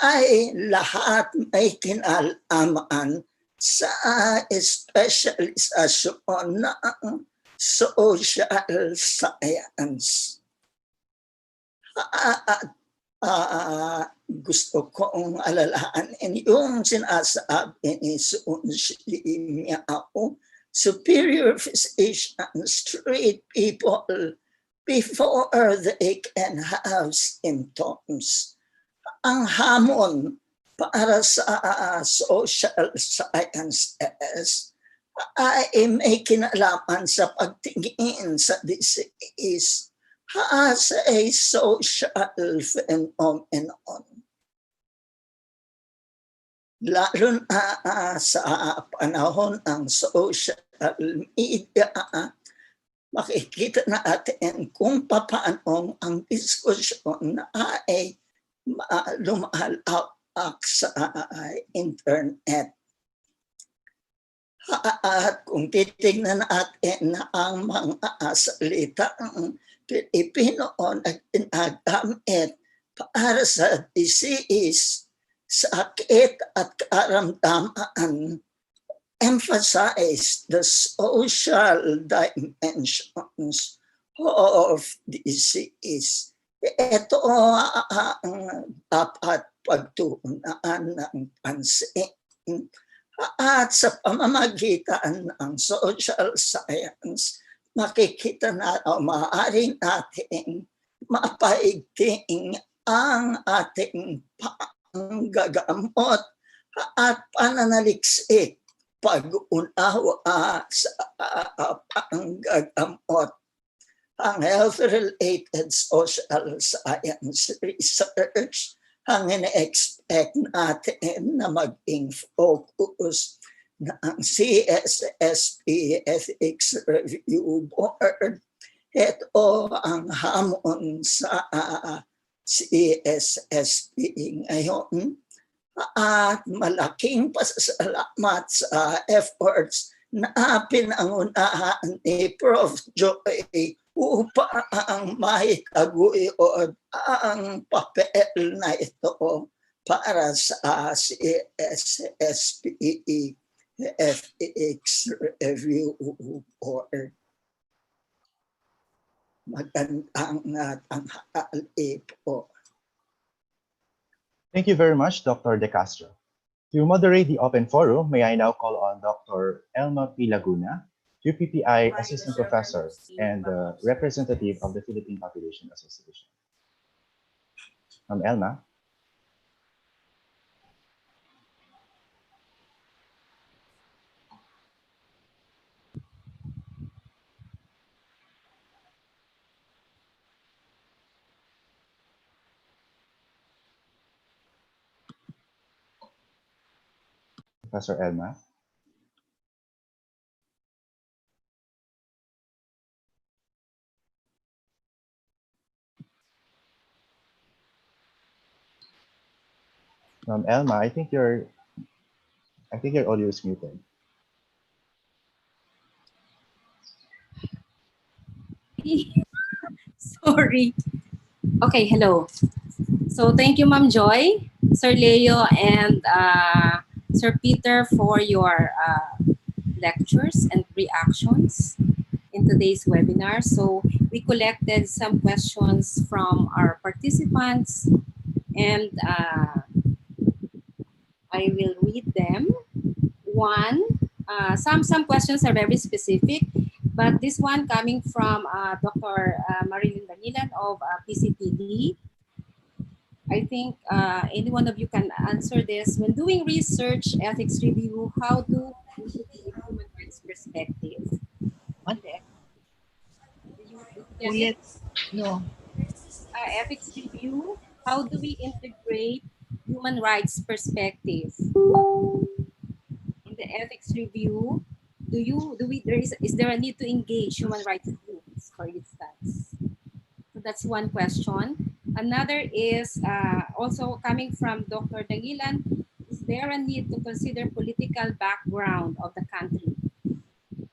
ay lahat may kinalaman sa specialisasyon ng social science. Gusto kong alalahanin yung sinasabi ni Sun Miao, superior physicians treat people before they can have symptoms. Ang hamon para sa social sciences ay may kinalaman sa pagtingin sa disease as a social phenomenon. Lalo na sa panahon ng social media, makikita natin kung paano ang diskusyon ay lumalawak sa internet. At kung titignan natin ang mga salitang Pilipino na ginagamit para sa disease, sakit at karamdaman, emphasize the social dimensions of disease. Ito ang dapat pagtuunan ng pansin at sa pamamagitan ng social science, makikita na o maaari natin mapaigting ang ating panggagamot at pananaliksik pag-unawa sa panggagamot. Ang health-related social science research ang ina-expect natin na maging focus ng CSSP Ethics Review Board. Ito ang hamon sa CSSP ngayon at malaking pasasalamat sa efforts na pinangunahan ni Prof. Joy upang maitaguyod ang papel na ito para sa CSSP Ethics Review Board. Magandang tanghali po. Thank you very much, Dr. De Castro. To moderate the open forum, may I now call on Dr. Elma P. Laguna, UPPI Assistant Professor and representative of the Philippine Population Association. Elma. Professor Elma. Elma, I think your audio is muted. Sorry. Okay, hello. So thank you, Ma'am Joy, Sir Leo, and Sir Peter for your lectures and reactions in today's webinar. So we collected some questions from our participants, and I will read them. One, some questions are very specific, but this one coming from Dr. Marilyn Danilan of PCPD. I think any one of you can answer this. When doing research ethics review, how do we integrate human rights perspective? Ulit. No. Ethics review, how do we integrate human rights perspective? In the ethics review, is there a need to engage human rights groups, for instance? So that's one question. Another is also coming from Dr. Dangilan. Is there a need to consider political background of the country?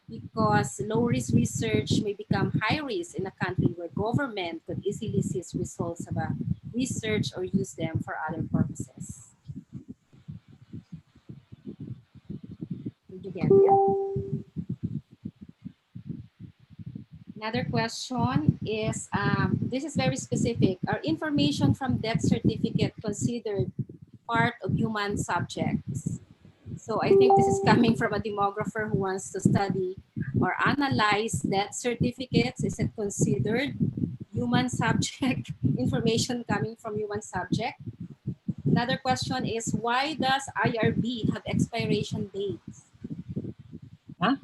Because low-risk research may become high-risk in a country where government could easily seize results of a research or use them for other purposes. Did you get it? Another question is, this is very specific. Are information from death certificate considered part of human subjects? So I think this is coming from a demographer who wants to study or analyze death certificates. Is it considered human subject, information coming from human subject? Another question is, why does IRB have expiration dates? Huh?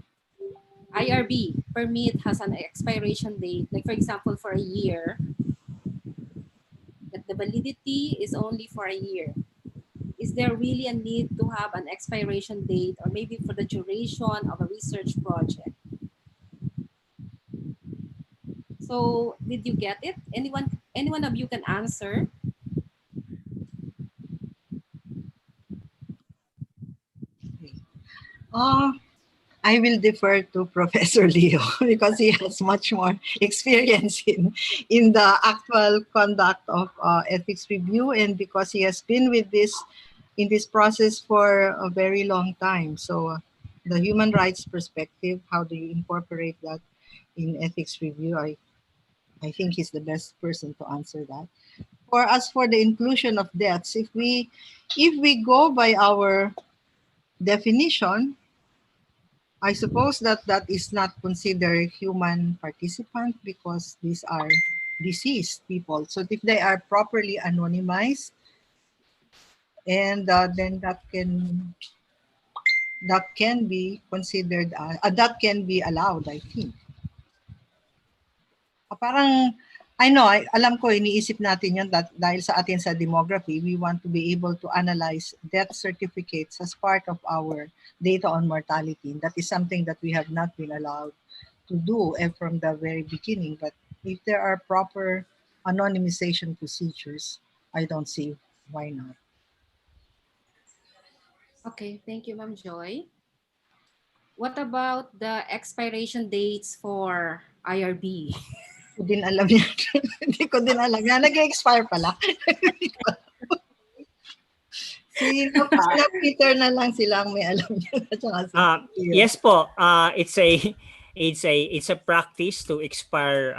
IRB permit has an expiration date, like for example, for a year, that the validity is only for a year. Is there really a need to have an expiration date or maybe for the duration of a research project? So did you get it? Anyone of you can answer? Okay. I will defer to Professor Leo because he has much more experience in the actual conduct of ethics review, and because he has been with this in this process for a very long time. So the human rights perspective, how do you incorporate that in ethics review? I think he's the best person to answer that. For us, for the inclusion of deaths, if we go by our definition, I suppose that that is not considered human participant because these are deceased people. So if they are properly anonymized, and then that can be considered, that can be allowed, I think. Parang, I know, alam ko, iniisip natin yun that dahil sa atin sa demography, we want to be able to analyze death certificates as part of our data on mortality. That is something that we have not been allowed to do from the very beginning. But if there are proper anonymization procedures, I don't see why not. Okay, thank you, Ma'am Joy. What about the expiration dates for IRB? Hindi ko din alam yan. Hindi ko din alam yan. Nag-expire pala. Sila Peter na lang silang may alam yan. At saka si Leo. Yes po. It's a practice to expire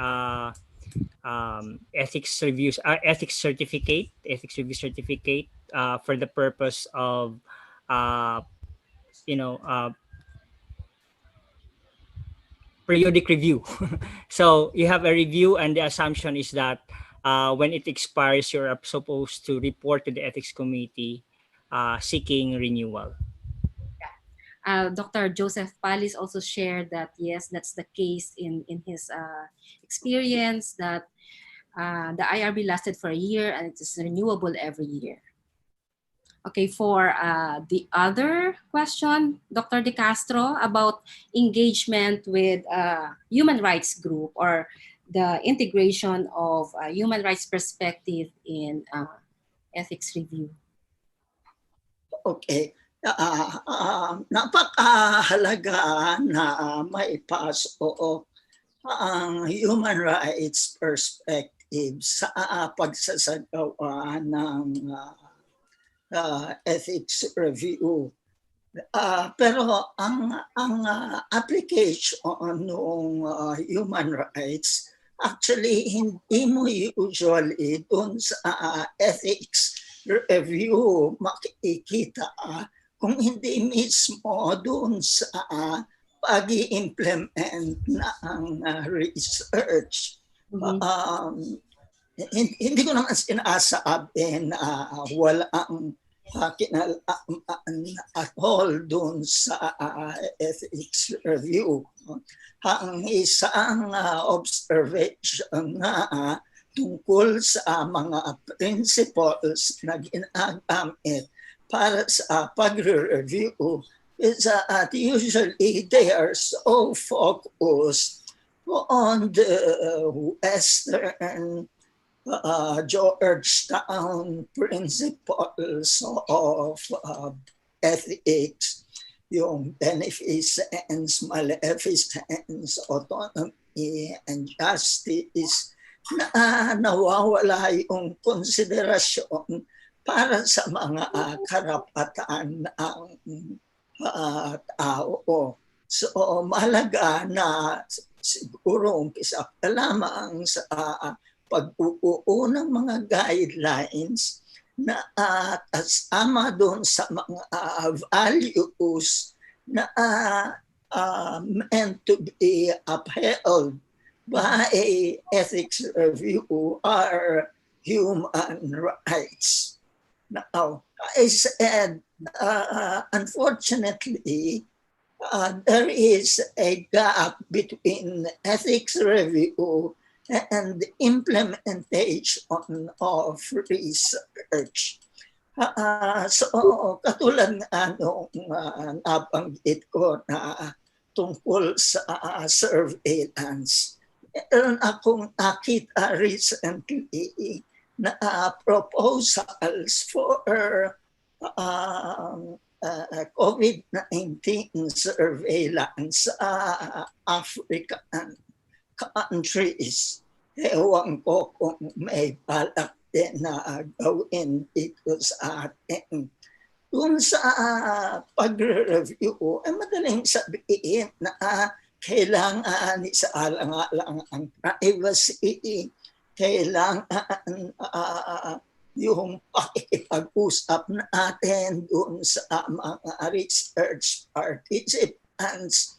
ethics review certificate for the purpose of you know periodic review. So you have a review, and the assumption is that when it expires, you're supposed to report to the ethics committee seeking renewal. Dr. Joseph Palis also shared that yes, that's the case in his experience, that the IRB lasted for a year and it is renewable every year. Okay, for the other question, Dr. De Castro, about engagement with human rights group or the integration of human rights perspective in ethics review. Okay. Napakahalaga na maipasok ang human rights perspective sa pagsasagawa ng ethics review. Pero ang application ng human rights, actually hindi mo usually dun sa ethics review makikita kung hindi mismo dun sa pag-i-implement ng research. Hindi ko naman sinasabi na walang kinalaman at all dun sa ethics review. Ang isang observation na tungkol sa mga principles na ginagamit para sa pagre-review is that usually they are so focused on the Western Georgetown principles of ethics, yung beneficence, maleficence, autonomy, and justice, na nawawala yung konsiderasyon para sa mga karapatan ng tao. So mahalaga na siguro umpisa pa lamang sa pag-upo ng mga guidelines na kasama doon sa mga values na meant to be upheld by ethics review are human rights. Now, I said, unfortunately, there is a gap between ethics review and implementation of research. So, katulad nga nung nabanggit ko na tungkol sa surveillance, meron akong nakita recently na proposals for COVID-19 surveillance sa African countries. Ewan ko kung may balak din na gawin dito sa atin. Kung sa pag-review, madaling sabihin na kailangan isaalang-alang ang privacy, kailangan yung pakikipag-usap natin dun sa mga research participants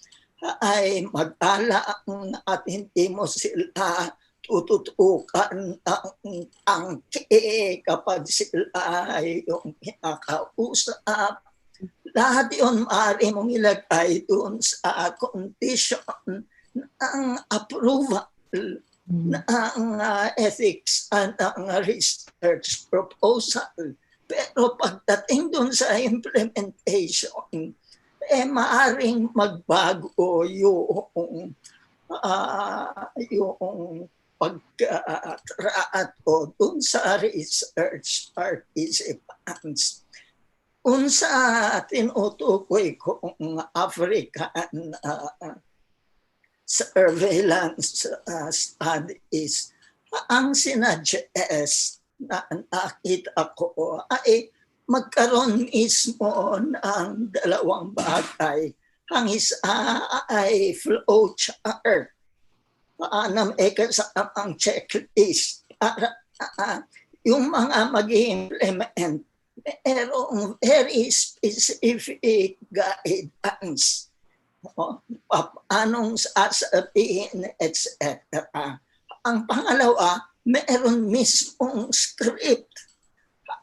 ay mag-alang at hindi mo sila tututukan ang tangke kapag sila ay yung pinakausap. Lahat yun maaari mong ilagay dun sa condition ng approval ng ethics at ng research proposal. Pero pagdating dun sa implementation, maaring magbago yung pagtrato dun sa research participants. Unsa tinutukoy kong African surveillance studies, ang sinadjust na nakita ko ay magkaroon mismo ng dalawang bagay. Ang isa ay flow chart na may kasamang checklist para yung mga mag-implement merong very specific guidance. Anong sasabihin, etc. Ang pangalawa, meron mismong script.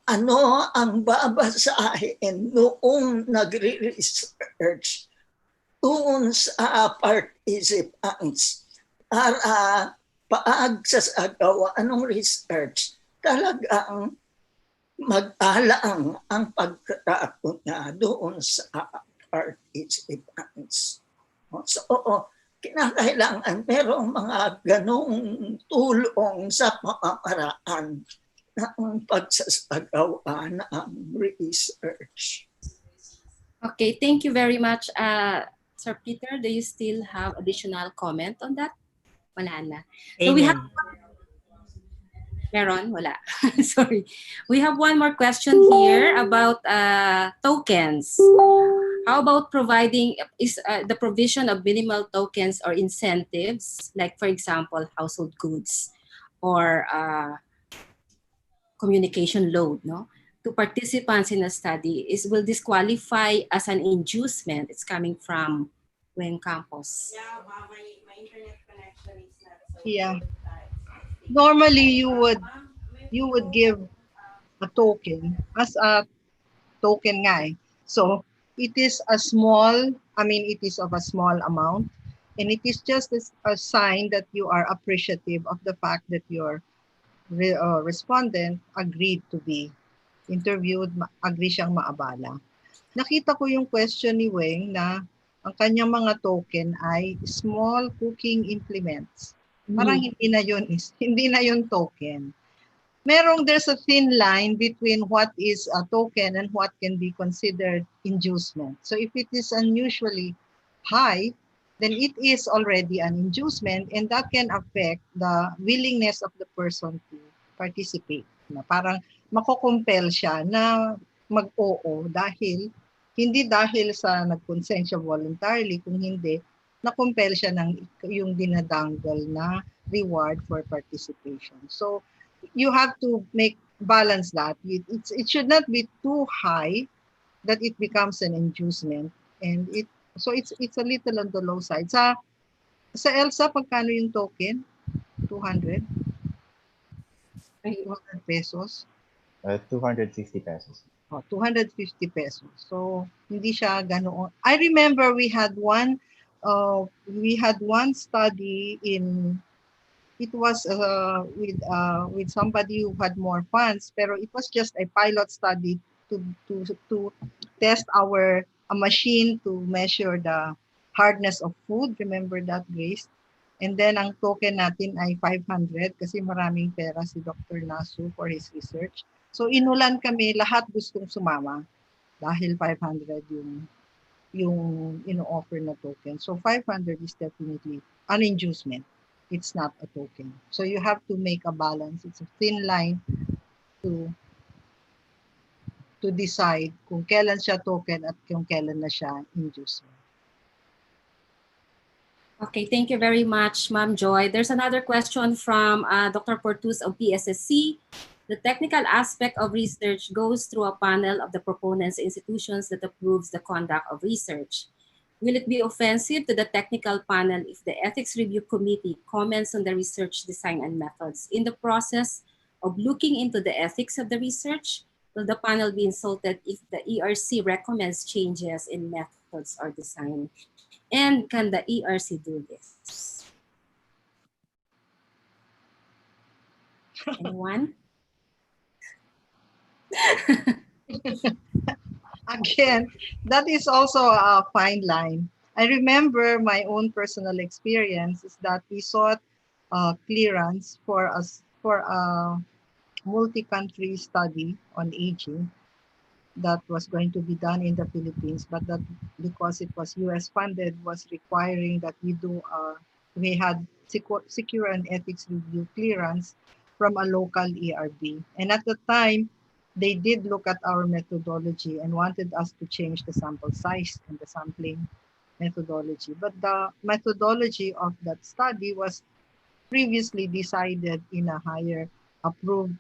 Ano ang babasahin noong nagre-research doon sa participants para pagsasagawa ng research, talagang mag-alang ang pagtrato niya doon sa participants. So, kinakailangan merong mga ganong tulong sa pamamaraan ng pagsasagawa ng research. Okay, thank you very much. Sir Peter, do you still have additional comment on that? Wala na. So we have, meron? Wala. Sorry. We have one more question here about tokens. How about providing the provision of minimal tokens or incentives, like for example, household goods or communication load, no, to participants in a study will disqualify as an inducement? It's coming from Wayne Campos. Yeah, my internet connection is not so Yeah. good. Normally, you would give a token as a token nga eh. So it is a small, it is of a small amount, and it is just a sign that you are appreciative of the fact that your respondent agreed to be interviewed, agree siyang maabala. Nakita ko yung question ni Weng na ang kanyang mga token ay small cooking implements. Parang hindi na yun token. There's a thin line between what is a token and what can be considered inducement. So if it is unusually high, then it is already an inducement, and that can affect the willingness of the person to participate. Na parang makokompel siya na mag-oo hindi dahil sa nag-consent siya voluntarily, kung hindi, na-compel siya ng yung dinadanggal na reward for participation. So you have to balance that. It should not be too high that it becomes an inducement, and it's a little on the low side. Sa ELSA, pagkano yung token? 200? 200 pesos? 250 pesos. 250 pesos. So hindi siya ganoon. I remember we had one study in. It was with somebody who had more funds, pero it was just a pilot study to test a machine to measure the hardness of food. Remember that, Grace? And then ang token natin ay 500 kasi maraming pera si Dr. Nasu for his research. So inulan kami, lahat gustong sumama. dahil 500 yung ino-offer na token. So 500 is definitely an inducement. It's not a token. So you have to make a balance. It's a thin line to decide kung kailan siya token at kung kailan na siya inducement. Okay, thank you very much, Ma'am Joy. There's another question from Dr. Portus of PSSC. The technical aspect of research goes through a panel of the proponents' institutions that approves the conduct of research. Will it be offensive to the technical panel if the Ethics Review Committee comments on the research design and methods? In the process of looking into the ethics of the research, will the panel be insulted if the ERC recommends changes in methods or design? And can the ERC do this? Anyone? Again, that is also a fine line. I remember my own personal experience is that we sought clearance for us for a multi-country study on aging that was going to be done in the Philippines, but that because it was US funded was requiring that we had secure an ethics review clearance from a local ERB. And at the time, they did look at our methodology and wanted us to change the sample size and the sampling methodology. But the methodology of that study was previously decided in a higher approved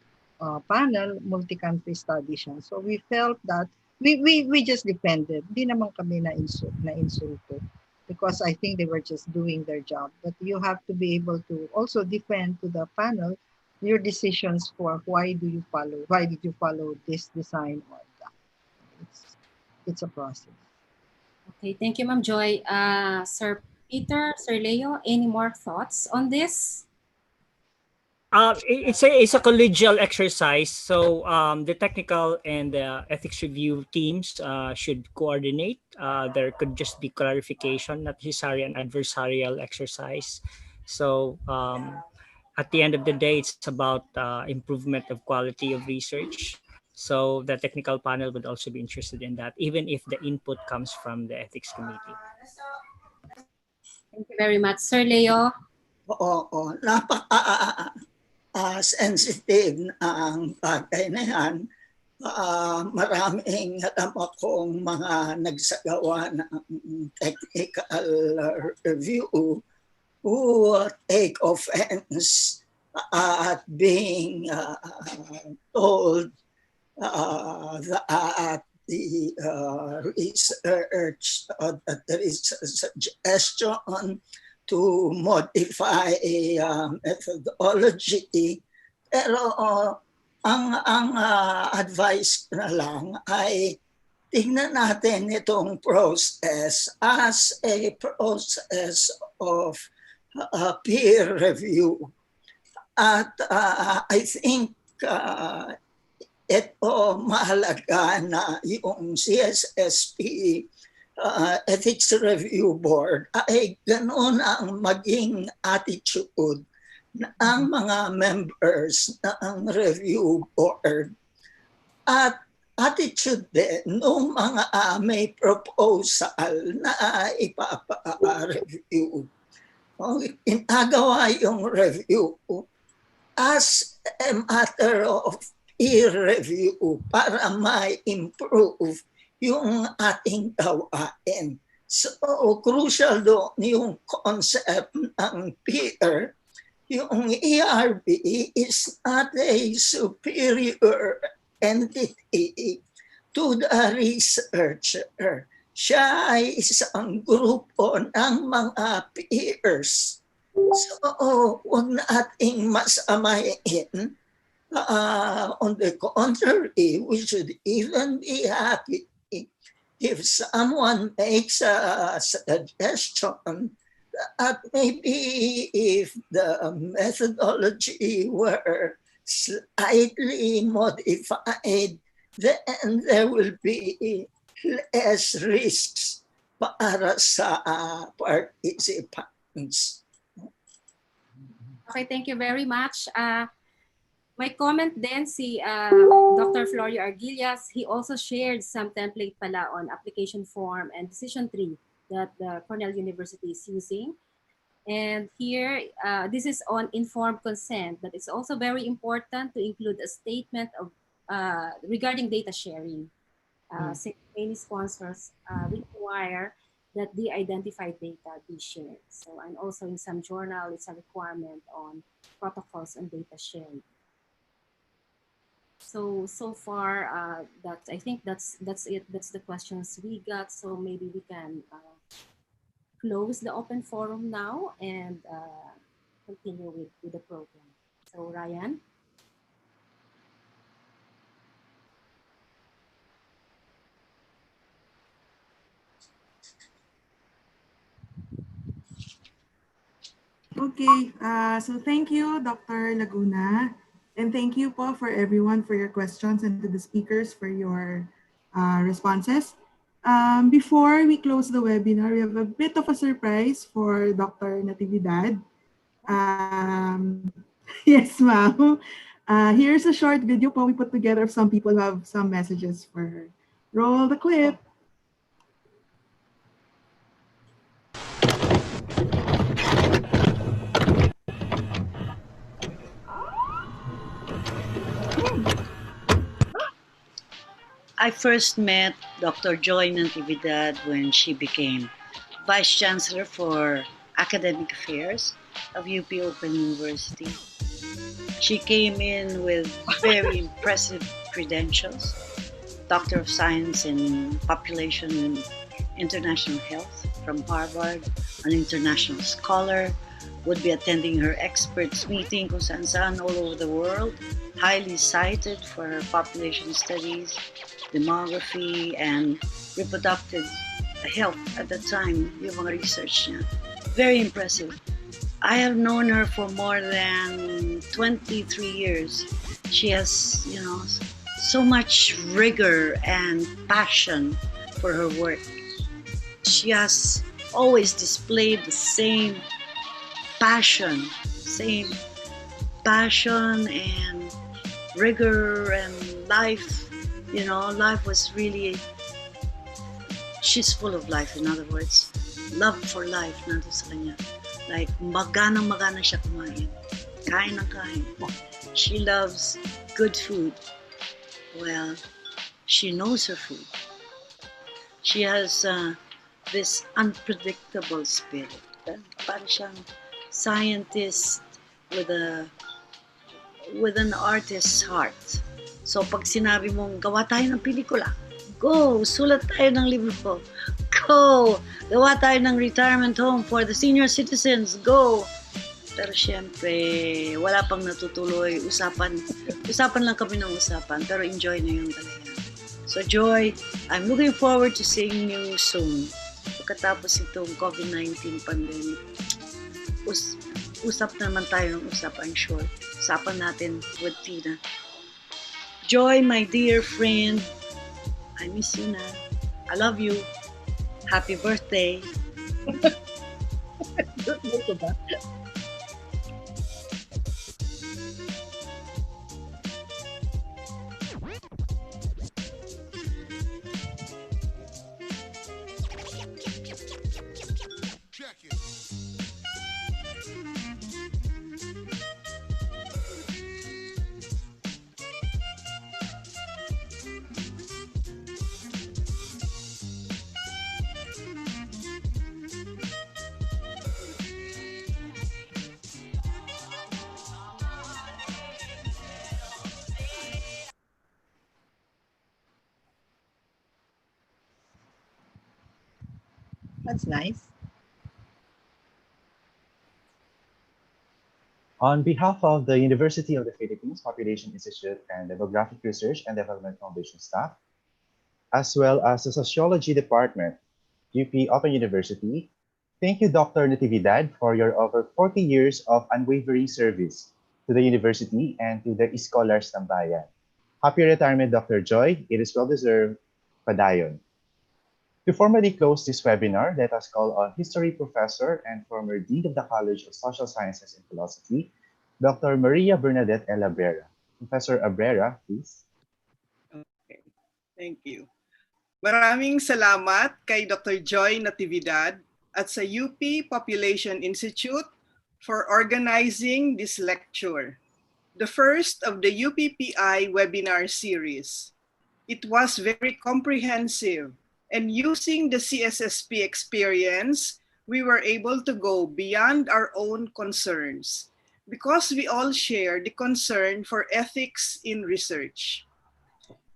panel, multi-country study siya. So we felt that we just defended. Hindi naman kami na-insulto because I think they were just doing their job. But you have to be able to also defend to the panel your decisions for why did you follow this design or that. It's a process. Okay, thank you, Ma'am Joy. Sir Peter, Sir Leo, any more thoughts on this? It's a collegial exercise, so the technical and the ethics review teams should coordinate. There could just be clarification, not necessarily an adversarial exercise. So at the end of the day, it's about improvement of quality of research. So the technical panel would also be interested in that, even if the input comes from the ethics committee. Thank you very much, Sir Leo. Oo, sensitive ang bagay na yan. Maraming alam akong mga nagsagawa ng technical review who take offense at being told that the research that there is a suggestion to modify methodology. Pero ang advice na lang ay tingnan natin itong process as a process of peer review. At I think ito mahalaga na yung CSSP Ethics Review Board ay ganoon ang maging attitude ng mga members ng review board at attitude din ng mga may proposal na ipapa-review. Ginagawa yung review as a matter of peer review para ma-improve yung ating gawain. So, crucial doon yung concept ng peer. Yung ERB is not a superior entity to the researcher. Siya ay isang grupo ng mga peers. So, huwag nating masamayin. On the contrary, we should even be happy if someone makes a suggestion that maybe if the methodology were slightly modified, then there will be less risks para sa participants. Okay, thank you very much. My comment then, Dr. Florio Arguillas, he also shared some template pala on application form and decision tree that the Cornell University is using. And here, this is on informed consent, but it's also very important to include a statement of regarding data sharing. Since many sponsors require that the identified data be shared. So, and also in some journal, it's a requirement on protocols and data sharing. So far, that's I think that's it. That's the questions we got. So maybe we can close the open forum now and continue with the program. So Ryan. Okay, so thank you, Dr. Laguna. And thank you po for everyone for your questions and to the speakers for your responses. Before we close the webinar, we have a bit of a surprise for Dr. Natividad. Yes, ma'am. Here's a short video po we put together of some people who have some messages for her. Roll the clip. I first met Dr. Joy Natividad when she became Vice Chancellor for Academic Affairs of UP Open University. She came in with very impressive credentials, Doctor of Science in Population and International Health from Harvard, an international scholar, would be attending her experts meeting kung saan all over the world, highly cited for her population studies, demography, and reproductive health at the time, yung mga research niya. Very impressive. I have known her for more than 23 years. She has, so much rigor and passion for her work. She has always displayed the same passion and rigor and life. Life was really, she's full of life, in other words. Love for life, nandun sa kanya. Like, magana siya kumain. Kain ng kain. She loves good food. Well, she knows her food. She has this unpredictable spirit. Parang siyang scientist with an artist's heart. So pag sinabi mong gawa tayo ng pelikula, go! Sulat tayo ng libro, go! Gawa tayo ng retirement home for the senior citizens, go! Pero syempre, wala pang natutuloy. Usapan lang kami ng usapan, pero enjoy na yun talaga. So Joy, I'm looking forward to seeing you soon. Pagkatapos itong COVID-19 pandemic, usap na naman tayo ng usap, I'm sure. Usapan natin with Tina. Joy, my dear friend, I miss you na. I love you. Happy birthday. That's nice. On behalf of the University of the Philippines Population Institute and Demographic Research and Development Foundation staff, as well as the Sociology Department, UP Open University, thank you, Dr. Natividad, for your over 40 years of unwavering service to the university and to the scholars ng bayan. Happy retirement, Dr. Joy. It is well-deserved. Padayon. To formally close this webinar, let us call on History Professor and former Dean of the College of Social Sciences and Philosophy, Dr. Maria Bernadette Elabrera, Professor Abrera, please. Okay. Thank you. Maraming salamat kay Dr. Joy Natividad at sa UP Population Institute for organizing this lecture, the first of the UPPI webinar series. It was very comprehensive, and using the CSSP experience, we were able to go beyond our own concerns because we all share the concern for ethics in research.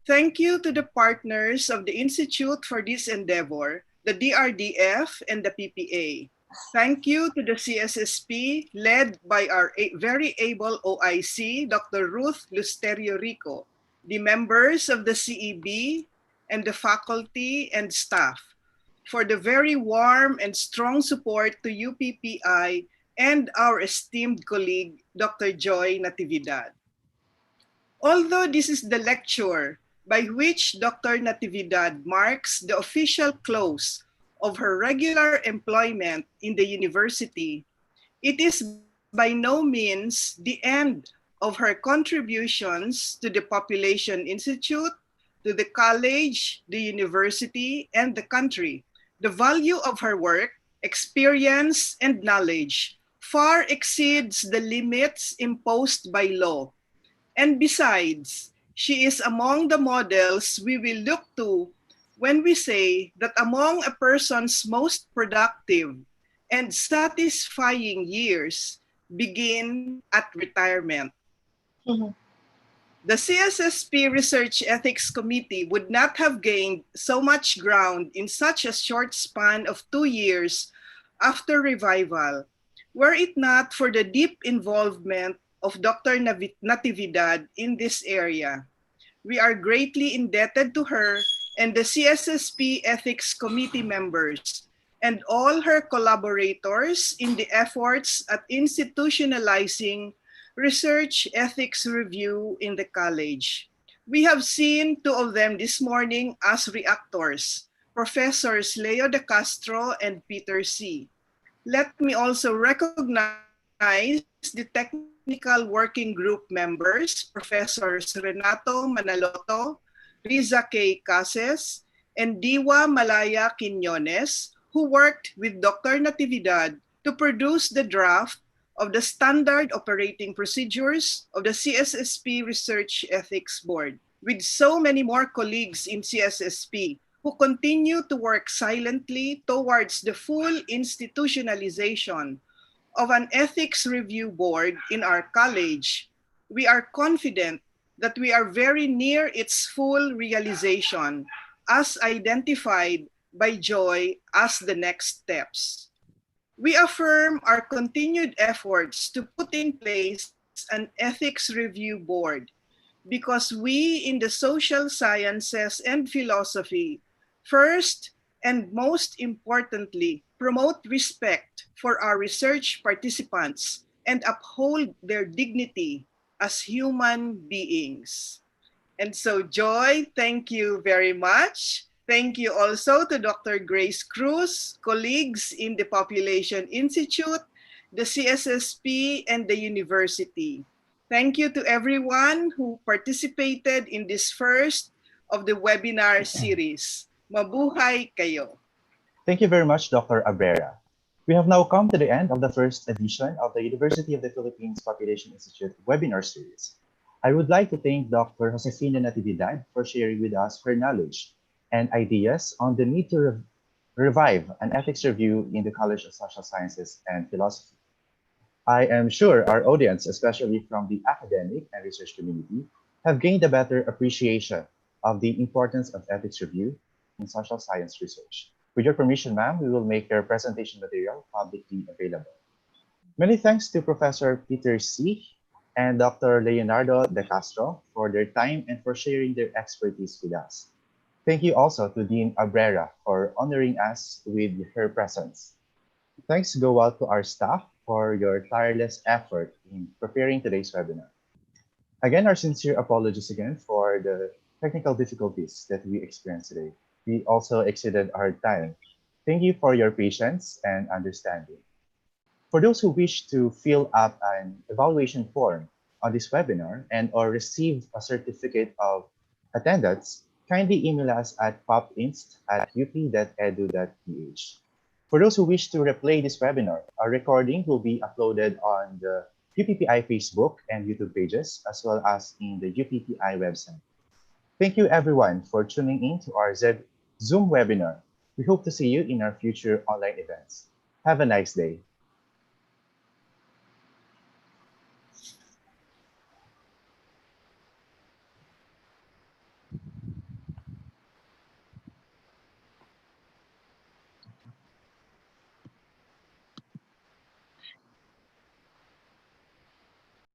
Thank you to the partners of the Institute for this endeavor, the DRDF and the PPA. Thank you to the CSSP led by our very able OIC, Dr. Ruth Lusterio Rico, the members of the CEB, and the faculty and staff for the very warm and strong support to UPPI and our esteemed colleague, Dr. Joy Natividad. Although this is the lecture by which Dr. Natividad marks the official close of her regular employment in the university, it is by no means the end of her contributions to the Population Institute, to the college, the university, and the country. The value of her work, experience, and knowledge far exceeds the limits imposed by law. And besides, she is among the models we will look to when we say that among a person's most productive and satisfying years begin at retirement. The CSSP Research Ethics Committee would not have gained so much ground in such a short span of 2 years after revival, were it not for the deep involvement of Dr. Natividad in this area. We are greatly indebted to her and the CSSP Ethics Committee members and all her collaborators in the efforts at institutionalizing research ethics review in the college. We have seen two of them this morning as reactors, Professors Leo de Castro and Peter C. Let me also recognize the technical working group members, Professors Renato Manaloto, Riza K. Cases, and Diwa Malaya Quinones, who worked with Dr. Natividad to produce the draft of the standard operating procedures of the CSSP Research Ethics Board, with so many more colleagues in CSSP who continue to work silently towards the full institutionalization of an ethics review board in our college. We are confident that we are very near its full realization as identified by Joy as the next steps. We affirm our continued efforts to put in place an ethics review board because we in the social sciences and philosophy, first and most importantly, promote respect for our research participants and uphold their dignity as human beings. And so, Joy, thank you very much. Thank you also to Dr. Grace Cruz, colleagues in the Population Institute, the CSSP, and the university. Thank you to everyone who participated in this first of the webinar series. Mabuhay kayo. Thank you very much, Dr. Abrera. We have now come to the end of the first edition of the University of the Philippines Population Institute webinar series. I would like to thank Dr. Josefina Natividad for sharing with us her knowledge and ideas on the need to revive an ethics review in the College of Social Sciences and Philosophy. I am sure our audience, especially from the academic and research community, have gained a better appreciation of the importance of ethics review in social science research. With your permission, ma'am, we will make your presentation material publicly available. Many thanks to Professor Peter C. and Dr. Leonardo de Castro for their time and for sharing their expertise with us. Thank you also to Dean Abrera for honoring us with her presence. Thanks go out to our staff for your tireless effort in preparing today's webinar. Again, our sincere apologies again for the technical difficulties that we experienced today. We also exceeded our time. Thank you for your patience and understanding. For those who wish to fill up an evaluation form, on this webinar and or received a certificate of attendance, kindly email us at popinst@up.edu.ph. For those who wish to replay this webinar, a recording will be uploaded on the UPPI Facebook and YouTube pages, as well as in the UPPI website. Thank you everyone for tuning in to our Zoom webinar. We hope to see you in our future online events. Have a nice day.